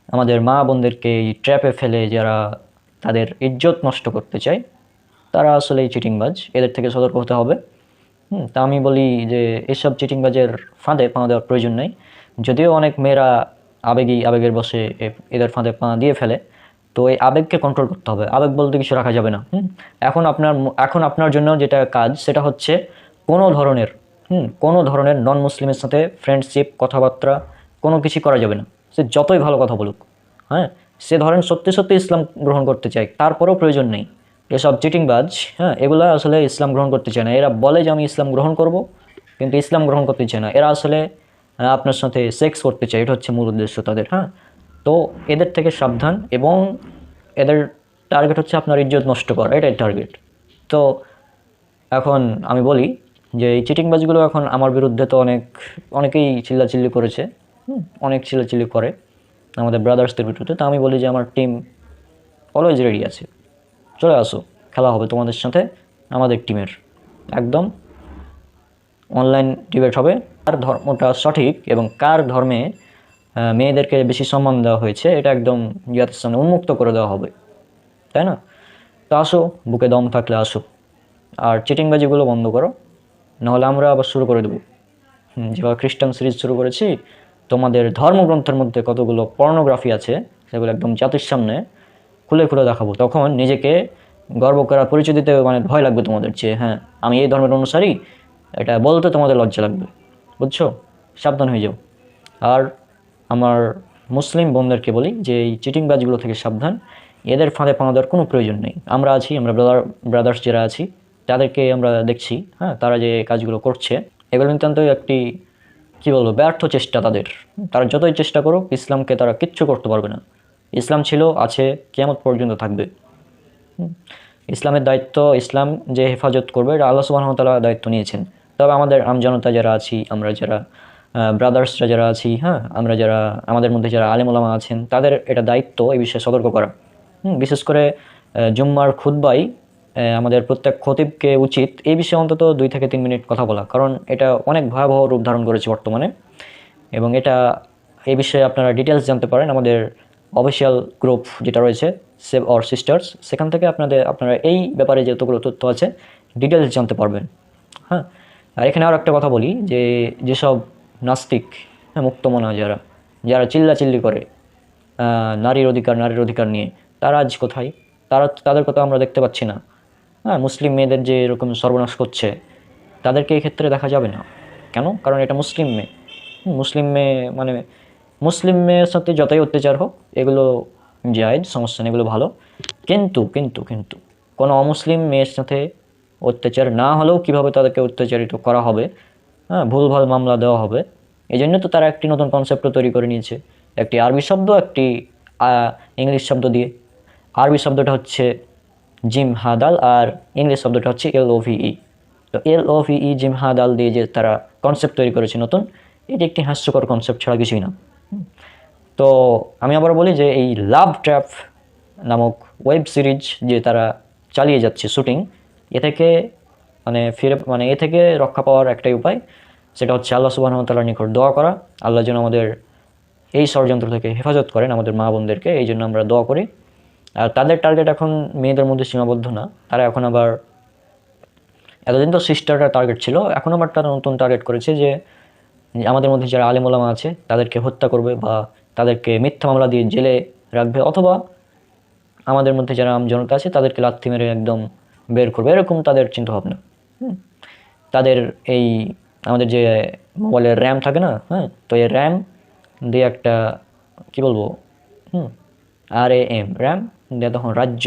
আমাদের মা বোনদেরকে এই ট্র্যাপে ফেলে, যারা তাদের ইজ্জত নষ্ট করতে চায়, তারা আসলে এই চিটিংবাজ, এদের থেকে সতর্ক হতে হবে। তা আমি বলি যে এসব চিটিংবাজের ফাঁদে পা দেওয়ার প্রয়োজন নেই। যদিও অনেক মেয়েরা আবেগের বসে এদের ফাঁদে পা দিয়ে ফেলে, তো এই আবেগকে কন্ট্রোল করতে হবে। আবেগ বলতে কিছু রাখা যাবে না। এখন আপনার জন্য যেটা কাজ, সেটা হচ্ছে কোনো ধরনের নন মুসলিমের সাথে ফ্রেন্ডশিপ, কথাবার্তা কোনো কিছু করা যাবে না। সে যতই ভালো কথা বলুক, হ্যাঁ, সে ধরেন সত্যি সত্যি ইসলাম গ্রহণ করতে চায়, তারপরেও প্রয়োজন নেই। এসব চিটিংবাজ, হ্যাঁ, এগুলা আসলে ইসলাম গ্রহণ করতে চায় না। এরা বলে যে আমি ইসলাম গ্রহণ করব, কিন্তু ইসলাম গ্রহণ করতে চায় না। এরা আসলে আপনার সাথে সেক্স করতে চায়, এটা হচ্ছে মূল উদ্দেশ্য তাদের। হ্যাঁ, তো এদের থেকে সাবধান, এবং এদের টার্গেট হচ্ছে আপনার ইজ্জত নষ্ট করা, এটাই টার্গেট। তো এখন আমি বলি যে এই চিটিংবাজগুলো এখন আমার বিরুদ্ধে তো অনেকেই চিল্লাচিল্লি করেছে, অনেক চিল্লাচিল্লি করে আমাদের ব্রাদার্সদের বিরুদ্ধে। তো আমি বলি যে আমার টিম অলওয়েজ রেডি আছে, চলে আসো, খেলা হবে তোমাদের সাথে আমাদের টিমের, একদম অনলাইন ডিবেট হবে কার ধর্মটা সঠিক এবং কার ধর্মে মেয়েদেরকে বেশি সম্মান দেওয়া হয়েছে এটা একদম জাতির সামনে উন্মুক্ত করে দেওয়া হবে, তাই না? তো আসো, বুকে দম থাকলে আসো, আর চিটিংবাজিগুলো বন্ধ করো, নাহলে আমরা আবার শুরু করে দেবো। যেভাবে খ্রিস্টান সিরিজ শুরু করেছি, তোমাদের ধর্মগ্রন্থের মধ্যে কতগুলো পর্নোগ্রাফি আছে সেগুলো একদম জাতির সামনে খুলে খুলে দেখাবো। তখন নিজেকে গর্ব করার পরিচয় দিতে মানে ভয় লাগবে তোমাদের, যে হ্যাঁ আমি এই ধর্মের অনুসারী, এটা বলতে তোমাদের লজ্জা লাগবে, বুঝছো? সাবধান হয়ে যাও। আর আমার মুসলিম বোনদেরকে বলি যে এই চিটিংবাজগুলো থেকে সাবধান, এদের ফাঁদে পা দেওয়ার কোনো প্রয়োজন নেই। আমরা আছি, আমরা ব্রাদার্স যারা আছি তাদেরকে আমরা দেখছি, হ্যাঁ তারা যে কাজগুলো করছে এগুলো নিতান্ত একটি কী বলবো ব্যর্থ চেষ্টা তাদের। তারা যতই চেষ্টা করুক ইসলামকে তারা কিচ্ছু করতে পারবে না। ইসলাম ছিল, আছে, কিয়ামত পর্যন্ত থাকবে। ইসলামের দায়িত্ব, ইসলাম যে হেফাজত করবে এটা আল্লাহ সুবহানাহু ওয়া তাআলা দায়িত্ব নিয়েছেন। তবে আমাদের আমজনতা যারা আছি, আমরা যারা ব্রাদার্সরা যারা আছি, হ্যাঁ আমরা যারা আমাদের মধ্যে যারা আলেম ওলামা আছেন তাদের এটা দায়িত্ব এই বিষয়ে সতর্ক করা। বিশেষ করে জুম্মার খুতবায় আমাদের প্রত্যেক খতিবকে উচিত এই বিষয়ে অন্তত 2 থেকে 3 মিনিট কথা বলা, কারণ এটা অনেক ভয়াবহ রূপ ধারণ করেছে বর্তমানে। এবং এটা এই বিষয়ে আপনারা ডিটেলস জানতে পারেন আমাদের অফিসিয়াল গ্রুপ যেটা রয়েছে সেভ অর সিস্টার্স, সেখান থেকে আপনারা এই ব্যাপারে যতগুলো তথ্য আছে ডিটেলস জানতে পারবেন। হ্যাঁ, আর এখানে আর একটা কথা বলি যে যেসব নাস্তিক, হ্যাঁ মুক্তমনা যারা যারা চিল্লাচিল্লি করে নারীর অধিকার নিয়ে, তারা আজ কোথায়? তাদের কথা আমরা দেখতে পাচ্ছি না। হ্যাঁ, মুসলিম মেয়েদের যে এরকম সর্বনাশ করছে তাদেরকে এই ক্ষেত্রে দেখা যাবে না। কেন? কারণ এটা মুসলিম মেয়ে। মুসলিম মেয়ে মানে মুসলিম মেয়ের সাথে যতই অত্যাচার হোক এগুলো জায়েজ, সমস্যা নেই, এগুলো ভালো। কিন্তু কিন্তু কিন্তু কোনো অমুসলিম মেয়ের সাথে অত্যাচার না হলেও কীভাবে তাদেরকে অত্যাচারিত করা হবে, হ্যাঁ ভুলভাল মামলা দেওয়া হবে, এই জন্য তো তারা একটি নতুন কনসেপ্টও তৈরি করে নিয়েছে, একটি আরবি শব্দ, একটি ইংলিশ শব্দ দিয়ে। আরবি শব্দটা হচ্ছে জিম হাদাল আর ইংলিশ শব্দটা হচ্ছে LOVE। তো LOVE জিম হাদাল দিয়ে যে তারা কনসেপ্ট তৈরি করেছে নতুন, এটি একটি হাস্যকর কনসেপ্ট ছাড়া কিছুই না। তো আমি আবার বলি যে এই লাভ ট্র্যাপ নামক ওয়েব সিরিজ যে তারা চালিয়ে যাচ্ছে শুটিং, এ থেকে এ থেকে রক্ষা পাওয়ার একটাই উপায়, সেটা হচ্ছে আল্লাহ সুবহানাহু ওয়া তাআলার নিকট দোয়া করা। আল্লাহ যেন আমাদের এই ষড়যন্ত্র থেকে হেফাজত করেন, আমাদের মা বোনদেরকে, এই জন্য আমরা দোয়া করি। আর তাদের টার্গেট এখন মেয়েদের মধ্যে সীমাবদ্ধ না, তারা এখন আবার এতদিন তো সিস্টাররা টার্গেট ছিল, এখন আবার তারা নতুন টার্গেট করেছে যে আমাদের মধ্যে যারা আলেম ওলামা আছে তাদেরকে হত্যা করবে বা তাদেরকে মিথ্যা মামলা দিয়ে জেলে রাখবে, অথবা আমাদের মধ্যে যারা জনতা আছে তাদেরকে লাথি মেরে একদম বের করবে, এরকম তাদের চিন্তাভাবনা। তাদের এই আমাদের যে মোবাইলের র্যাম থাকে না, হ্যাঁ তো এই র্যাম দিয়ে একটা কি বলবো RAM র্যাম দিয়ে তখন রাজ্য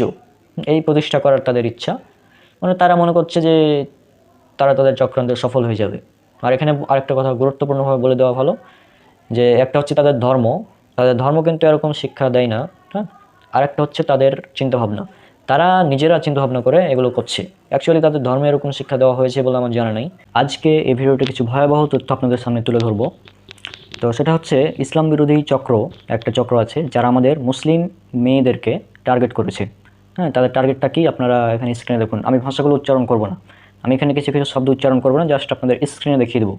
এই প্রতিষ্ঠা করার তাদের ইচ্ছা। মানে তারা মনে করছে যে তারা তাদের চক্রান্তে সফল হয়ে যাবে। আর এখানে আরেকটা কথা গুরুত্বপূর্ণভাবে বলে দেওয়া ভালো, যে একটা হচ্ছে তাদের ধর্ম কিন্তু এরকম শিক্ষা দেয় না, হ্যাঁ। আরেকটা হচ্ছে তাদের চিন্তাভাবনা, তারা নিজেরা চিন্তাভাবনা করে এগুলো করছে। অ্যাকচুয়ালি তাদের ধর্মে এরকম শিক্ষা দেওয়া হয়েছে বলে আমার জানা নেই। আজকে এই ভিডিওতে কিছু ভয়াবহ তথ্য আপনাদের সামনে তুলে ধরবো। তো সেটা হচ্ছে ইসলাম বিরোধী একটা চক্র আছে যারা আমাদের মুসলিম মেয়েদেরকে টার্গেট করেছে। হ্যাঁ, তাদের টার্গেটটা কি আপনারা এখানে স্ক্রিনে দেখুন। আমি ভাষাগুলো উচ্চারণ করব না, আমি এখানে কিছু কিছু শব্দ উচ্চারণ করবো না, জাস্ট আপনাদের স্ক্রিনে দেখিয়ে দেবো,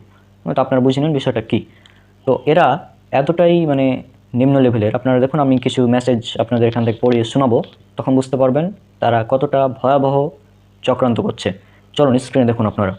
তো আপনারা বুঝে নিন বিষয়টা কী। তো এরা এতটাই নিম্ন লেভেলের, আপনারা দেখুন আমি কিছু মেসেজ আপনাদের এখান থেকে পড়িয়ে শোনাবো, তখন বুঝতে পারবেন তারা কতটা ভয়াবহ চক্রান্ত করছে। চলুন স্ক্রিনে দেখুন আপনারা।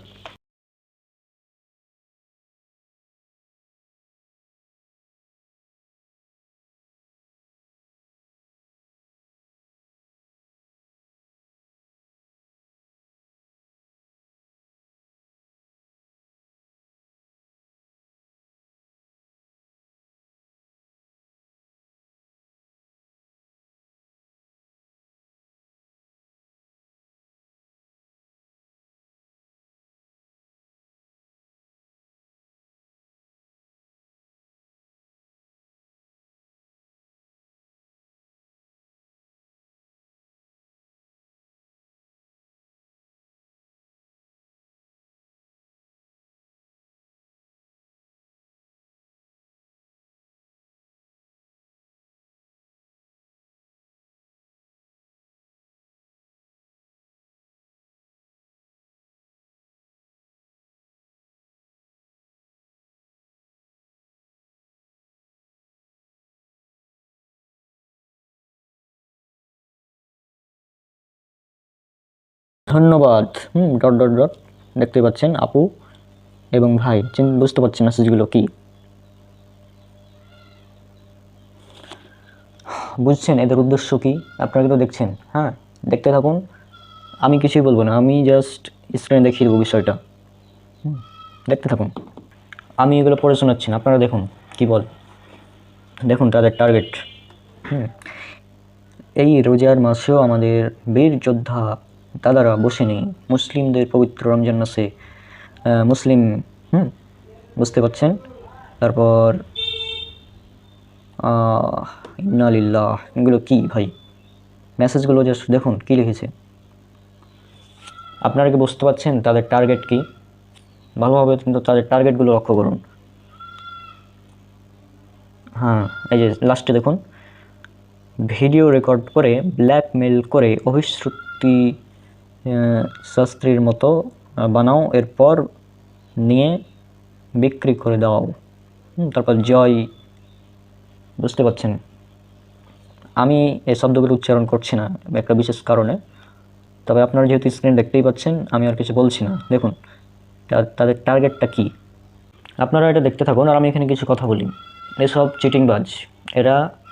ধন্যবাদ। ডট ডট ডট দেখতে পাচ্ছেন আপু এবং ভাই, বুঝতে পারছেন মেসেজগুলো কি বুঝছেন, এদের উদ্দেশ্য কি আপনারা কিন্তু দেখছেন। হ্যাঁ, দেখতে থাকুন, আমি কিছুই বলবো না, আমি জাস্ট স্ক্রিনে দেখিয়ে দেবো বিষয়টা। দেখতে থাকুন, আমি এগুলো পড়ে শোনাচ্ছি না, আপনারা দেখুন কি বল। দেখুন তাদের টার্গেট। এই রোজার মাসেও আমাদের বীর যোদ্ধা দাদারা বসে নেই, মুসলিমদের পবিত্র রমজান মাসে মুসলিম বুঝতে পারছেন। তারপর ইন্না লিল্লাহ, এগুলো কি ভাই, মেসেজগুলো জাস্ট দেখুন কি লিখেছে। আপনারা কি বুঝতে পারছেন তাদের টার্গেট কি? ভালোভাবে কিন্তু তাদের টার্গেটগুলো লক্ষ্য করুন। হ্যাঁ, এই যে লাস্টে দেখুন, ভিডিও রেকর্ড করে ব্ল্যাকমেল করে অভিশ্রুতি শাস্ত্রীর মতো বানাও, এরপর নিয়ে বিক্রি করে দাও। তারপর জয়, বুঝতে পারছেন। আমি এই শব্দগুলো উচ্চারণ করছি না একটা বিশেষ কারণে, তবে আপনারা যেহেতু স্ক্রিন দেখতেই পাচ্ছেন, আমি আর কিছু বলছি না। দেখুন তাদের টার্গেটটা কি, আপনারা এটা দেখতে থাকুন। আর আমি এখানে কিছু কথা বলি, এসব চিটিংবাজ,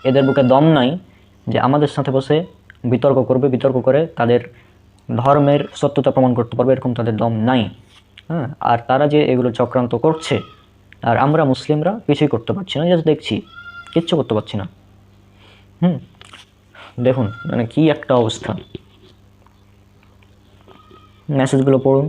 এদের বুকে দম নাই যে আমাদের সাথে বসে বিতর্ক করবে, বিতর্ক করে তাদের ধর্মের সত্যতা প্রমাণ করতে পারবে, এরকম তাদের দম নাই। হ্যাঁ, আর তারা যে এগুলো চক্রান্ত করছে, আর আমরা মুসলিমরা কিছুই করতে পারছি না, জাস্ট দেখছি, কিচ্ছু করতে পারছি না। দেখুন মানে কি একটা অবস্থা, মেসেজগুলো পড়ুন।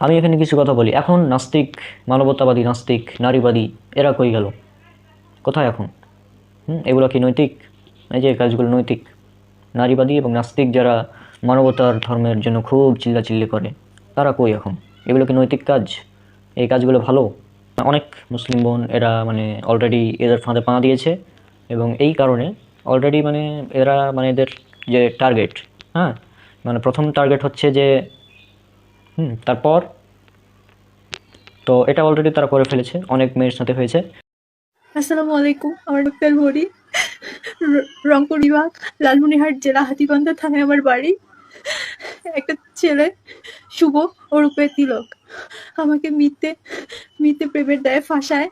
আমি এখানে কিছু কথা বলি। এখন নাস্তিক, মানবতাবাদী নাস্তিক, নারীবাদী এরা কই গেল, কোথায় এখন? এগুলো কি নৈতিক? এই যে কাজগুলো নৈতিক? নারীবাদী এবং নাস্তিক যারা মানবতার ধর্মের জন্য খুব চিল্লাচিল্লি করে, তারা কই এখন? এগুলো কি নৈতিক কাজ? এই কাজগুলো ভালো? অনেক মুসলিম বোন এরা মানে অলরেডি এদের ফাঁদে পা দিয়েছে, এবং এই কারণে অলরেডি মানে এরা মানে এদের যে টার্গেট, হ্যাঁ মানে প্রথম টার্গেট হচ্ছে যে তারপর তো এটা অলরেডি তারা করে ফেলেছে, অনেক মেয়ের সাথে হয়েছে। আসসালামু আলাইকুম, আমার ডক্টর ভরি, রংপুর বিভাগ, লালমনিরহাট জেলা, হাতীবান্ধা থানায় আমার বাড়ি। একটা ছেলে শুভ ওরূপে তিলক আমাকে মিথ্যে প্রেমের দায়ে ফাঁসায়,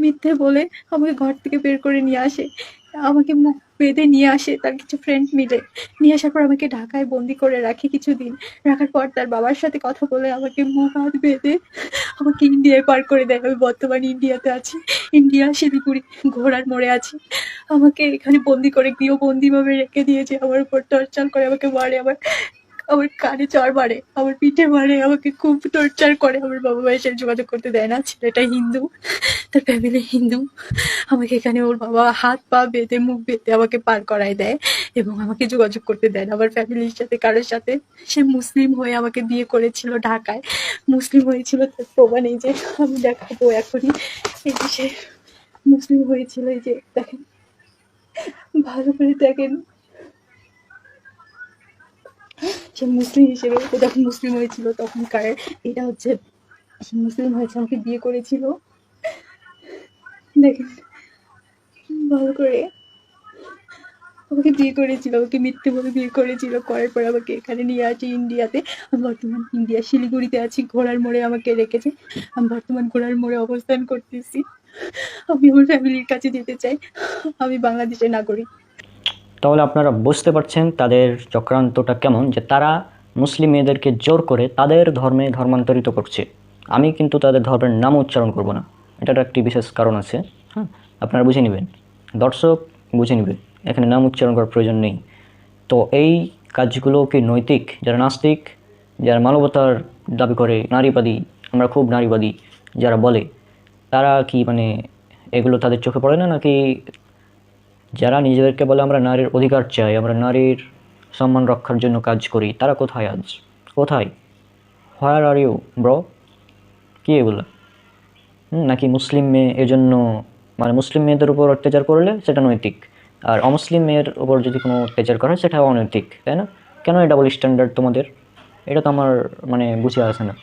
মিথ্যে বলে আমাকে ঘর থেকে বের করে নিয়ে আসে, আমাকে মুখ বেঁধে নিয়ে আসে তার কিছু ফ্রেন্ড মিলে। নিয়ে আসার পর আমাকে ঢাকায় বন্দি করে রাখে কিছুদিন। রাখার পর তার বাবার সাথে কথা বলে আমাকে মুখ হাত বেঁধে আমাকে ইন্ডিয়ায় পার করে দেয়। আমি বর্তমানে ইন্ডিয়াতে আছি, ইন্ডিয়া শিলিগুড়ি ঘোড়ার মোড়ে আছি। আমাকে এখানে বন্দি করে গৃহবন্দিভাবে রেখে দিয়েছে, আমার উপর টর্চার করে, আমাকে মারে, আমার কানে চড় মারে, আমার পিঠে মারে, আমাকে খুব টর্চার করে। আমার বাবা মায়ের সাথে যোগাযোগ করতে দেয় না, ছেলেটা হিন্দু, তার ফ্যামিলি হিন্দু। আমাকে এখানে ওর বাবা হাত পা বেঁধে মুখ বেঁধে আমাকে পার করায় দেয়, এবং আমাকে যোগাযোগ করতে দেয় না আমার ফ্যামিলির সাথে, কারোর সাথে। সে মুসলিম হয়ে আমাকে বিয়ে করেছিল ঢাকায়, মুসলিম হয়েছিল, তার প্রমাণ এই যে আমি দেখাবো এখনই। এই যে সে মুসলিম হয়েছিল, এই যে দেখেন, ভালো করে দেখেন, সে মুসলিম হিসেবে ও যখন মুসলিম হয়েছিল তখনকার এটা হচ্ছে, সে মুসলিম হয়েছে, আমাকে বিয়ে করেছিল। দেখেন ভালো করে, আমাকে বিয়ে করেছিল, আমাকে মিথ্যে বলে বিয়ে করেছিল, করার পর আমাকে এখানে নিয়ে আসে ইন্ডিয়াতে। আমি বর্তমান ইন্ডিয়া শিলিগুড়িতে আছি, ঘোড়ার মোড়ে আমাকে রেখেছে। আমি বর্তমান ঘোড়ার মোড়ে অবস্থান করতেছি। আমি আমার ফ্যামিলির কাছে যেতে চাই, আমি বাংলাদেশের নাগরিক। তাহলে আপনারা বুঝতে পারছেন তাদের চক্রান্তটা কেমন, যে তারা মুসলিম মেয়েদেরকে জোর করে তাদের ধর্মে ধর্মান্তরিত করছে। আমি কিন্তু তাদের ধর্মের নাম উচ্চারণ করব না, এটার একটি বিশেষ কারণ আছে। হ্যাঁ, আপনারা বুঝে নেবেন, দর্শক বুঝে নেবে, এখানে নাম উচ্চারণ করার প্রয়োজন নেই। তো এই কাজগুলো কি নৈতিক? যারা নাস্তিক, যারা মানবতার দাবি করে, নারীবাদী, আমরা খুব নারীবাদী যারা বলে, তারা কি মানে এগুলো তাদের চোখে পড়ে না? নাকি যারা নিজেদেরকে বলে আমরা নারীর অধিকার চাই, আমরা নারীর সম্মান রক্ষার জন্য কাজ করি, তারা কোথায় আজ? কোথায়? হোয়ার আর ইউ ব্রো? কি এগুলো? নাকি মুসলিম মেয়ে এজন্য মানে মুসলিম মেয়েদের উপর অত্যাচার করলে সেটা নৈতিক, আর অমুসলিম মেয়ের উপর যদি কোনো অত্যাচার করা হয় সেটা অনৈতিক, তাই না? কেন এই ডাবল স্ট্যান্ডার্ড তোমাদের? এটা তো আমার মানে বুঝে আসে না।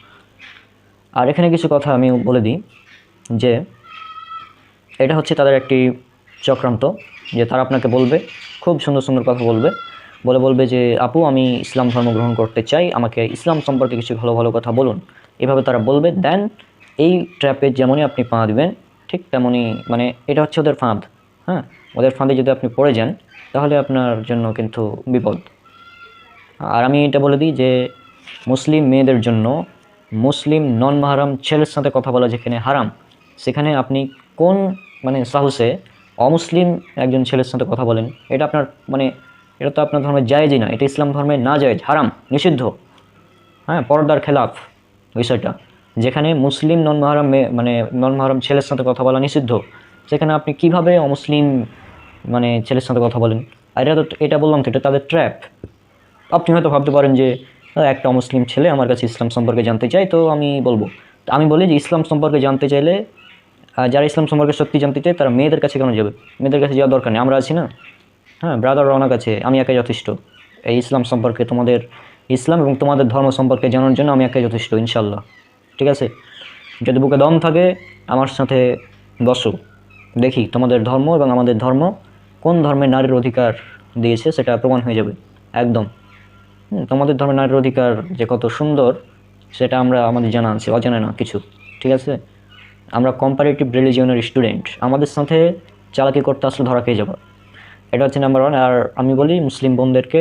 আর এখানে কিছু কথা আমি বলে দিই, যে এটা হচ্ছে তাদের একটি চক্রান্ত, যে তারা আপনাকে বলবে খুব সুন্দর সুন্দর কথা বলবে, বলবে যে আপু আমি ইসলাম ধর্ম গ্রহণ করতে চাই, আমাকে ইসলাম সম্পর্কে কিছু ভালো ভালো কথা বলুন। এভাবে তারা বলবে। দেন এই ট্র্যাপে যেমনই আপনি পা দিবেন ঠিক তেমনই, মানে এটা হচ্ছে ওদের ফাঁদ। হ্যাঁ, ওদের ফাঁদে যদি আপনি পড়ে যান তাহলে আপনার জন্য কিন্তু বিপদ। আর আমি এটা বলে দিই যে মুসলিম মেয়েদের জন্য মুসলিম নন মাহরাম ছেলের সাথে কথা বলা যেখানে হারাম, সেখানে আপনি কোন মানে সাহসে অমুসলিম একজন ছেলের সাথে কথা বলেন? এটা আপনার মানে এটা তো আপনার ধর্মে জায়েজই না, এটা ইসলাম ধর্মে না জায়েজ, হারাম, নিষিদ্ধ। হ্যাঁ, পর্দার খেলাফ বিষয়টা। যেখানে মুসলিম নন মাহরাম মানে নন মাহরাম ছেলের সাথে কথা বলা নিষিদ্ধ, সেখানে আপনি কিভাবে অমুসলিম মানে ছেলের সাথে কথা বলেন? আর এটা বললাম তো, এটা তাদের ট্র্যাপ। আপনি হয়তো ভাবতে পারেন যে একটা অমুসলিম ছেলে আমার কাছে ইসলাম সম্পর্কে জানতে চাই, তো আমি বলবো, তো আমি বলি যে ইসলাম সম্পর্কে জানতে চাইলে যারা ইসলাম সম্পর্কে সত্যি জানতে চায় তারা মেয়েদের কাছে কেন যাবে? মেয়েদের কাছে যাওয়ার দরকার নেই, আমরা আছি না। হ্যাঁ, ব্রাদার রওনা কাছে আমি একাই যথেষ্ট। এই ইসলাম সম্পর্কে, তোমাদের ইসলাম এবং তোমাদের ধর্ম সম্পর্কে জানার জন্য আমি একাই যথেষ্ট, ইনশাল্লাহ। ঠিক আছে? যদি বুকে দম থাকে আমার সাথে বসো, দেখি তোমাদের ধর্ম এবং আমাদের ধর্ম কোন ধর্মে নারীর অধিকার দিয়েছে সেটা প্রমাণ হয়ে যাবে একদম। তোমাদের ধর্মে নারীর অধিকার যে কত সুন্দর সেটা আমাদের জানা আছে, অজানা না কিছু। ঠিক আছে? আমরা কম্পারেটিভ রিলিজিয়নের স্টুডেন্ট, আমাদের সাথে চালাকি করতে আসলে ধরা খেয়ে যাবো। এটা হচ্ছে নাম্বার 1। আর আমি বলি মুসলিম বোনদেরকে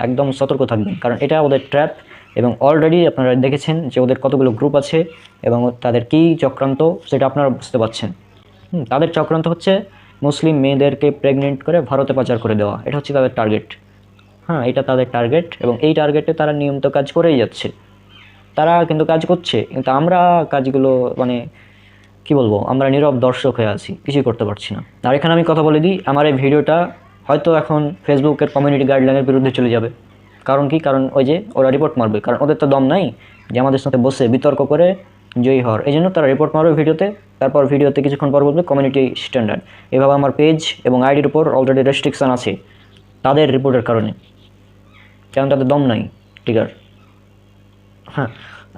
একদম সতর্ক থাকবেন, কারণ এটা ওদের ট্র্যাপ। এবং অলরেডি আপনারা দেখেছেন যে ওদের কতগুলো গ্রুপ আছে এবং তাদের কী চক্রান্ত সেটা আপনারা বুঝতে পারছেন। তাদের চক্রান্ত হচ্ছে মুসলিম মেয়েদেরকে প্রেগনেন্ট করে ভারতে পাচার করে দেওয়া, এটা হচ্ছে তাদের টার্গেট। হ্যাঁ, এটা তাদের টার্গেট এবং এই টার্গেটে তারা নিয়মিত কাজ করেই যাচ্ছে। তারা কিন্তু কাজ করছে, কিন্তু আমরা কাজগুলো মানে কি বলবো, আমরা নীরব দর্শক হয়ে আছি, কিছুই করতে পারছি না। আর এখানে আমি কথা বলে দিই, আমার এই ভিডিওটা হয়তো এখন ফেসবুকের কমিউনিটি গাইডলাইনের বিরুদ্ধে চলে যাবে। কারণ কি? কারণ ওই যে ওরা রিপোর্ট মারবে, কারণ ওদের তো দম নাই যে আমাদের সাথে বসে বিতর্ক করে জয়ী হওয়ার। এই জন্য তারা রিপোর্ট মারবে ভিডিওতে, তারপর ভিডিওতে কিছুক্ষণ পর বলবে কমিউনিটি স্ট্যান্ডার্ড। এভাবে আমার পেজ এবং আইডির উপর অলরেডি রেস্ট্রিকশান আছে তাদের রিপোর্টের কারণে, কারণ তাদের দম নাই। ঠিক আছে? হ্যাঁ,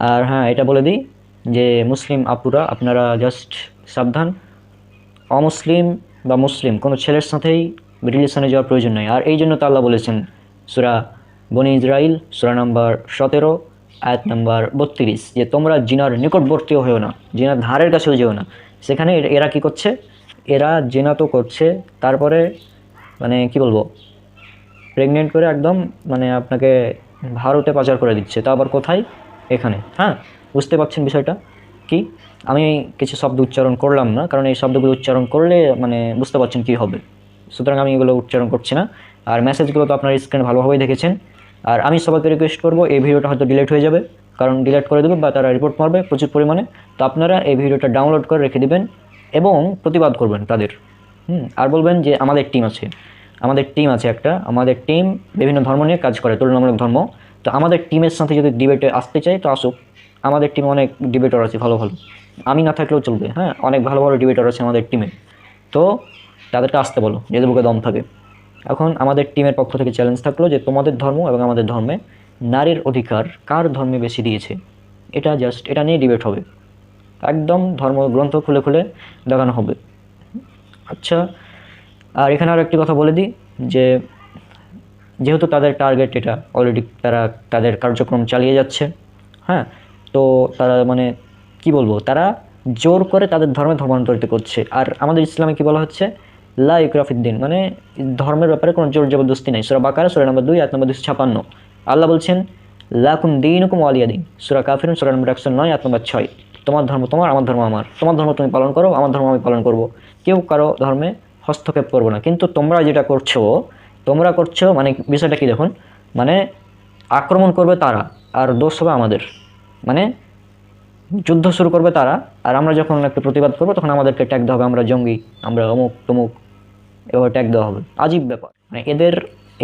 আর হ্যাঁ এটা বলে দিই যে মুসলিম আপুরা আপনারা জাস্ট সাবধান, অমুসলিম বা মুসলিম কোনো ছেলের সাথেই রিলেশনে যাওয়ার প্রয়োজন নেই। আর এই জন্য তো আল্লাহ বলেছেন সূরা বনী ইসরাইল সূরা নাম্বার 17 আয়াত নাম্বার 32 যে তোমরা জিনার নিকটবর্তীও হয়েও না, জিনার ধারের কাছেও যেও না। সেখানে এরা কি করছে? এরা জিনা তো করছে, তারপরে মানে কি বলবো, প্রেগনেন্ট করে একদম মানে আপনাকে ভারতে পাচার করে দিচ্ছে, তা আবার কোথায়? এখানে। হ্যাঁ, বুঝতে পারছেন বিষয়টা কি? আমি কিছু শব্দ উচ্চারণ করলাম না, কারণ এই শব্দগুলো উচ্চারণ করলে মানে বুঝতে পারছেন কী হবে, সুতরাং আমি এগুলো উচ্চারণ করছি না। আর মেসেজগুলো তো আপনার স্ক্রিনে ভালোভাবেই দেখেছেন। আর আমি সবাইকে রিকোয়েস্ট করবো, এই ভিডিওটা হয়তো ডিলিট হয়ে যাবে, কারণ ডিলিট করে দেবে বা তারা রিপোর্ট মারবে প্রচুর পরিমাণে। তো আপনারা এই ভিডিওটা ডাউনলোড করে রেখে দিবেন এবং প্রতিবাদ করবেন তাদের। আর বলবেন যে আমাদের টিম আছে, আমাদের টিম আছে একটা, আমাদের টিম বিভিন্ন ধর্ম নিয়ে কাজ করে, তুলনামূলক ধর্ম। তো আমাদের টিমের সাথে যদি ডিবেটে আসতে চাই তো আসুক, আমাদের টিমে অনেক ডিবেটর আছে ভালো ভালো, আমি না থাকলেও চলবে। হ্যাঁ, অনেক ভালো ভালো ডিবেটর আছে আমাদের টিমে, তো তাদেরকে আসতে বলো যদি বুকে দম থাকে। এখন আমাদের টিমের পক্ষ থেকে চ্যালেঞ্জ থাকলো যে তোমাদের ধর্ম এবং আমাদের ধর্মে নারীর অধিকার কার ধর্মে বেশি দিয়েছে, এটা জাস্ট এটা নিয়ে ডিবেট হবে, একদম ধর্মগ্রন্থ খুলে খুলে দেখানো হবে। আচ্ছা, আর এখানে আর একটি কথা বলে দিই যে যেহেতু তাদের টার্গেট এটা, অলরেডি তারা তাদের কার্যক্রম চালিয়ে যাচ্ছে। হ্যাঁ, তো তারা মানে কি বলবো, তারা জোর করে তাদের ধর্মে ধর্মান্তরিত করছে। আর আমাদের ইসলামে কি বলা হচ্ছে? লা ইকরাহা ফিদ্দিন, মানে ধর্মের ব্যাপারে কোনো জোর জবরদস্তি নেই। সূরা বাকারা সূরা নম্বর 2 আয়াত নম্বর 256 আল্লাহ বলছেন লাকুম দীনুকুম ওয়ালিয়া দিন। সূরা কাফিরুন সূরা নম্বর 109 আয়াত নম্বর 6 তোমার ধর্ম তোমার, আমার ধর্ম আমার, তোমার ধর্ম তুমি পালন করো, আমার ধর্ম আমি পালন করব, কেউ কারো ধর্মে হস্তক্ষেপ করবো না। কিন্তু তোমরা যেটা করছো মানে বিষয়টা কি দেখুন, মানে আক্রমণ করবে তারা আর দোষ হবে আমাদের, মানে যুদ্ধ শুরু করবে তারা আর আমরা যখন একটু প্রতিবাদ করবো তখন আমাদেরকে ট্যাগ দেওয়া হবে আমরা জঙ্গি, আমরা অমুক তমুক, এভাবে ট্যাগ দেওয়া হবে। আজীব ব্যাপার, মানে এদের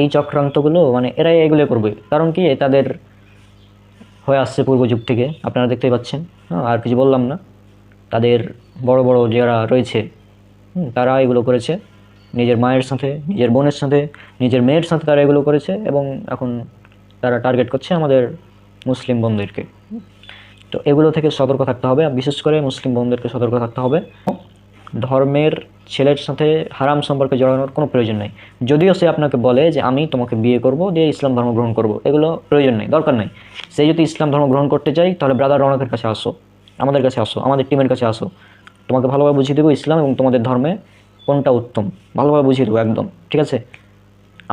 এই চক্রান্তগুলো মানে এরাই এগুলো করবে। কারণ কি, তাদের হয়ে আসছে পূর্ব যুগ থেকে, আপনারা দেখতেই পাচ্ছেন। আর কিছু বললাম না, তাদের বড় বড় যারা রয়েছে তারা এগুলো করেছে, নিজের মায়ের সাথে, নিজের বোনের সাথে, নিজের মেয়ের সাথে তারা এগুলো করেছে এবং এখন তারা টার্গেট করছে আমাদের মুসলিম বোনদেরকে। তো এগুলো থেকে সতর্ক থাকতে হবে, বিশেষ করে মুসলিম বোনদেরকে সতর্ক থাকতে হবে। ধর্মের ছেলের সাথে হারাম সম্পর্কে জড়ানোর কোনো প্রয়োজন নেই। যদিও সে আপনাকে বলে যে আমি তোমাকে বিয়ে করব, দিয়ে ইসলাম ধর্ম গ্রহণ করব, এগুলো প্রয়োজন নেই, দরকার নেই। সে যদি ইসলাম ধর্ম গ্রহণ করতে চাই তাহলে ব্রাদার রৌনকের কাছে আসো, আমাদের কাছে আসো, আমাদের টিমের কাছে আসো, তোমাকে ভালোভাবে বুঝিয়ে দেবো ইসলাম এবং তোমাদের ধর্মে কোনটা উত্তম, ভালোভাবে বুঝিয়ে দেবো একদম, ঠিক আছে?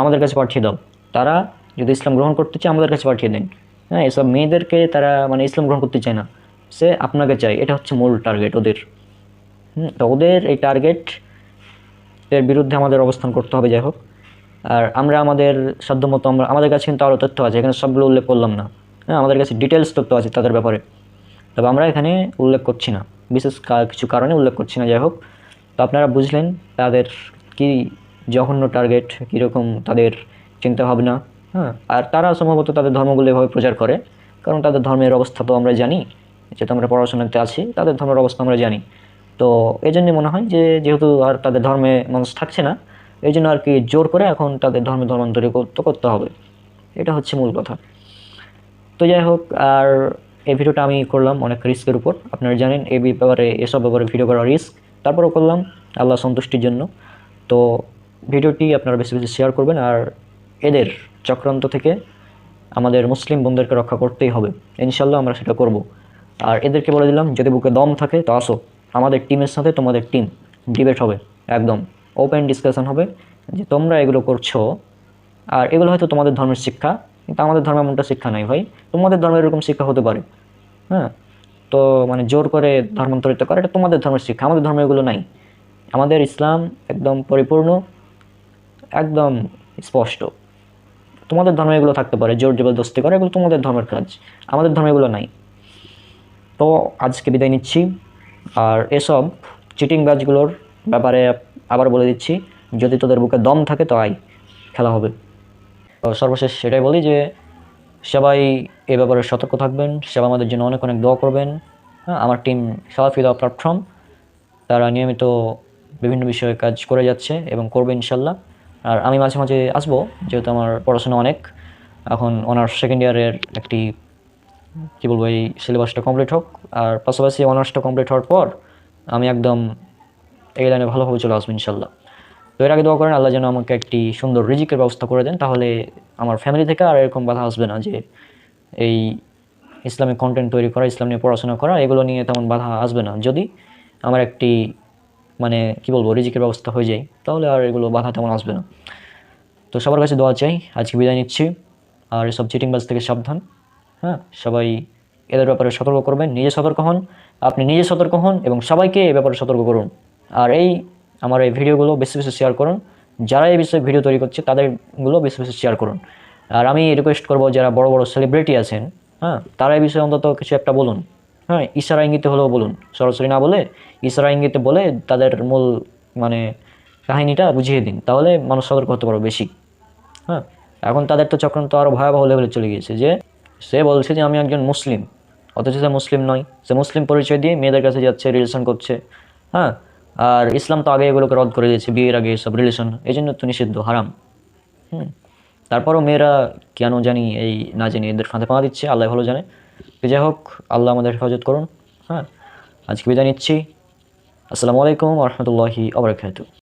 আমাদের কাছে পাঠিয়ে দাও। তারা যদি ইসলাম গ্রহণ করতে চায় আমাদের কাছে পাঠিয়ে দেন। হ্যাঁ, এসব মেয়েদেরকে তারা মানে ইসলাম গ্রহণ করতে চায় না, সে আপনাকে চায়, এটা হচ্ছে মূল টার্গেট ওদের। তো ওদের এই টার্গেট এর বিরুদ্ধে আমাদের অবস্থান করতে হবে, যাই হোক। আর আমরা আমাদের সাধ্যমতো আমাদের কাছে কিন্তু আরও তথ্য আছে, এখানে সবগুলো উল্লেখ করলাম না। হ্যাঁ, আমাদের কাছে ডিটেলস তথ্য আছে তাদের ব্যাপারে, তবে আমরা এখানে উল্লেখ করছি না, বিশেষ কিছু কারণে উল্লেখ করছি না, যাই হোক। তো আপনারা বুঝলেন তাদের কি জঘন্য টার্গেট, কীরকম তাদের চিন্তাভাবনা। হ্যাঁ, আর তারা সম্ভবত তাদের ধর্মগুলো এভাবে প্রচার করে, কারণ তাদের ধর্মের অবস্থা তো আমরা জানি, যেহেতু আমরা পড়াশোনাতে আছি, তাদের ধর্মের অবস্থা আমরা জানি। তো এই জন্যই মনে হয় যে যেহেতু আর তাদের ধর্মে মানুষ থাকছে না, এই জন্য আর কি জোর করে এখন তাদের ধর্মে ধর্মান্তরিত করতে হবে, এটা হচ্ছে মূল কথা। তো যাই হোক, আর এই ভিডিওটা আমি করলাম অনেক রিস্কের উপর, আপনারা জানেন এই ব্যাপারে, এসব ব্যাপারে ভিডিও করা রিস্ক, তারপরেও করলাম আল্লাহ সন্তুষ্টির জন্য। তো ভিডিওটি আপনারা বেশি বেশি শেয়ার করবেন, আর এদের চক্রান্ত থেকে আমাদের মুসলিম বন্ধুদেরকে রক্ষা করতেই হবে, ইনশাল্লাহ আমরা সেটা করব। আর এদেরকে বলে দিলাম যদি বুকে দম থাকে তো আসো, আমাদের টিমের সাথে তোমাদের টিম ডিবেট হবে, একদম ওপেন ডিসকাশন হবে যে তোমরা এগুলো করছো, আর এগুলো হয়তো তোমাদের ধর্মের শিক্ষা, কিন্তু আমাদের ধর্মে এমনটা শিক্ষা নাই ভাই, তোমাদের ধর্মের এরকম শিক্ষা হতে পারে। হ্যাঁ, তো মানে জোর করে ধর্মান্তরিত করে, এটা তোমাদের ধর্মের শিক্ষা, আমাদের ধর্মে এগুলো নাই। আমাদের ইসলাম একদম পরিপূর্ণ, একদম স্পষ্ট। তোমাদের ধর্মে এগুলো থাকতে পারে, জোর জবরদস্তি করে, এগুলো তোমাদের ধর্মের কাজ, আমাদের ধর্মে এগুলো নাই। তো আজকে বিদায় নিচ্ছি। আর এসব চিটিং ব্যাচগুলোর ব্যাপারে আবার বলে দিচ্ছি, যদি তোদের বুকে দম থাকে তো আয়, খেলা হবে। তো সর্বশেষ সেটাই বলি যে সবাই এ ব্যাপারে সতর্ক থাকবেন, সবাই আমাদের জন্য অনেক অনেক দোয়া করবেন। হ্যাঁ, আমার টিম সালাফিদা প্ল্যাটফর্ম, তারা নিয়মিত বিভিন্ন বিষয়ে কাজ করে যাচ্ছে এবং করবে ইনশাল্লাহ। আর আমি মাঝে মাঝে আসবো, যেহেতু আমার পড়াশোনা অনেক, এখন অনার্স সেকেন্ড ইয়ারের একটি কী বলবো, এই সিলেবাসটা কমপ্লিট হোক, আর পাশাপাশি অনার্সটা কমপ্লিট হওয়ার পর আমি একদম এই লাইনে ভালোভাবে চলে আসবো ইনশাল্লাহ। তো এর আগে দোয়া করেন আল্লাহ যেন আমাকে একটি সুন্দর রিজিকের ব্যবস্থা করে দেন, তাহলে আমার ফ্যামিলি থেকে আর এরকম বাধা আসবে না যে এই ইসলামিক কন্টেন্ট তৈরি করা, ইসলাম নিয়ে পড়াশোনা করা, এগুলো নিয়ে তেমন বাধা আসবে না। যদি আমার একটি মানে কী বলবো রিজিকের ব্যবস্থা হয়ে যায়, তাহলে আর এগুলো বাধা তেমন আসবে না। তো সবার কাছে দোয়া চাই, আজকে বিদায় নিচ্ছি। আর এসব চিটিংবাজ থেকে সাবধান। হ্যাঁ, সবাই এদের ব্যাপারে সতর্ক করবেন, নিজে সতর্ক হন, আপনি নিজে সতর্ক হন এবং সবাইকে এ ব্যাপারে সতর্ক করুন। আর আমার এই ভিডিওগুলো বেশি বেশি শেয়ার করুন, যারা এই বিষয়ে ভিডিও তৈরি করছে তাদেরগুলো বেশি বেশি শেয়ার করুন। আর আমি রিকোয়েস্ট করবো যারা বড় বড় সেলিব্রিটি আছেন, হ্যাঁ, তারা এই বিষয়ে অন্তত কিছু একটা বলুন। হ্যাঁ, ইশারা ইঙ্গিতে হলেও বলুন, সরাসরি না বলে ইশারা ইঙ্গিতে বলে তাদের মূল মানে কাহিনীটা বুঝিয়ে দিন, তাহলে মানুষ সতর্ক হতে পারবে বেশি। হ্যাঁ, এখন তাদের তো চক্রান্ত আরও ভয়াবহ লেভেলে চলে গিয়েছে, যে সে বলছে যে আমি একজন মুসলিম, অথচ সে মুসলিম নয়, সে মুসলিম পরিচয় দিয়ে মেয়েদের কাছে যাচ্ছে, রিলেশন করছে। হ্যাঁ, আর ইসলাম তো আগে এগুলোকে রদ করে দিয়েছে, বিয়ের আগে এসব রিলেশন, এই জন্য তো নিষিদ্ধ, হারাম। তারপরও মেয়েরা কেন জানি এই না জানি এদের ফাঁদে পা দিচ্ছে, আল্লাহ ভালো জানে। তো যাই হোক, আল্লাহ আমাদের হেফাজত করুন। হ্যাঁ, আজকে বিদায় নিচ্ছি। আসসালামু আলাইকুম ওয়া রাহমাতুল্লাহি ওয়া বারাকাতুহু।